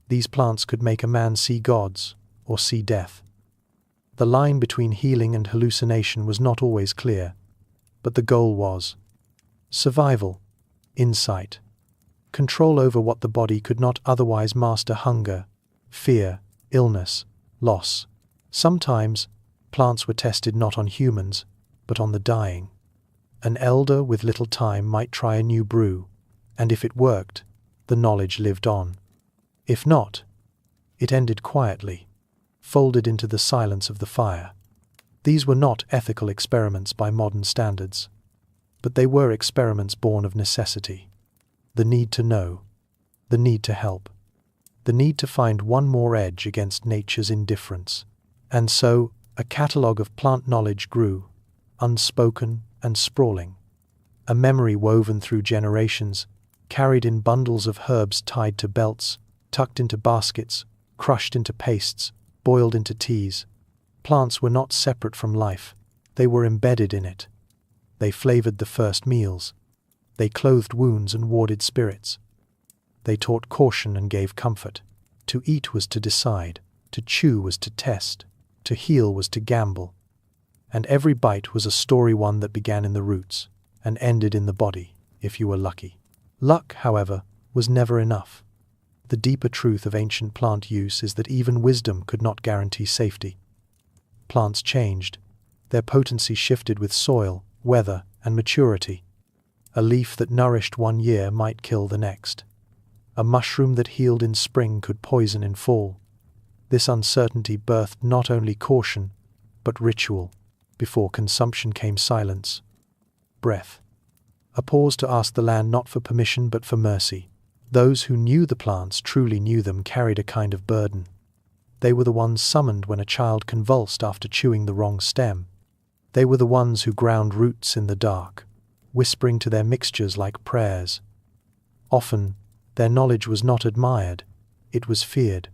These plants could make a man see gods or see death. The line between healing and hallucination was not always clear, but the goal was survival, insight, control over what the body could not otherwise master: hunger, fear, illness, loss. Sometimes, plants were tested not on humans, but on the dying. An elder with little time might try a new brew, and if it worked, the knowledge lived on. If not, it ended quietly, folded into the silence of the fire. These were not ethical experiments by modern standards, but they were experiments born of necessity. The need to know, the need to help, the need to find one more edge against nature's indifference. And so, a catalogue of plant knowledge grew, unspoken and sprawling. A memory woven through generations, carried in bundles of herbs tied to belts, tucked into baskets, crushed into pastes, boiled into teas. Plants were not separate from life, they were embedded in it. They flavored the first meals. They clothed wounds and warded spirits. They taught caution and gave comfort. To eat was to decide, to chew was to test, to heal was to gamble. And every bite was a story, one that began in the roots and ended in the body, if you were lucky. Luck, however, was never enough. The deeper truth of ancient plant use is that even wisdom could not guarantee safety. Plants changed. Their potency shifted with soil, weather, and maturity. A leaf that nourished one year might kill the next. A mushroom that healed in spring could poison in fall. This uncertainty birthed not only caution, but ritual. Before consumption came silence. Breath. A pause to ask the land not for permission but for mercy. Those who knew the plants, truly knew them, carried a kind of burden. They were the ones summoned when a child convulsed after chewing the wrong stem. They were the ones who ground roots in the dark, whispering to their mixtures like prayers. Often, their knowledge was not admired, it was feared,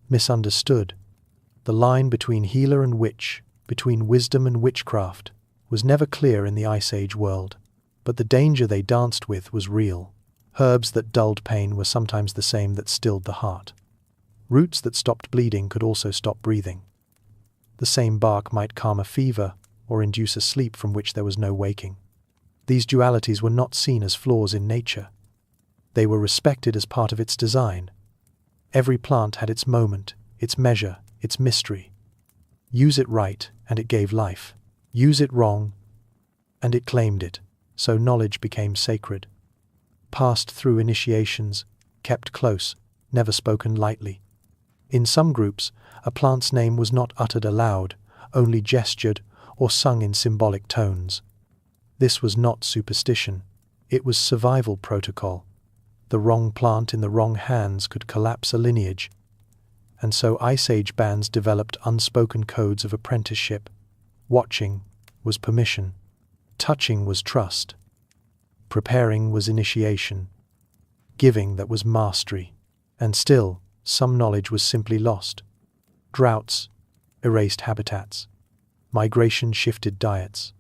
misunderstood. The line between healer and witch, between wisdom and witchcraft, was never clear in the Ice Age world. But the danger they danced with was real. Herbs that dulled pain were sometimes the same that stilled the heart. Roots that stopped bleeding could also stop breathing. The same bark might calm a fever or induce a sleep from which there was no waking. These dualities were not seen as flaws in nature. They were respected as part of its design. Every plant had its moment, its measure, its mystery. Use it right, and it gave life. Use it wrong, and it claimed it. So knowledge became sacred. Passed through initiations, kept close, never spoken lightly. In some groups, a plant's name was not uttered aloud, only gestured or sung in symbolic tones. This was not superstition, it was survival protocol. The wrong plant in the wrong hands could collapse a lineage. And so Ice Age bands developed unspoken codes of apprenticeship. Watching was permission. Touching was trust. Preparing was initiation. Giving that was mastery. And still, some knowledge was simply lost. Droughts erased habitats. Migration shifted diets.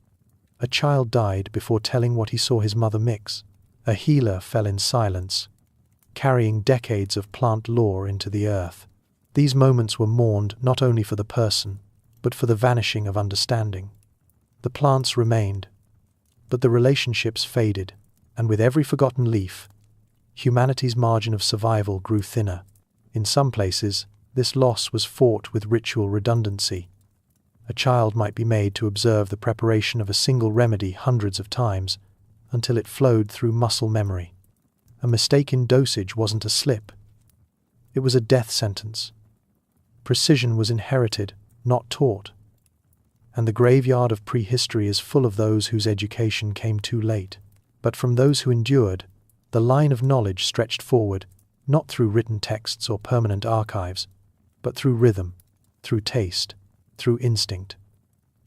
A child died before telling what he saw his mother mix. A healer fell in silence, carrying decades of plant lore into the earth. These moments were mourned not only for the person, but for the vanishing of understanding. The plants remained, but the relationships faded, and with every forgotten leaf, humanity's margin of survival grew thinner. In some places, this loss was fought with ritual redundancy. A child might be made to observe the preparation of a single remedy hundreds of times, until it flowed through muscle memory. A mistake in dosage wasn't a slip. It was a death sentence. Precision was inherited, not taught. And the graveyard of prehistory is full of those whose education came too late. But from those who endured, the line of knowledge stretched forward, not through written texts or permanent archives, but through rhythm, through taste, through instinct,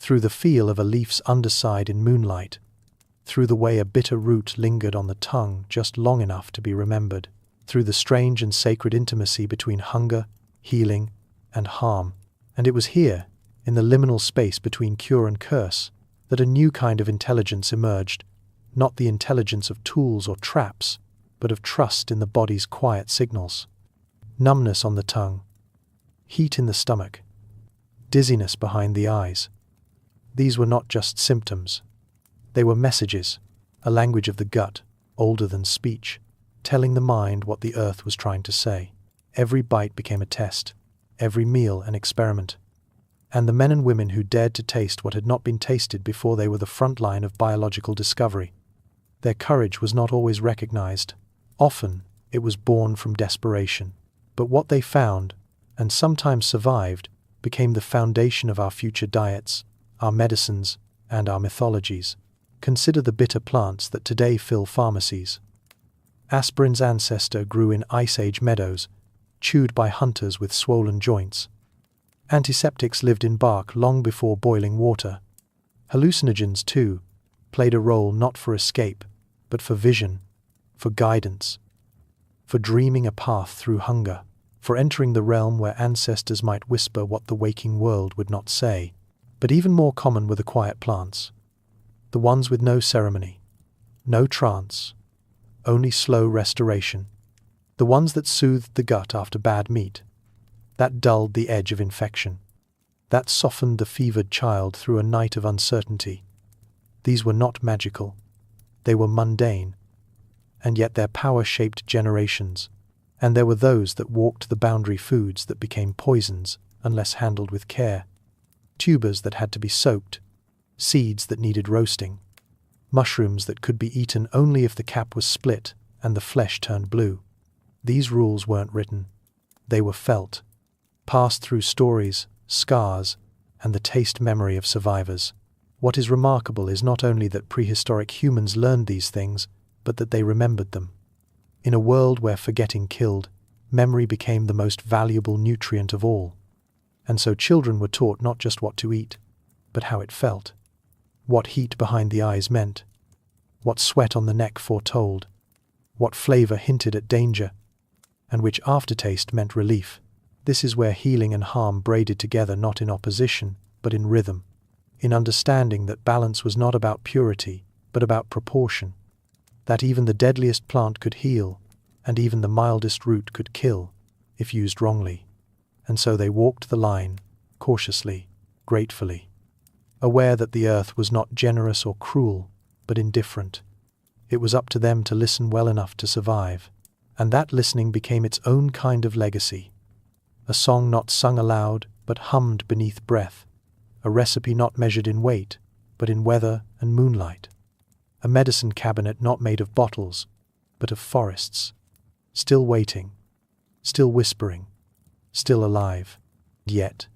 through the feel of a leaf's underside in moonlight, through the way a bitter root lingered on the tongue just long enough to be remembered, through the strange and sacred intimacy between hunger, healing, and harm. And it was here, in the liminal space between cure and curse, that a new kind of intelligence emerged, not the intelligence of tools or traps, but of trust in the body's quiet signals. Numbness on the tongue, heat in the stomach, dizziness behind the eyes. These were not just symptoms. They were messages, a language of the gut, older than speech, telling the mind what the earth was trying to say. Every bite became a test, every meal an experiment. And the men and women who dared to taste what had not been tasted before, they were the front line of biological discovery. Their courage was not always recognized. Often, it was born from desperation. But what they found, and sometimes survived, became the foundation of our future diets, our medicines, and our mythologies. Consider the bitter plants that today fill pharmacies. Aspirin's ancestor grew in Ice Age meadows, chewed by hunters with swollen joints. Antiseptics lived in bark long before boiling water. Hallucinogens, too, played a role not for escape, but for vision, for guidance, for dreaming a path through hunger, for entering the realm where ancestors might whisper what the waking world would not say. But even more common were the quiet plants, the ones with no ceremony, no trance, only slow restoration, the ones that soothed the gut after bad meat, that dulled the edge of infection, that softened the fevered child through a night of uncertainty. These were not magical, they were mundane, and yet their power shaped generations. And there were those that walked the boundary foods that became poisons unless handled with care. Tubers that had to be soaked, seeds that needed roasting, mushrooms that could be eaten only if the cap was split and the flesh turned blue. These rules weren't written. They were felt, passed through stories, scars, and the taste memory of survivors. What is remarkable is not only that prehistoric humans learned these things, but that they remembered them. In a world where forgetting killed, memory became the most valuable nutrient of all. And so children were taught not just what to eat, but how it felt, what heat behind the eyes meant, what sweat on the neck foretold, what flavor hinted at danger, and which aftertaste meant relief. This is where healing and harm braided together, not in opposition, but in rhythm, in understanding that balance was not about purity, but about proportion, that even the deadliest plant could heal, and even the mildest root could kill, if used wrongly. And so they walked the line, cautiously, gratefully, aware that the earth was not generous or cruel, but indifferent. It was up to them to listen well enough to survive, and that listening became its own kind of legacy. A song not sung aloud, but hummed beneath breath, a recipe not measured in weight, but in weather and moonlight, a medicine cabinet not made of bottles, but of forests, still waiting, still whispering, still alive. Yet,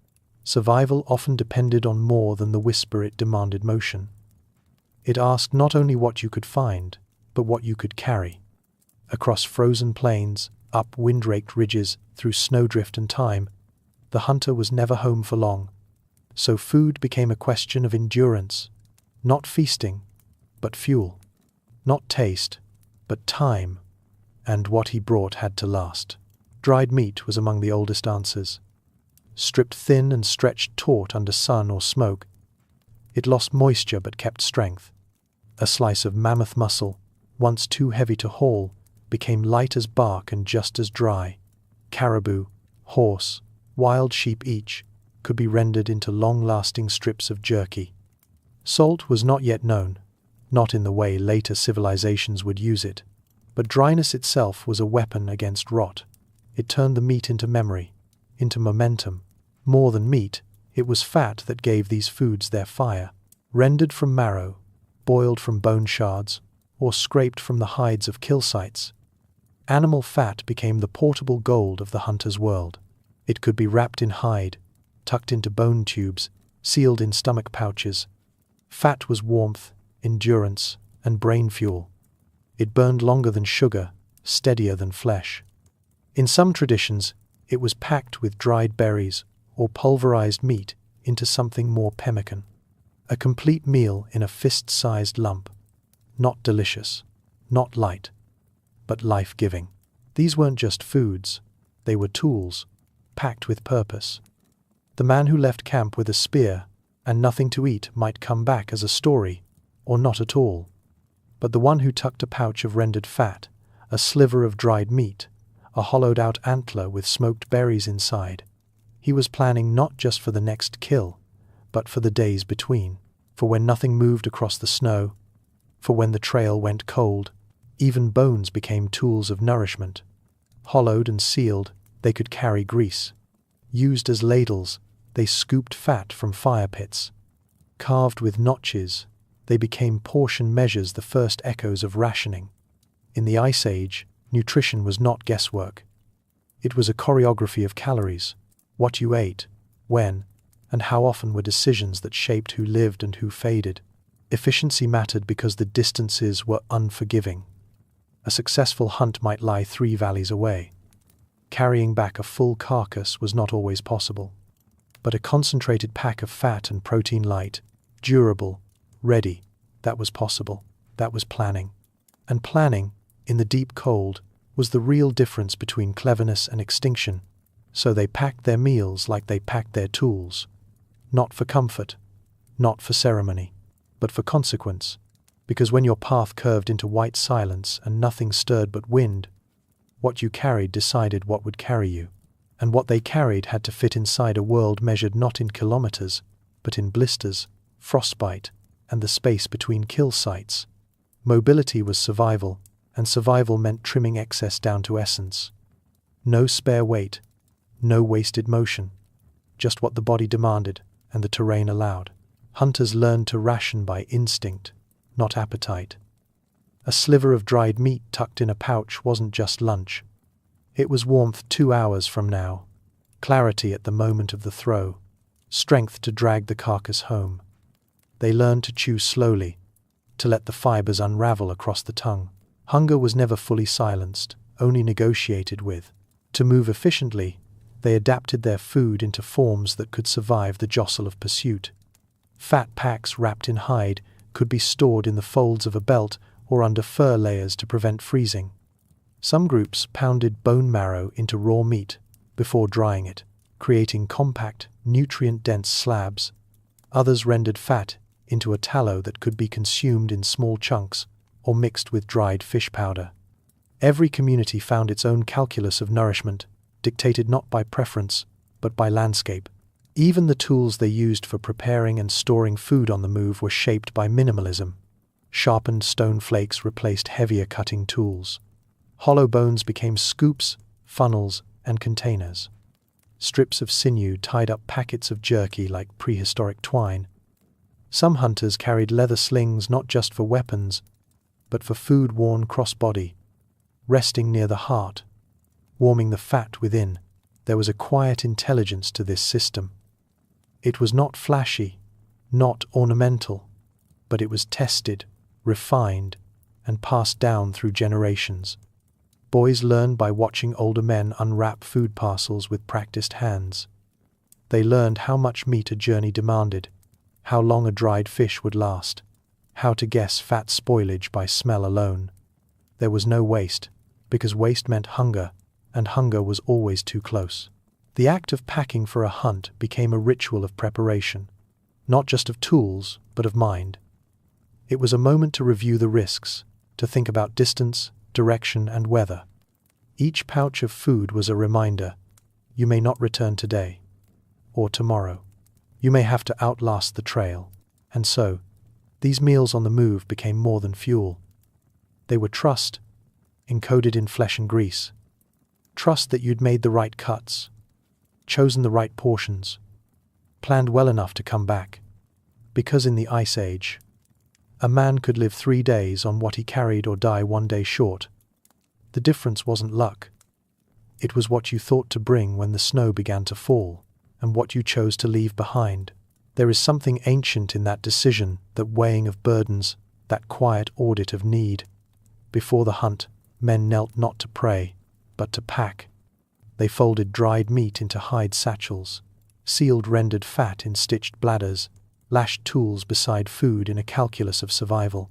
survival often depended on more than the whisper. It demanded motion. It asked not only what you could find, but what you could carry. Across frozen plains, up wind-raked ridges, through snowdrift and time, the hunter was never home for long. So food became a question of endurance, not feasting, but fuel, not taste, but time, and what he brought had to last. Dried meat was among the oldest answers. Stripped thin and stretched taut under sun or smoke, it lost moisture but kept strength. A slice of mammoth muscle, once too heavy to haul, became light as bark and just as dry. Caribou, horse, wild sheep each could be rendered into long-lasting strips of jerky. Salt was not yet known, not in the way later civilizations would use it, but dryness itself was a weapon against rot. It turned the meat into memory, into momentum. More than meat, it was fat that gave these foods their fire, rendered from marrow, boiled from bone shards, or scraped from the hides of kill sites. Animal fat became the portable gold of the hunter's world. It could be wrapped in hide, tucked into bone tubes, sealed in stomach pouches. Fat was warmth, endurance, and brain fuel. It burned longer than sugar, steadier than flesh. In some traditions, it was packed with dried berries or pulverized meat into something more pemmican. A complete meal in a fist-sized lump. Not delicious, not light, but life-giving. These weren't just foods, they were tools, packed with purpose. The man who left camp with a spear and nothing to eat might come back as a story, or not at all. But the one who tucked a pouch of rendered fat, a sliver of dried meat, a hollowed-out antler with smoked berries inside, he was planning not just for the next kill, but for the days between, for when nothing moved across the snow, for when the trail went cold. Even bones became tools of nourishment. Hollowed and sealed, they could carry grease. Used as ladles, they scooped fat from fire pits. Carved with notches, they became portion measures, the first echoes of rationing. In the Ice Age, nutrition was not guesswork. It was a choreography of calories. What you ate, when, and how often were decisions that shaped who lived and who faded. Efficiency mattered because the distances were unforgiving. A successful hunt might lie 3 valleys away. Carrying back a full carcass was not always possible. But a concentrated pack of fat and protein light, durable, ready, that was possible. That was planning. And planning, in the deep cold, was the real difference between cleverness and extinction. So they packed their meals like they packed their tools. Not for comfort, not for ceremony, but for consequence. Because when your path curved into white silence and nothing stirred but wind, what you carried decided what would carry you. And what they carried had to fit inside a world measured not in kilometers, but in blisters, frostbite, and the space between kill sites. Mobility was survival, and survival meant trimming excess down to essence. No spare weight, no wasted motion, just what the body demanded and the terrain allowed. Hunters learned to ration by instinct, not appetite. A sliver of dried meat tucked in a pouch wasn't just lunch. It was warmth 2 hours from now, clarity at the moment of the throw, strength to drag the carcass home. They learned to chew slowly, to let the fibers unravel across the tongue. Hunger was never fully silenced, only negotiated with. To move efficiently, they adapted their food into forms that could survive the jostle of pursuit. Fat packs wrapped in hide could be stored in the folds of a belt or under fur layers to prevent freezing. Some groups pounded bone marrow into raw meat before drying it, creating compact, nutrient-dense slabs. Others rendered fat into a tallow that could be consumed in small chunks or mixed with dried fish powder. Every community found its own calculus of nourishment, dictated not by preference, but by landscape. Even the tools they used for preparing and storing food on the move were shaped by minimalism. Sharpened stone flakes replaced heavier cutting tools. Hollow bones became scoops, funnels, and containers. Strips of sinew tied up packets of jerky like prehistoric twine. Some hunters carried leather slings not just for weapons, but for food worn cross-body, resting near the heart, warming the fat within. There was a quiet intelligence to this system. It was not flashy, not ornamental, but it was tested, refined, and passed down through generations. Boys learned by watching older men unwrap food parcels with practiced hands. They learned how much meat a journey demanded, how long a dried fish would last, how to guess fat spoilage by smell alone. There was no waste, because waste meant hunger, and hunger was always too close. The act of packing for a hunt became a ritual of preparation, not just of tools, but of mind. It was a moment to review the risks, to think about distance, direction, and weather. Each pouch of food was a reminder: you may not return today, or tomorrow. You may have to outlast the trail. And so, these meals on the move became more than fuel. They were trust, encoded in flesh and grease. Trust that you'd made the right cuts, chosen the right portions, planned well enough to come back. Because in the Ice Age, a man could live 3 days on what he carried or die 1 day short. The difference wasn't luck. It was what you thought to bring when the snow began to fall, and what you chose to leave behind. There is something ancient in that decision, that weighing of burdens, that quiet audit of need. Before the hunt, men knelt not to pray, but to pack. They folded dried meat into hide satchels, sealed rendered fat in stitched bladders, lashed tools beside food in a calculus of survival.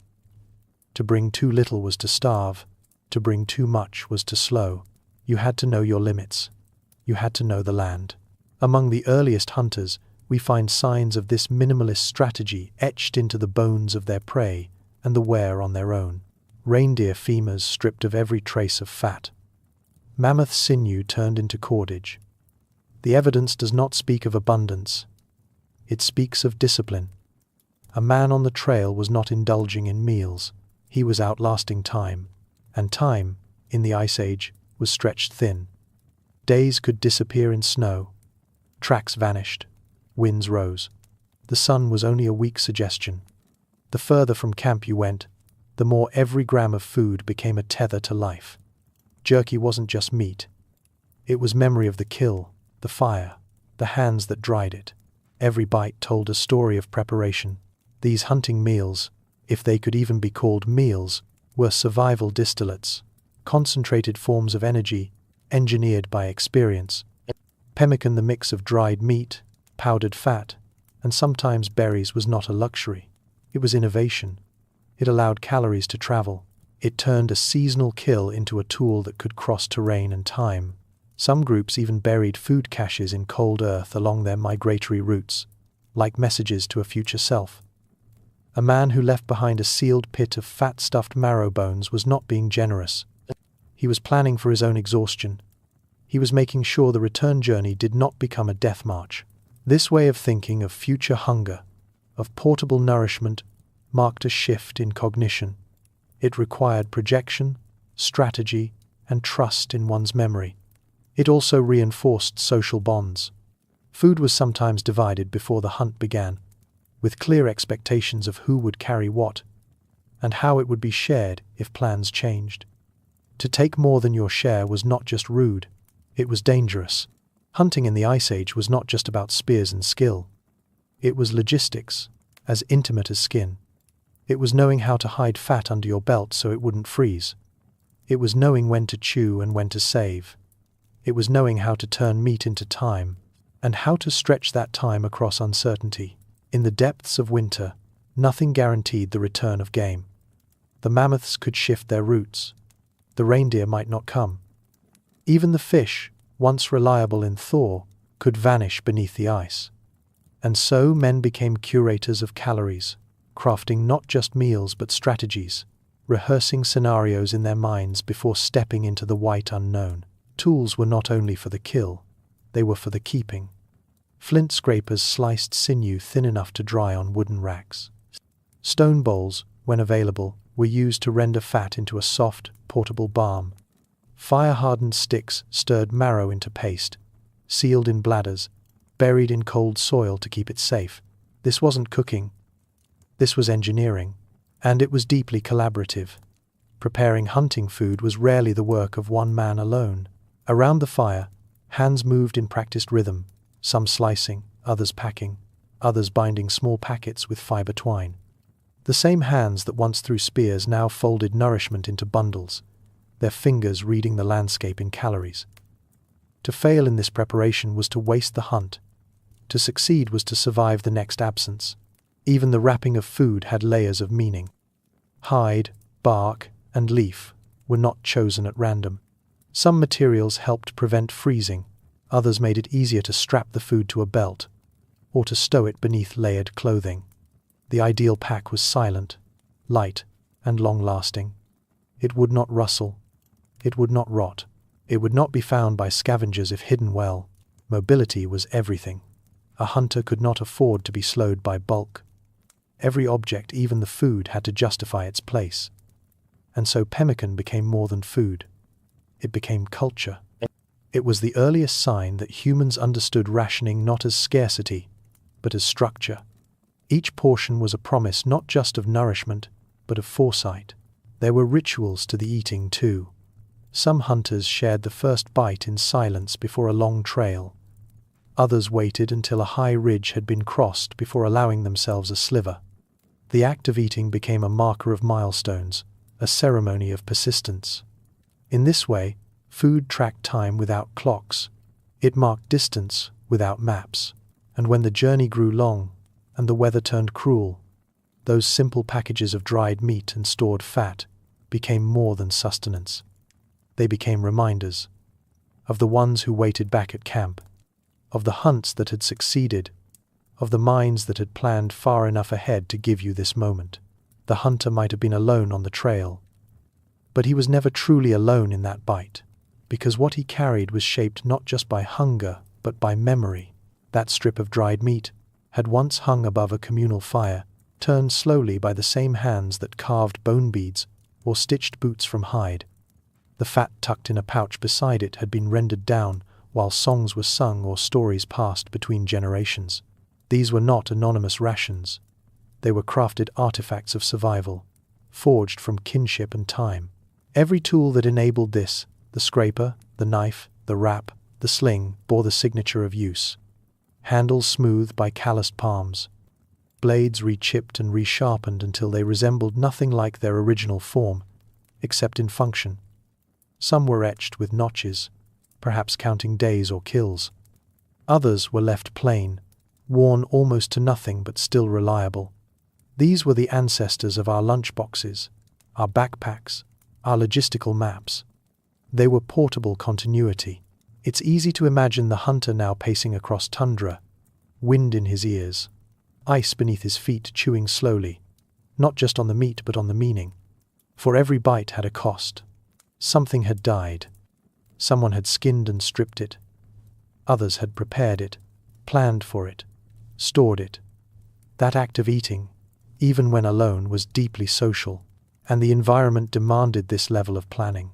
To bring too little was to starve, to bring too much was to slow. You had to know your limits. You had to know the land. Among the earliest hunters, we find signs of this minimalist strategy etched into the bones of their prey and the wear on their own. Reindeer femurs stripped of every trace of fat. Mammoth sinew turned into cordage. The evidence does not speak of abundance. It speaks of discipline. A man on the trail was not indulging in meals. He was outlasting time. And time, in the Ice Age, was stretched thin. Days could disappear in snow. Tracks vanished. Winds rose. The sun was only a weak suggestion. The further from camp you went, the more every gram of food became a tether to life. Jerky wasn't just meat. It was memory of the kill, the fire, the hands that dried it. Every bite told a story of preparation. These hunting meals, if they could even be called meals, were survival distillates, concentrated forms of energy, engineered by experience. Pemmican, the mix of dried meat, powdered fat, and sometimes berries, was not a luxury. It was innovation. It allowed calories to travel. It turned a seasonal kill into a tool that could cross terrain and time. Some groups even buried food caches in cold earth along their migratory routes, like messages to a future self. A man who left behind a sealed pit of fat-stuffed marrow bones was not being generous. He was planning for his own exhaustion. He was making sure the return journey did not become a death march. This way of thinking of future hunger, of portable nourishment, marked a shift in cognition. It required projection, strategy, and trust in one's memory. It also reinforced social bonds. Food was sometimes divided before the hunt began. with clear expectations of who would carry what, and how it would be shared if plans changed. To take more than your share was not just rude, it was dangerous. Hunting in the Ice Age was not just about spears and skill. It was logistics, as intimate as skin. It was knowing how to hide fat under your belt so it wouldn't freeze. It was knowing when to chew and when to save. It was knowing how to turn meat into time, and how to stretch that time across uncertainty. In the depths of winter, nothing guaranteed the return of game. The mammoths could shift their routes. The reindeer might not come. Even the fish, once reliable in thaw, could vanish beneath the ice. And so men became curators of calories, crafting not just meals but strategies, rehearsing scenarios in their minds before stepping into the white unknown. Tools were not only for the kill, they were for the keeping. Flint scrapers sliced sinew thin enough to dry on wooden racks. Stone bowls, when available, were used to render fat into a soft, portable balm. Fire-hardened sticks stirred marrow into paste, sealed in bladders, buried in cold soil to keep it safe. This wasn't cooking. This was engineering, and it was deeply collaborative. Preparing hunting food was rarely the work of one man alone. Around the fire, hands moved in practiced rhythm, some slicing, others packing, others binding small packets with fiber twine. The same hands that once threw spears now folded nourishment into bundles, their fingers reading the landscape in calories. To fail in this preparation was to waste the hunt. To succeed was to survive the next absence. Even the wrapping of food had layers of meaning. Hide, bark, and leaf were not chosen at random. Some materials helped prevent freezing, others made it easier to strap the food to a belt, or to stow it beneath layered clothing. The ideal pack was silent, light, and long-lasting. It would not rustle. It would not rot. It would not be found by scavengers if hidden well. Mobility was everything. A hunter could not afford to be slowed by bulk. Every object, even the food, had to justify its place. And so pemmican became more than food. It became culture. It was the earliest sign that humans understood rationing not as scarcity, but as structure. Each portion was a promise not just of nourishment, but of foresight. There were rituals to the eating too. Some hunters shared the first bite in silence before a long trail. Others waited until a high ridge had been crossed before allowing themselves a sliver. The act of eating became a marker of milestones, a ceremony of persistence. In this way, food tracked time without clocks. It marked distance without maps. And when the journey grew long, and the weather turned cruel, those simple packages of dried meat and stored fat became more than sustenance. They became reminders of the ones who waited back at camp, of the hunts that had succeeded, of the minds that had planned far enough ahead to give you this moment. The hunter might have been alone on the trail, but he was never truly alone in that bite, because what he carried was shaped not just by hunger, but by memory. That strip of dried meat had once hung above a communal fire, turned slowly by the same hands that carved bone beads or stitched boots from hide. The fat tucked in a pouch beside it had been rendered down while songs were sung or stories passed between generations. These were not anonymous rations. They were crafted artifacts of survival, forged from kinship and time. Every tool that enabled this, the scraper, the knife, the wrap, the sling, bore the signature of use. Handles smoothed by calloused palms, blades rechipped and resharpened until they resembled nothing like their original form, except in function. Some were etched with notches, perhaps counting days or kills. Others were left plain, worn almost to nothing but still reliable. These were the ancestors of our lunchboxes, our backpacks, our logistical maps. They were portable continuity. It's easy to imagine the hunter now pacing across tundra, wind in his ears, ice beneath his feet, chewing slowly, not just on the meat but on the meaning. For every bite had a cost. Something had died. Someone had skinned and stripped it. Others had prepared it, planned for it, stored it. That act of eating, even when alone, was deeply social, and the environment demanded this level of planning.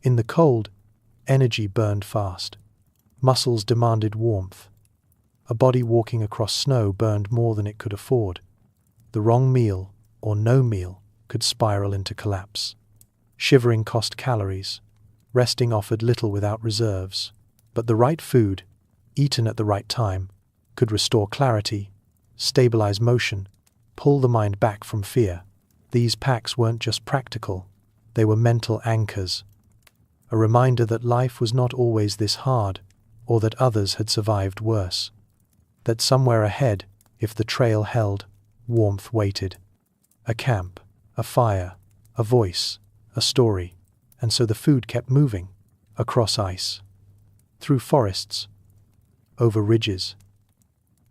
In the cold, energy burned fast. Muscles demanded warmth. A body walking across snow burned more than it could afford. The wrong meal, or no meal, could spiral into collapse. Shivering cost calories. Resting offered little without reserves. But the right food, eaten at the right time, could restore clarity, stabilize motion, pull the mind back from fear. These packs weren't just practical, they were mental anchors. A reminder that life was not always this hard, or that others had survived worse. That somewhere ahead, if the trail held, warmth waited. A camp, a fire, a voice, a story. And so the food kept moving, across ice, through forests, over ridges.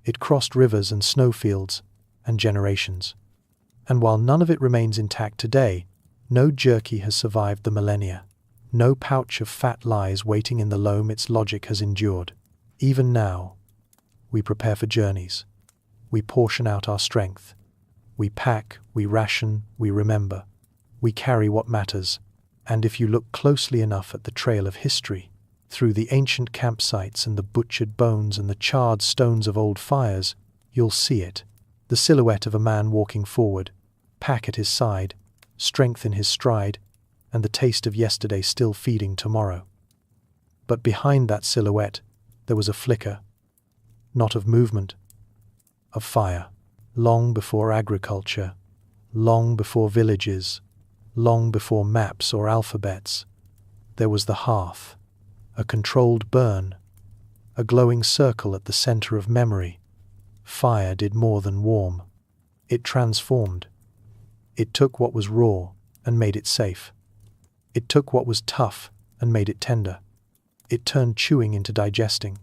It crossed rivers and snowfields, and generations. And while none of it remains intact today, no jerky has survived the millennia. No pouch of fat lies waiting in the loam its logic has endured. Even now, we prepare for journeys. We portion out our strength. We pack, we ration, we remember. We carry what matters. And if you look closely enough at the trail of history, through the ancient campsites and the butchered bones and the charred stones of old fires, you'll see it. The silhouette of a man walking forward, pack at his side, strength in his stride, and the taste of yesterday still feeding tomorrow. But behind that silhouette, there was a flicker, not of movement, of fire. Long before agriculture, long before villages, long before maps or alphabets, there was the hearth, a controlled burn, a glowing circle at the center of memory. Fire did more than warm. It transformed. It took what was raw and made it safe. It took what was tough and made it tender. It turned chewing into digesting,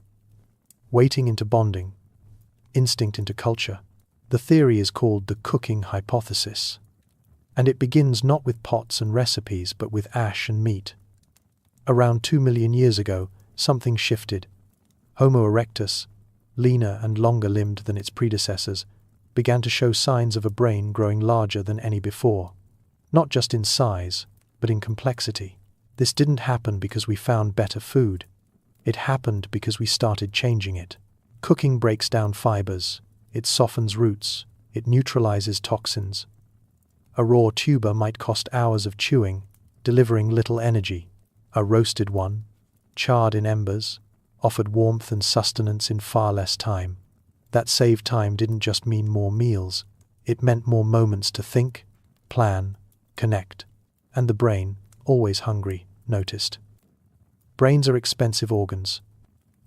waiting into bonding, instinct into culture. The theory is called the cooking hypothesis. And it begins not with pots and recipes, but with ash and meat. Around 2 million years ago, something shifted. Homo erectus, leaner and longer-limbed than its predecessors, began to show signs of a brain growing larger than any before. Not just in size, but in complexity. This didn't happen because we found better food. It happened because we started changing it. Cooking breaks down fibers. It softens roots. It neutralizes toxins. A raw tuber might cost hours of chewing, delivering little energy. A roasted one, charred in embers, offered warmth and sustenance in far less time. That saved time didn't just mean more meals. It meant more moments to think, plan, connect. And the brain, always hungry, noticed. Brains are expensive organs.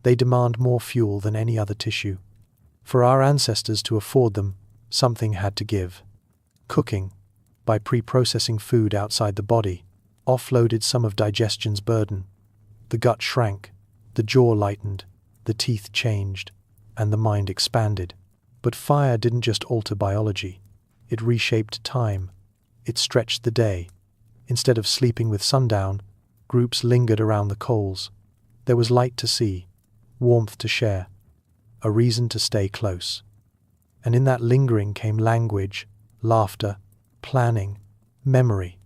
They demand more fuel than any other tissue. For our ancestors to afford them, something had to give. Cooking, by pre-processing food outside the body, offloaded some of digestion's burden. The gut shrank, the jaw lightened, the teeth changed, and the mind expanded. But fire didn't just alter biology. It reshaped time. It stretched the day. Instead of sleeping with sundown, groups lingered around the coals. There was light to see, warmth to share, a reason to stay close. And in that lingering came language, laughter, planning, memory.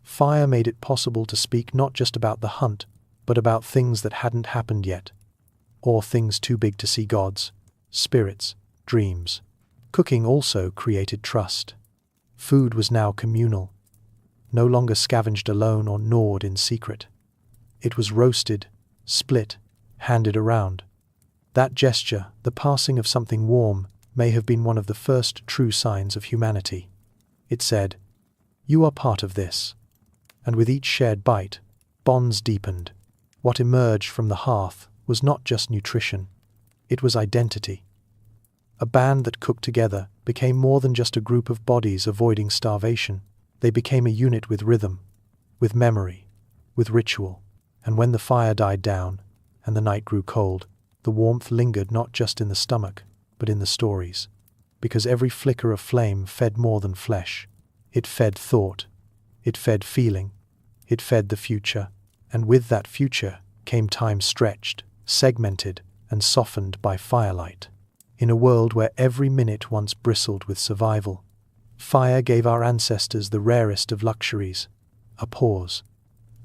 Fire made it possible to speak not just about the hunt, but about things that hadn't happened yet, or things too big to see gods, spirits, dreams. Cooking also created trust. Food was now communal, no longer scavenged alone or gnawed in secret. It was roasted, split, handed around. That gesture, the passing of something warm, may have been one of the first true signs of humanity. It said, "You are part of this." And with each shared bite, bonds deepened. What emerged from the hearth was not just nutrition, it was identity. A band that cooked together became more than just a group of bodies avoiding starvation. They became a unit with rhythm, with memory, with ritual. And when the fire died down and the night grew cold, the warmth lingered not just in the stomach, but in the stories. Because every flicker of flame fed more than flesh. It fed thought. It fed feeling. It fed the future. And with that future came time stretched, segmented, and softened by firelight. In a world where every minute once bristled with survival, fire gave our ancestors the rarest of luxuries, a pause.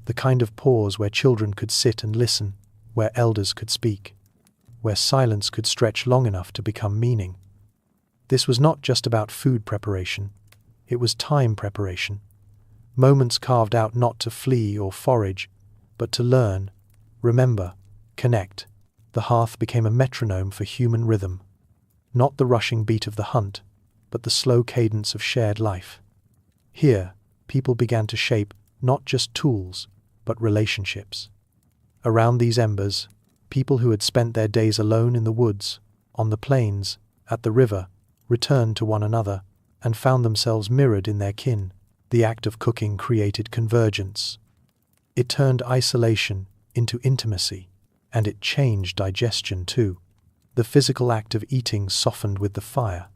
The kind of pause where children could sit and listen, where elders could speak. where silence could stretch long enough to become meaning. This was not just about food preparation, it was time preparation. Moments carved out not to flee or forage, but to learn, remember, connect. The hearth became a metronome for human rhythm. Not the rushing beat of the hunt, but the slow cadence of shared life. Here, people began to shape not just tools, but relationships. Around these embers, people who had spent their days alone in the woods, on the plains, at the river, returned to one another and found themselves mirrored in their kin. The act of cooking created convergence. It turned isolation into intimacy, and it changed digestion too. The physical act of eating softened with the fire.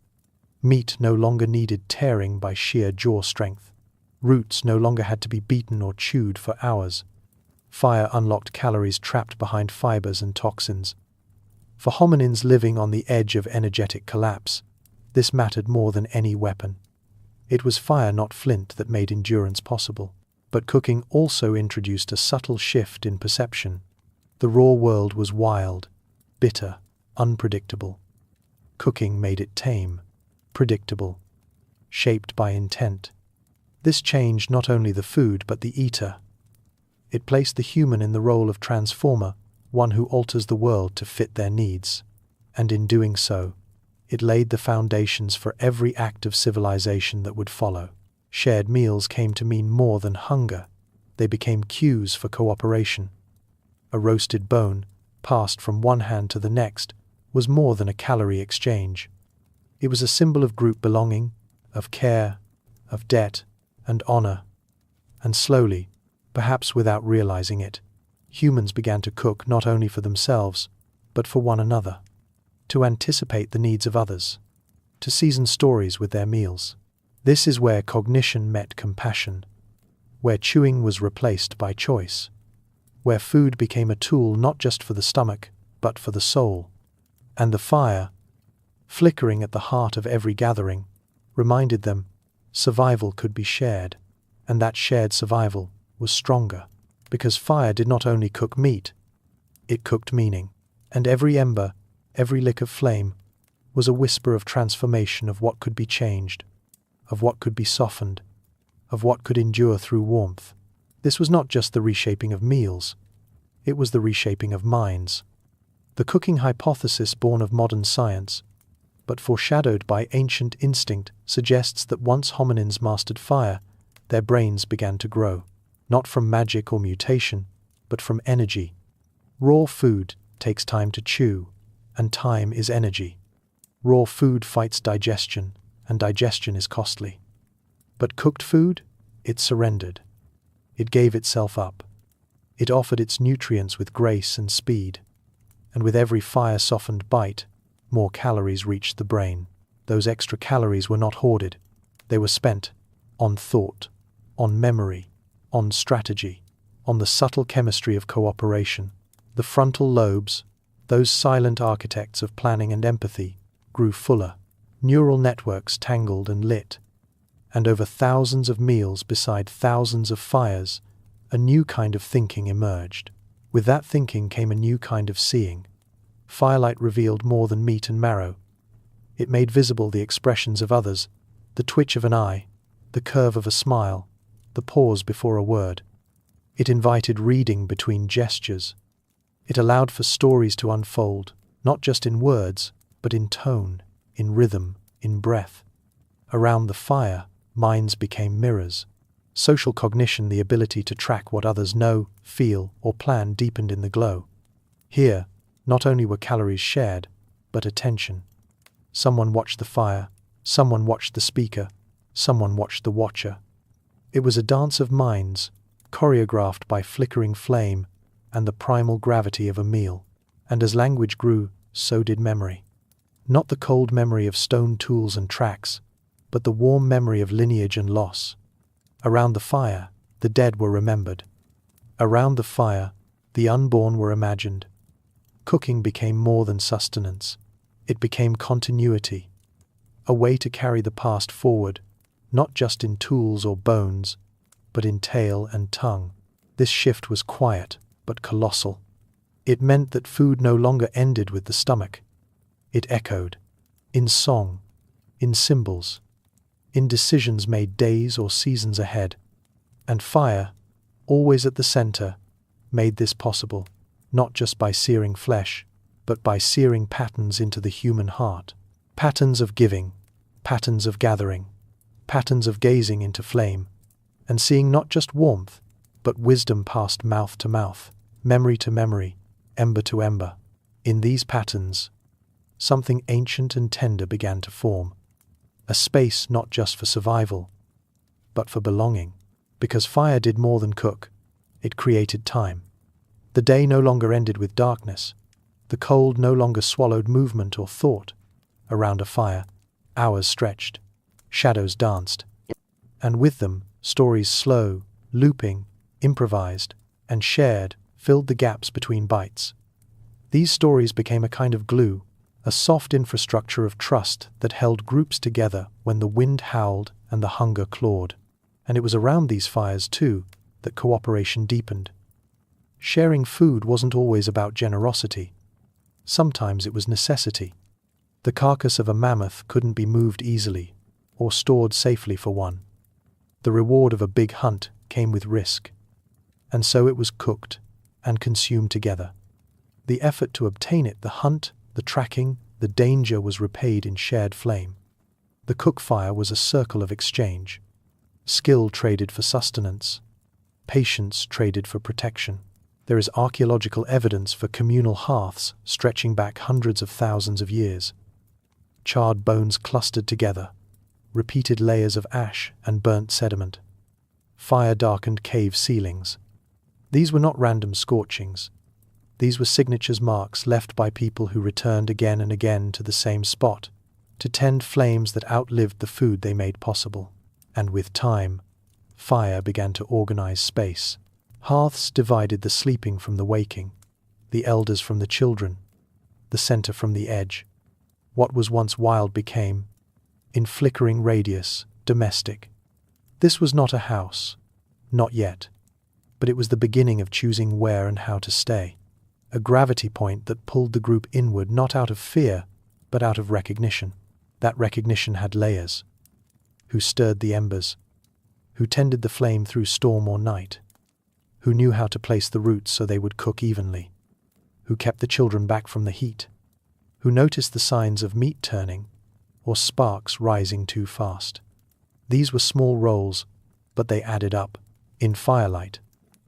Meat no longer needed tearing by sheer jaw strength. Roots no longer had to be beaten or chewed for hours. Fire unlocked calories trapped behind fibers and toxins. For hominins living on the edge of energetic collapse, this mattered more than any weapon. It was fire, not flint, that made endurance possible. But cooking also introduced a subtle shift in perception. The raw world was wild, bitter, unpredictable. Cooking made it tame, predictable, shaped by intent. This changed not only the food but the eater. It placed the human in the role of transformer, one who alters the world to fit their needs. And in doing so, it laid the foundations for every act of civilization that would follow. Shared meals came to mean more than hunger. They became cues for cooperation. A roasted bone, passed from one hand to the next, was more than a calorie exchange. It was a symbol of group belonging, of care, of debt, and honor. And slowly, perhaps without realizing it, humans began to cook not only for themselves, but for one another, to anticipate the needs of others, to season stories with their meals. This is where cognition met compassion, where chewing was replaced by choice, where food became a tool not just for the stomach, but for the soul. And the fire, flickering at the heart of every gathering, reminded them survival could be shared, and that shared survival was stronger, because fire did not only cook meat, it cooked meaning, and every ember, every lick of flame, was a whisper of transformation, of what could be changed, of what could be softened, of what could endure through warmth. This was not just the reshaping of meals, it was the reshaping of minds. The cooking hypothesis, born of modern science, but foreshadowed by ancient instinct, suggests that once hominins mastered fire, their brains began to grow, not from magic or mutation, but from energy. Raw food takes time to chew, and time is energy. Raw food fights digestion, and digestion is costly. But cooked food, it surrendered. It gave itself up. It offered its nutrients with grace and speed. And with every fire-softened bite, more calories reached the brain. Those extra calories were not hoarded. They were spent on thought, on memory, on strategy, on the subtle chemistry of cooperation. The frontal lobes, those silent architects of planning and empathy, grew fuller. Neural networks tangled and lit. And over thousands of meals beside thousands of fires, a new kind of thinking emerged. With that thinking came a new kind of seeing. Firelight revealed more than meat and marrow. It made visible the expressions of others, the twitch of an eye, the curve of a smile, the pause before a word. It invited reading between gestures. It allowed for stories to unfold, not just in words, but in tone, in rhythm, in breath. Around the fire, minds became mirrors. Social cognition, the ability to track what others know, feel, or plan, deepened in the glow. Here, not only were calories shared, but attention. Someone watched the fire, someone watched the speaker, someone watched the watcher. It was a dance of minds, choreographed by flickering flame and the primal gravity of a meal. And as language grew, so did memory. Not the cold memory of stone tools and tracks, but the warm memory of lineage and loss. Around the fire, the dead were remembered. Around the fire, the unborn were imagined. Cooking became more than sustenance. It became continuity, a way to carry the past forward, not just in tools or bones, but in tail and tongue. This shift was quiet, but colossal. It meant that food no longer ended with the stomach. It echoed. In song, in symbols, in decisions made days or seasons ahead. And fire, always at the center, made this possible, not just by searing flesh, but by searing patterns into the human heart. Patterns of giving, patterns of gathering, patterns of gazing into flame, and seeing not just warmth, but wisdom passed mouth to mouth, memory to memory, ember to ember. In these patterns, something ancient and tender began to form. A space not just for survival, but for belonging. Because fire did more than cook, it created time. The day no longer ended with darkness. The cold no longer swallowed movement or thought. Around a fire, hours stretched, shadows danced, and with them, stories slow, looping, improvised, and shared filled the gaps between bites. These stories became a kind of glue, a soft infrastructure of trust that held groups together when the wind howled and the hunger clawed. And it was around these fires, too, that cooperation deepened. Sharing food wasn't always about generosity. Sometimes it was necessity. The carcass of a mammoth couldn't be moved easily or stored safely for one. The reward of a big hunt came with risk. And so it was cooked and consumed together. The effort to obtain it, the hunt, the tracking, the danger was repaid in shared flame. The cook fire was a circle of exchange. Skill traded for sustenance. Patience traded for protection. There is archaeological evidence for communal hearths stretching back hundreds of thousands of years. Charred bones clustered together, repeated layers of ash and burnt sediment. Fire-darkened cave ceilings. These were not random scorchings. These were signatures, marks left by people who returned again and again to the same spot, to tend flames that outlived the food they made possible. And with time, fire began to organize space. Hearths divided the sleeping from the waking, the elders from the children, the center from the edge. What was once wild became, in flickering radius, domestic. This was not a house, not yet, but it was the beginning of choosing where and how to stay. A gravity point that pulled the group inward, not out of fear, but out of recognition. That recognition had layers. Who stirred the embers? Who tended the flame through storm or night? Who knew how to place the roots so they would cook evenly? Who kept the children back from the heat? Who noticed the signs of meat turning or sparks rising too fast? These were small roles, but they added up. In firelight,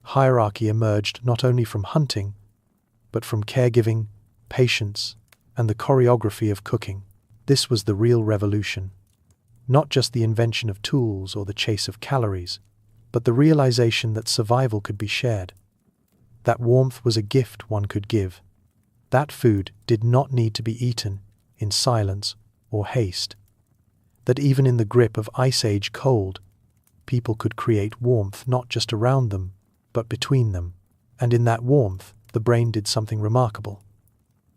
hierarchy emerged not only from hunting, but from caregiving, patience, and the choreography of cooking. This was the real revolution. Not just the invention of tools or the chase of calories, but the realization that survival could be shared. That warmth was a gift one could give. That food did not need to be eaten in silence or haste. That even in the grip of Ice Age cold, people could create warmth not just around them, but between them. And in that warmth, the brain did something remarkable.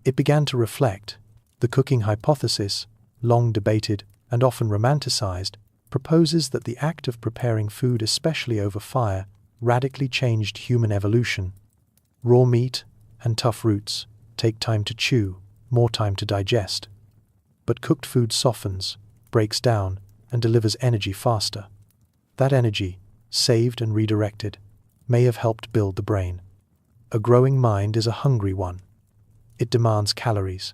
It began to reflect. The cooking hypothesis, long debated and often romanticized, proposes that the act of preparing food, especially over fire, radically changed human evolution. Raw meat and tough roots take time to chew, more time to digest. But cooked food softens, breaks down, and delivers energy faster. That energy, saved and redirected, may have helped build the brain. A growing mind is a hungry one. It demands calories,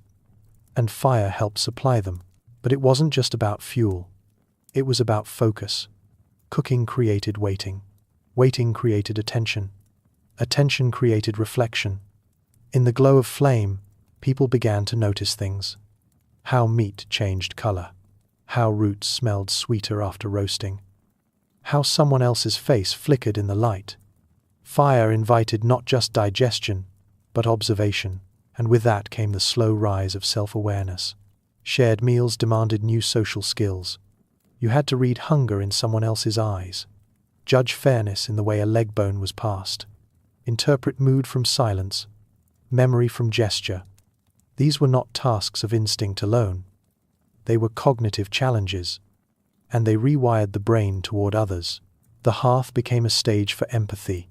and fire helps supply them. But it wasn't just about fuel. It was about focus. Cooking created waiting. Waiting created attention. Attention created reflection. In the glow of flame, people began to notice things. How meat changed color. How roots smelled sweeter after roasting. How someone else's face flickered in the light. Fire invited not just digestion, but observation, and with that came the slow rise of self-awareness. Shared meals demanded new social skills. You had to read hunger in someone else's eyes, judge fairness in the way a leg bone was passed, interpret mood from silence, memory from gesture. These were not tasks of instinct alone. They were cognitive challenges, and they rewired the brain toward others. The hearth became a stage for empathy,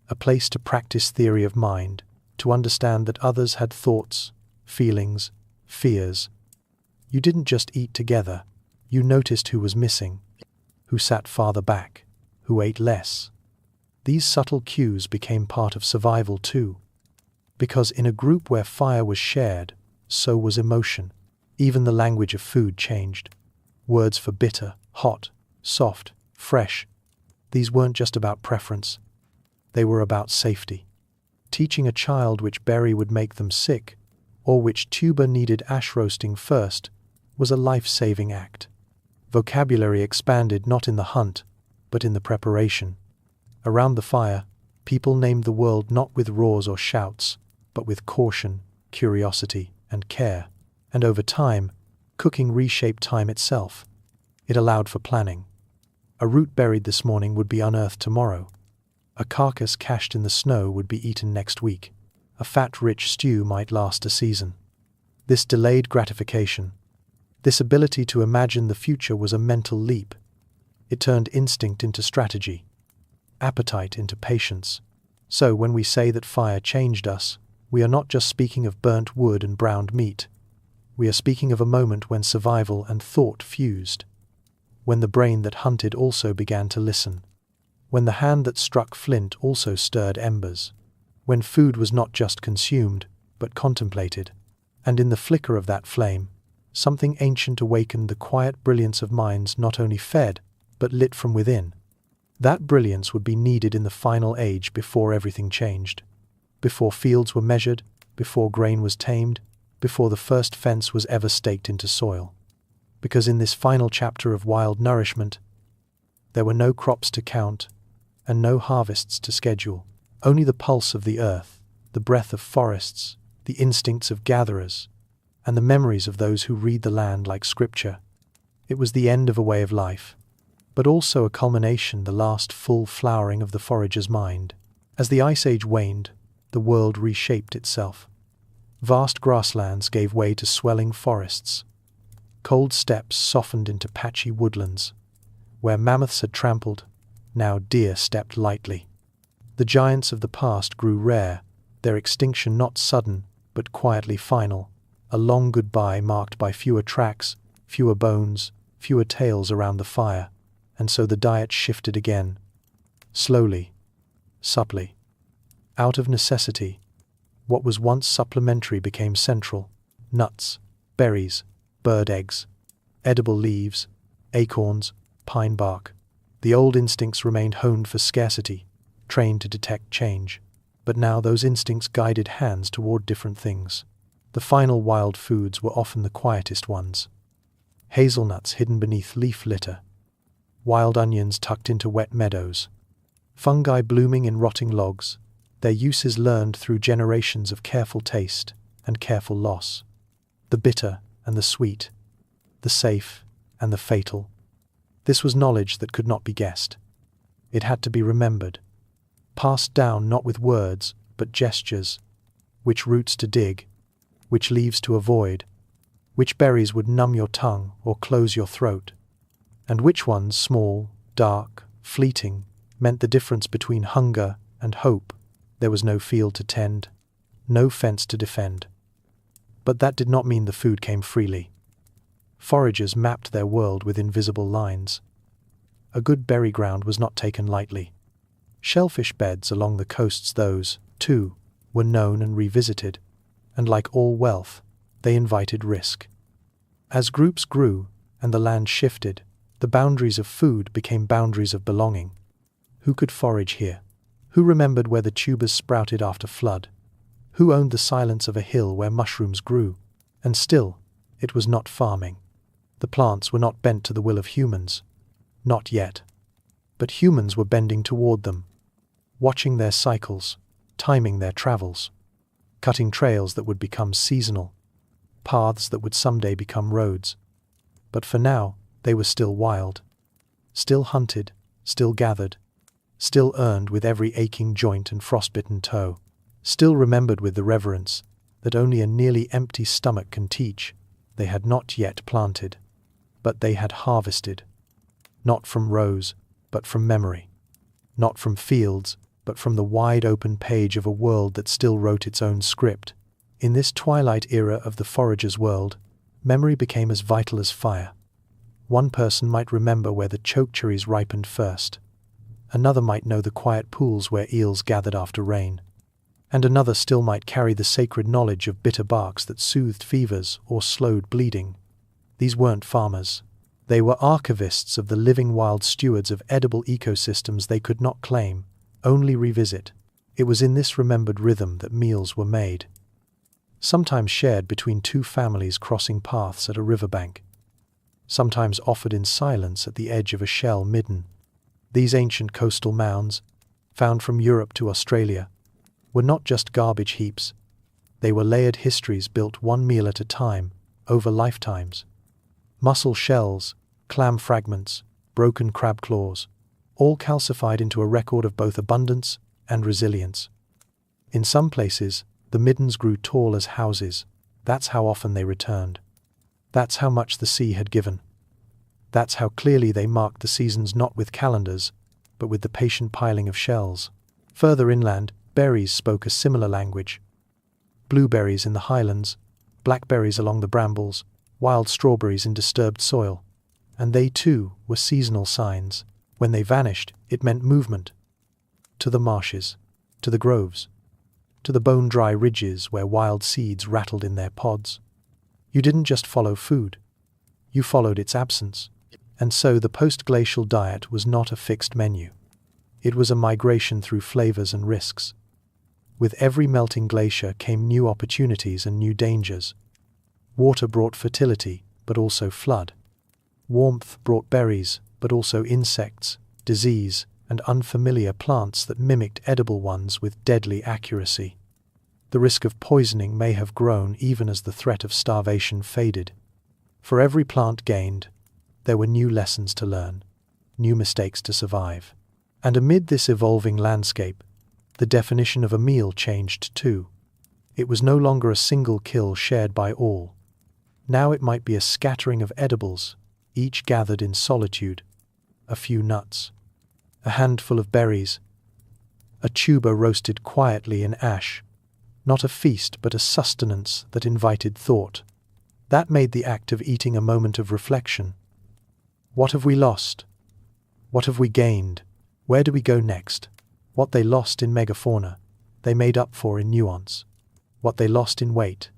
a place to practice theory of mind, to understand that others had thoughts, feelings, fears. You didn't just eat together, you noticed who was missing, who sat farther back, who ate less. These subtle cues became part of survival too, because in a group where fire was shared, so was emotion. Even the language of food changed. Words for bitter, hot, soft, fresh. These weren't just about preference. They were about safety. Teaching a child which berry would make them sick, or which tuber needed ash roasting first, was a life-saving act. Vocabulary expanded not in the hunt, but in the preparation. Around the fire, people named the world not with roars or shouts, but with caution, curiosity, and care. And over time, cooking reshaped time itself. It allowed for planning. A root buried this morning would be unearthed tomorrow. A carcass cached in the snow would be eaten next week. A fat, rich stew might last a season. This delayed gratification, this ability to imagine the future was a mental leap. It turned instinct into strategy, appetite into patience. So when we say that fire changed us, we are not just speaking of burnt wood and browned meat. We are speaking of a moment when survival and thought fused, when the brain that hunted also began to listen, when the hand that struck flint also stirred embers, when food was not just consumed, but contemplated. And in the flicker of that flame, something ancient awakened the quiet brilliance of minds not only fed, but lit from within. That brilliance would be needed in the final age before everything changed, before fields were measured, before grain was tamed, before the first fence was ever staked into soil. Because in this final chapter of wild nourishment, there were no crops to count and no harvests to schedule, only the pulse of the earth, the breath of forests, the instincts of gatherers, and the memories of those who read the land like scripture. It was the end of a way of life, but also a culmination, the last full flowering of the forager's mind. As the Ice Age waned, the world reshaped itself. Vast grasslands gave way to swelling forests. Cold steppes softened into patchy woodlands. Where mammoths had trampled, now deer stepped lightly. The giants of the past grew rare, their extinction not sudden, but quietly final, a long goodbye marked by fewer tracks, fewer bones, fewer tales around the fire. And so the diet shifted again, slowly, subtly. Out of necessity, what was once supplementary became central. Nuts, berries, bird eggs, edible leaves, acorns, pine bark. The old instincts remained honed for scarcity, trained to detect change. But now those instincts guided hands toward different things. The final wild foods were often the quietest ones. Hazelnuts hidden beneath leaf litter, wild onions tucked into wet meadows, fungi blooming in rotting logs, their uses learned through generations of careful taste and careful loss. The bitter and the sweet, the safe and the fatal. This was knowledge that could not be guessed. It had to be remembered, passed down not with words but gestures, which roots to dig, which leaves to avoid, which berries would numb your tongue or close your throat, and which ones, small, dark, fleeting, meant the difference between hunger and hope. There was no field to tend, no fence to defend. But that did not mean the food came freely. Foragers mapped their world with invisible lines. A good berry ground was not taken lightly. Shellfish beds along the coasts, those, too, were known and revisited, and like all wealth, they invited risk. As groups grew and the land shifted, the boundaries of food became boundaries of belonging. Who could forage here? Who remembered where the tubers sprouted after flood? Who owned the silence of a hill where mushrooms grew? And still, it was not farming. The plants were not bent to the will of humans. Not yet. But humans were bending toward them, watching their cycles, timing their travels, cutting trails that would become seasonal, paths that would someday become roads. But for now, they were still wild, still hunted, still gathered, still earned with every aching joint and frostbitten toe, still remembered with the reverence that only a nearly empty stomach can teach. They had not yet planted, but they had harvested, not from rows, but from memory, not from fields, but from the wide-open page of a world that still wrote its own script. In this twilight era of the forager's world, memory became as vital as fire. One person might remember where the chokecherries ripened first. Another might know the quiet pools where eels gathered after rain. And another still might carry the sacred knowledge of bitter barks that soothed fevers or slowed bleeding. These weren't farmers. They were archivists of the living wild stewards of edible ecosystems they could not claim, only revisit. It was in this remembered rhythm that meals were made, sometimes shared between two families crossing paths at a riverbank, sometimes offered in silence at the edge of a shell midden. These ancient coastal mounds, found from Europe to Australia, were not just garbage heaps. They were layered histories built one meal at a time, over lifetimes. Mussel shells, clam fragments, broken crab claws, all calcified into a record of both abundance and resilience. In some places, the middens grew tall as houses. That's how often they returned. That's how much the sea had given. That's how clearly they marked the seasons not with calendars, but with the patient piling of shells. Further inland, berries spoke a similar language. Blueberries in the highlands, blackberries along the brambles, wild strawberries in disturbed soil. And they too were seasonal signs. When they vanished, it meant movement. To the marshes, to the groves, to the bone-dry ridges where wild seeds rattled in their pods. You didn't just follow food, you followed its absence. And so the post-glacial diet was not a fixed menu. It was a migration through flavors and risks. With every melting glacier came new opportunities and new dangers. Water brought fertility, but also flood. Warmth brought berries, but also insects, disease, and unfamiliar plants that mimicked edible ones with deadly accuracy. The risk of poisoning may have grown even as the threat of starvation faded. For every plant gained, there were new lessons to learn, new mistakes to survive. And amid this evolving landscape, the definition of a meal changed too. It was no longer a single kill shared by all. Now it might be a scattering of edibles, each gathered in solitude, a few nuts, a handful of berries, a tuber roasted quietly in ash, not a feast but a sustenance that invited thought. That made the act of eating a moment of reflection. What have we lost? What have we gained? Where do we go next? What they lost in megafauna, they made up for in nuance. What they lost in weight,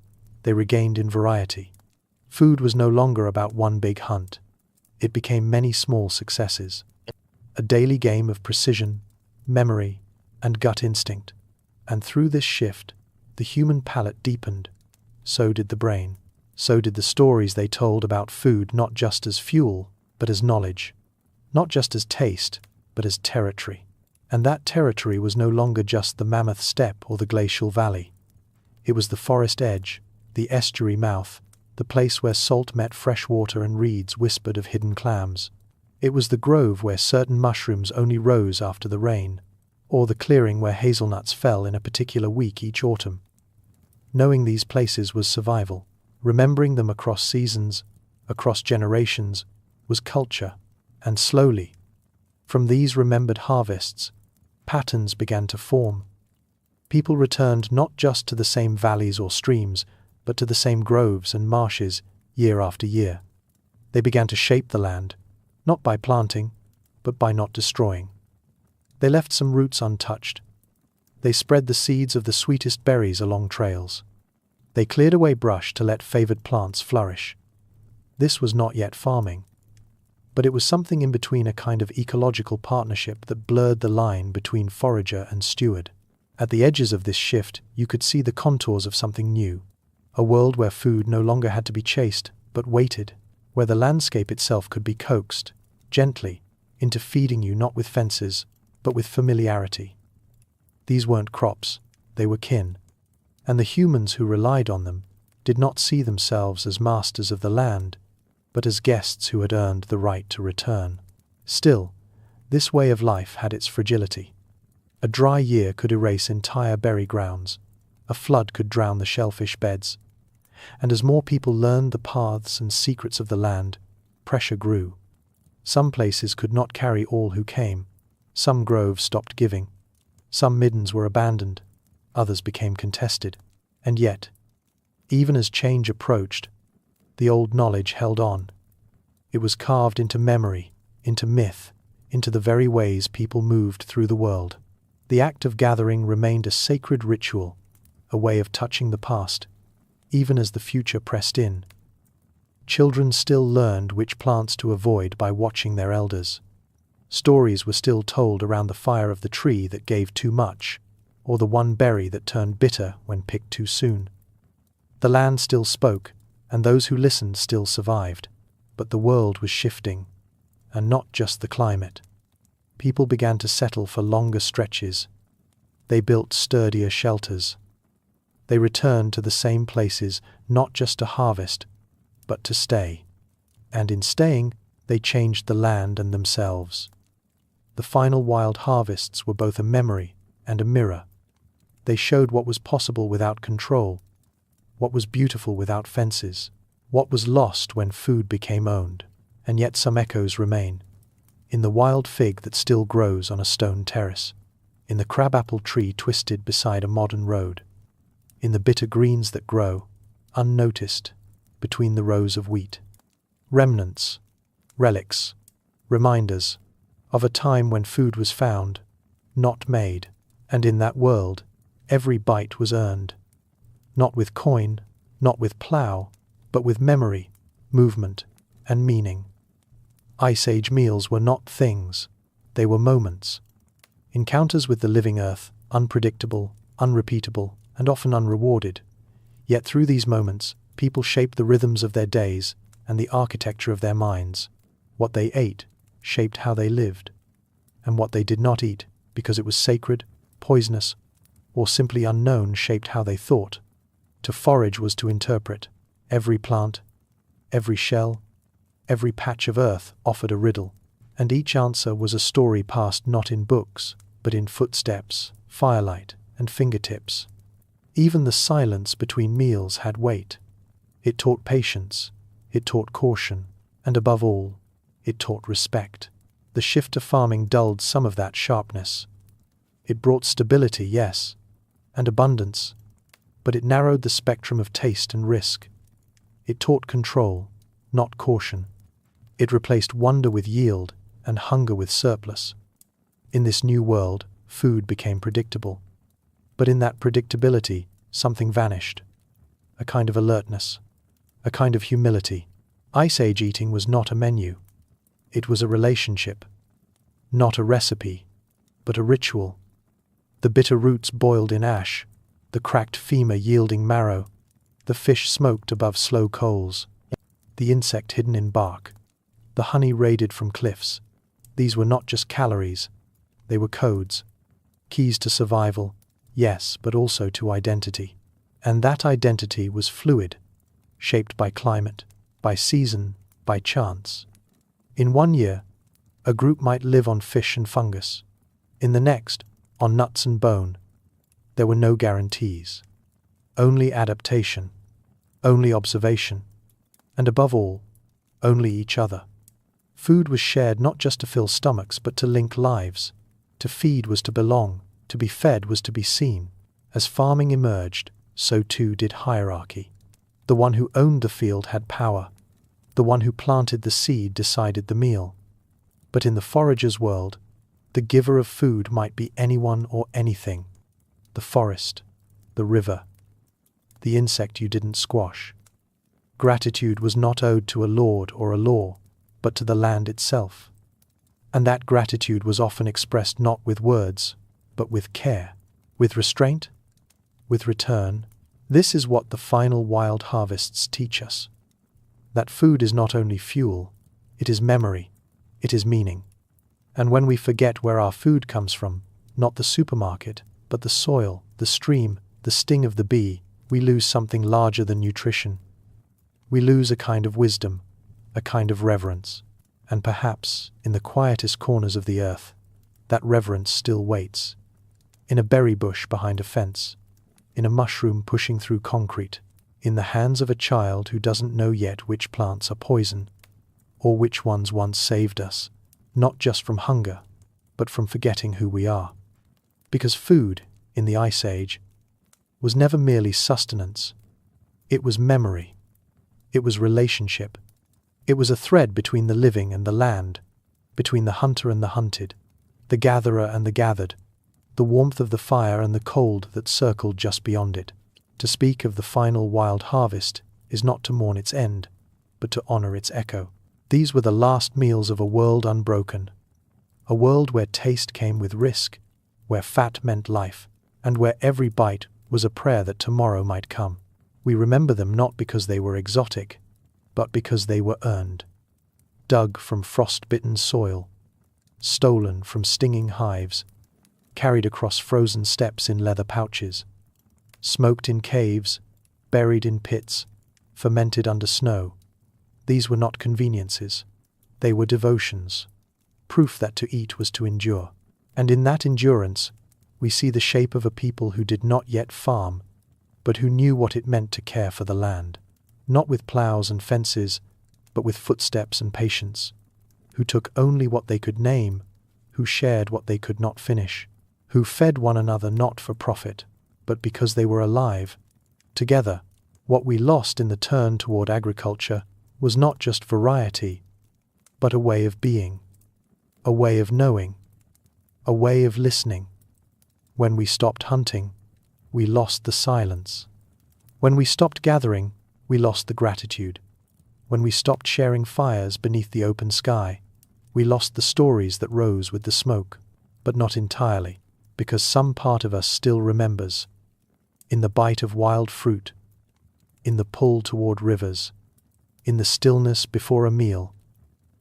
they regained in variety. Food was no longer about one big hunt. It became many small successes. A daily game of precision, memory, and gut instinct. And through this shift, the human palate deepened. So did the brain. So did the stories they told about food, not just as fuel, but as knowledge. Not just as taste, but as territory. And that territory was no longer just the mammoth steppe or the glacial valley. It was the forest edge, the estuary mouth, the place where salt met fresh water and reeds whispered of hidden clams. It was the grove where certain mushrooms only rose after the rain, or the clearing where hazelnuts fell in a particular week each autumn. Knowing these places was survival. Remembering them across seasons, across generations, was culture. And slowly, from these remembered harvests, patterns began to form. People returned not just to the same valleys or streams, but to the same groves and marshes year after year. They began to shape the land, not by planting, but by not destroying. They left some roots untouched. They spread the seeds of the sweetest berries along trails. They cleared away brush to let favored plants flourish. This was not yet farming, but it was something in between, a kind of ecological partnership that blurred the line between forager and steward. At the edges of this shift, you could see the contours of something new, a world where food no longer had to be chased, but waited, where the landscape itself could be coaxed, gently, into feeding you not with fences, but with familiarity. These weren't crops, they were kin, and the humans who relied on them did not see themselves as masters of the land, but as guests who had earned the right to return. Still, this way of life had its fragility. A dry year could erase entire berry grounds, a flood could drown the shellfish beds, and as more people learned the paths and secrets of the land, pressure grew. Some places could not carry all who came, some groves stopped giving, Some middens were abandoned, others became contested, and yet, even as change approached, the old knowledge held on. It was carved into memory, into myth, into the very ways people moved through the world. The act of gathering remained a sacred ritual, a way of touching the past, even as the future pressed in. Children still learned which plants to avoid by watching their elders. Stories were still told around the fire of the tree that gave too much, or the one berry that turned bitter when picked too soon. The land still spoke, and those who listened still survived. But the world was shifting, and not just the climate. People began to settle for longer stretches. They built sturdier shelters. They returned to the same places, not just to harvest, but to stay. And in staying, they changed the land and themselves. The final wild harvests were both a memory and a mirror. They showed what was possible without control, what was beautiful without fences, what was lost when food became owned. And yet some echoes remain. In the wild fig that still grows on a stone terrace, in the crabapple tree twisted beside a modern road, in the bitter greens that grow, unnoticed, between the rows of wheat. Remnants, relics, reminders of a time when food was found, not made, and in that world, every bite was earned. Not with coin, not with plough, but with memory, movement, and meaning. Ice Age meals were not things, they were moments. Encounters with the living earth, unpredictable, unrepeatable, and often unrewarded. Yet through these moments, people shaped the rhythms of their days and the architecture of their minds. What they ate shaped how they lived, and what they did not eat, because it was sacred, poisonous, or simply unknown, shaped how they thought. To forage was to interpret. Every plant, every shell, every patch of earth offered a riddle, and each answer was a story passed not in books, but in footsteps, firelight, and fingertips. Even the silence between meals had weight. It taught patience, it taught caution, and above all, it taught respect. The shift to farming dulled some of that sharpness. It brought stability, yes, and abundance, but it narrowed the spectrum of taste and risk. It taught control, not caution. It replaced wonder with yield and hunger with surplus. In this new world, food became predictable. But in that predictability, something vanished. A kind of alertness, a kind of humility. Ice Age eating was not a menu. It was a relationship. Not a recipe, but a ritual. The bitter roots boiled in ash, the cracked femur yielding marrow, the fish smoked above slow coals, the insect hidden in bark, the honey raided from cliffs. These were not just calories, they were codes, keys to survival, yes, but also to identity. And that identity was fluid, shaped by climate, by season, by chance. In one year, a group might live on fish and fungus. In the next, on nuts and bone. There were no guarantees. Only adaptation, only observation, and above all, only each other. Food was shared not just to fill stomachs but to link lives. To feed was to belong, to be fed was to be seen. As farming emerged, so too did hierarchy. The one who owned the field had power. The one who planted the seed decided the meal. But in the forager's world, the giver of food might be anyone or anything. The forest, the river, the insect you didn't squash. Gratitude was not owed to a lord or a law, but to the land itself. And that gratitude was often expressed not with words, but with care, with restraint, with return. This is what the final wild harvests teach us. That food is not only fuel, it is memory, it is meaning. And when we forget where our food comes from, not the supermarket, but the soil, the stream, the sting of the bee, we lose something larger than nutrition. We lose a kind of wisdom, a kind of reverence, and perhaps, in the quietest corners of the earth, that reverence still waits. In a berry bush behind a fence, in a mushroom pushing through concrete, in the hands of a child who doesn't know yet which plants are poison, or which ones once saved us, not just from hunger, but from forgetting who we are. Because food, in the Ice Age, was never merely sustenance. It was memory. It was relationship. It was a thread between the living and the land, between the hunter and the hunted, the gatherer and the gathered, the warmth of the fire and the cold that circled just beyond it. To speak of the final wild harvest is not to mourn its end, but to honor its echo. These were the last meals of a world unbroken, a world where taste came with risk, where fat meant life, and where every bite was a prayer that tomorrow might come. We remember them not because they were exotic, but because they were earned. Dug from frost-bitten soil, stolen from stinging hives, carried across frozen steppes in leather pouches, smoked in caves, buried in pits, fermented under snow. These were not conveniences. They were devotions, proof that to eat was to endure. And in that endurance, we see the shape of a people who did not yet farm, but who knew what it meant to care for the land, not with ploughs and fences, but with footsteps and patience, who took only what they could name, who shared what they could not finish, who fed one another not for profit, but because they were alive. Together, what we lost in the turn toward agriculture was not just variety, but a way of being, a way of knowing, a way of listening. When we stopped hunting, we lost the silence. When we stopped gathering, we lost the gratitude. When we stopped sharing fires beneath the open sky, we lost the stories that rose with the smoke, but not entirely, because some part of us still remembers. In the bite of wild fruit, in the pull toward rivers, in the stillness before a meal,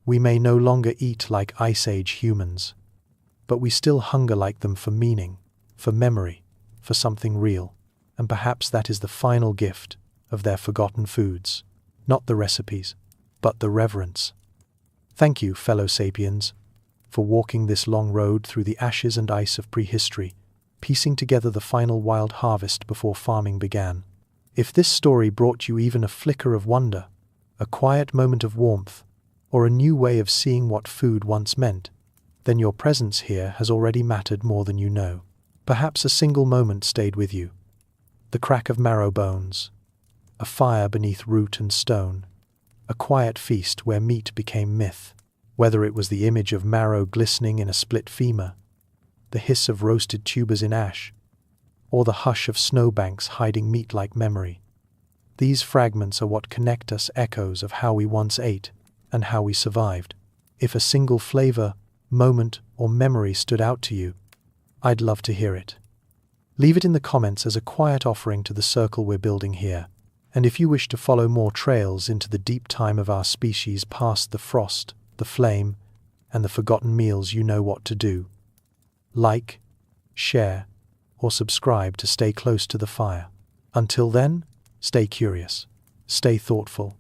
we may no longer eat like Ice Age humans, but we still hunger like them for meaning, for memory, for something real. And perhaps that is the final gift of their forgotten foods, not the recipes, but the reverence. Thank you, fellow sapiens, for walking this long road through the ashes and ice of prehistory, piecing together the final wild harvest before farming began. If this story brought you even a flicker of wonder, a quiet moment of warmth, or a new way of seeing what food once meant, then your presence here has already mattered more than you know. Perhaps a single moment stayed with you. The crack of marrow bones, a fire beneath root and stone, a quiet feast where meat became myth. Whether it was the image of marrow glistening in a split femur, the hiss of roasted tubers in ash, or the hush of snowbanks hiding meat like memory. These fragments are what connect us, echoes of how we once ate and how we survived. If a single flavor, moment, or memory stood out to you, I'd love to hear it. Leave it in the comments as a quiet offering to the circle we're building here. And if you wish to follow more trails into the deep time of our species past the frost, the flame, and the forgotten meals, you know what to do. Like, share, or subscribe to stay close to the fire. Until then, stay curious, stay thoughtful,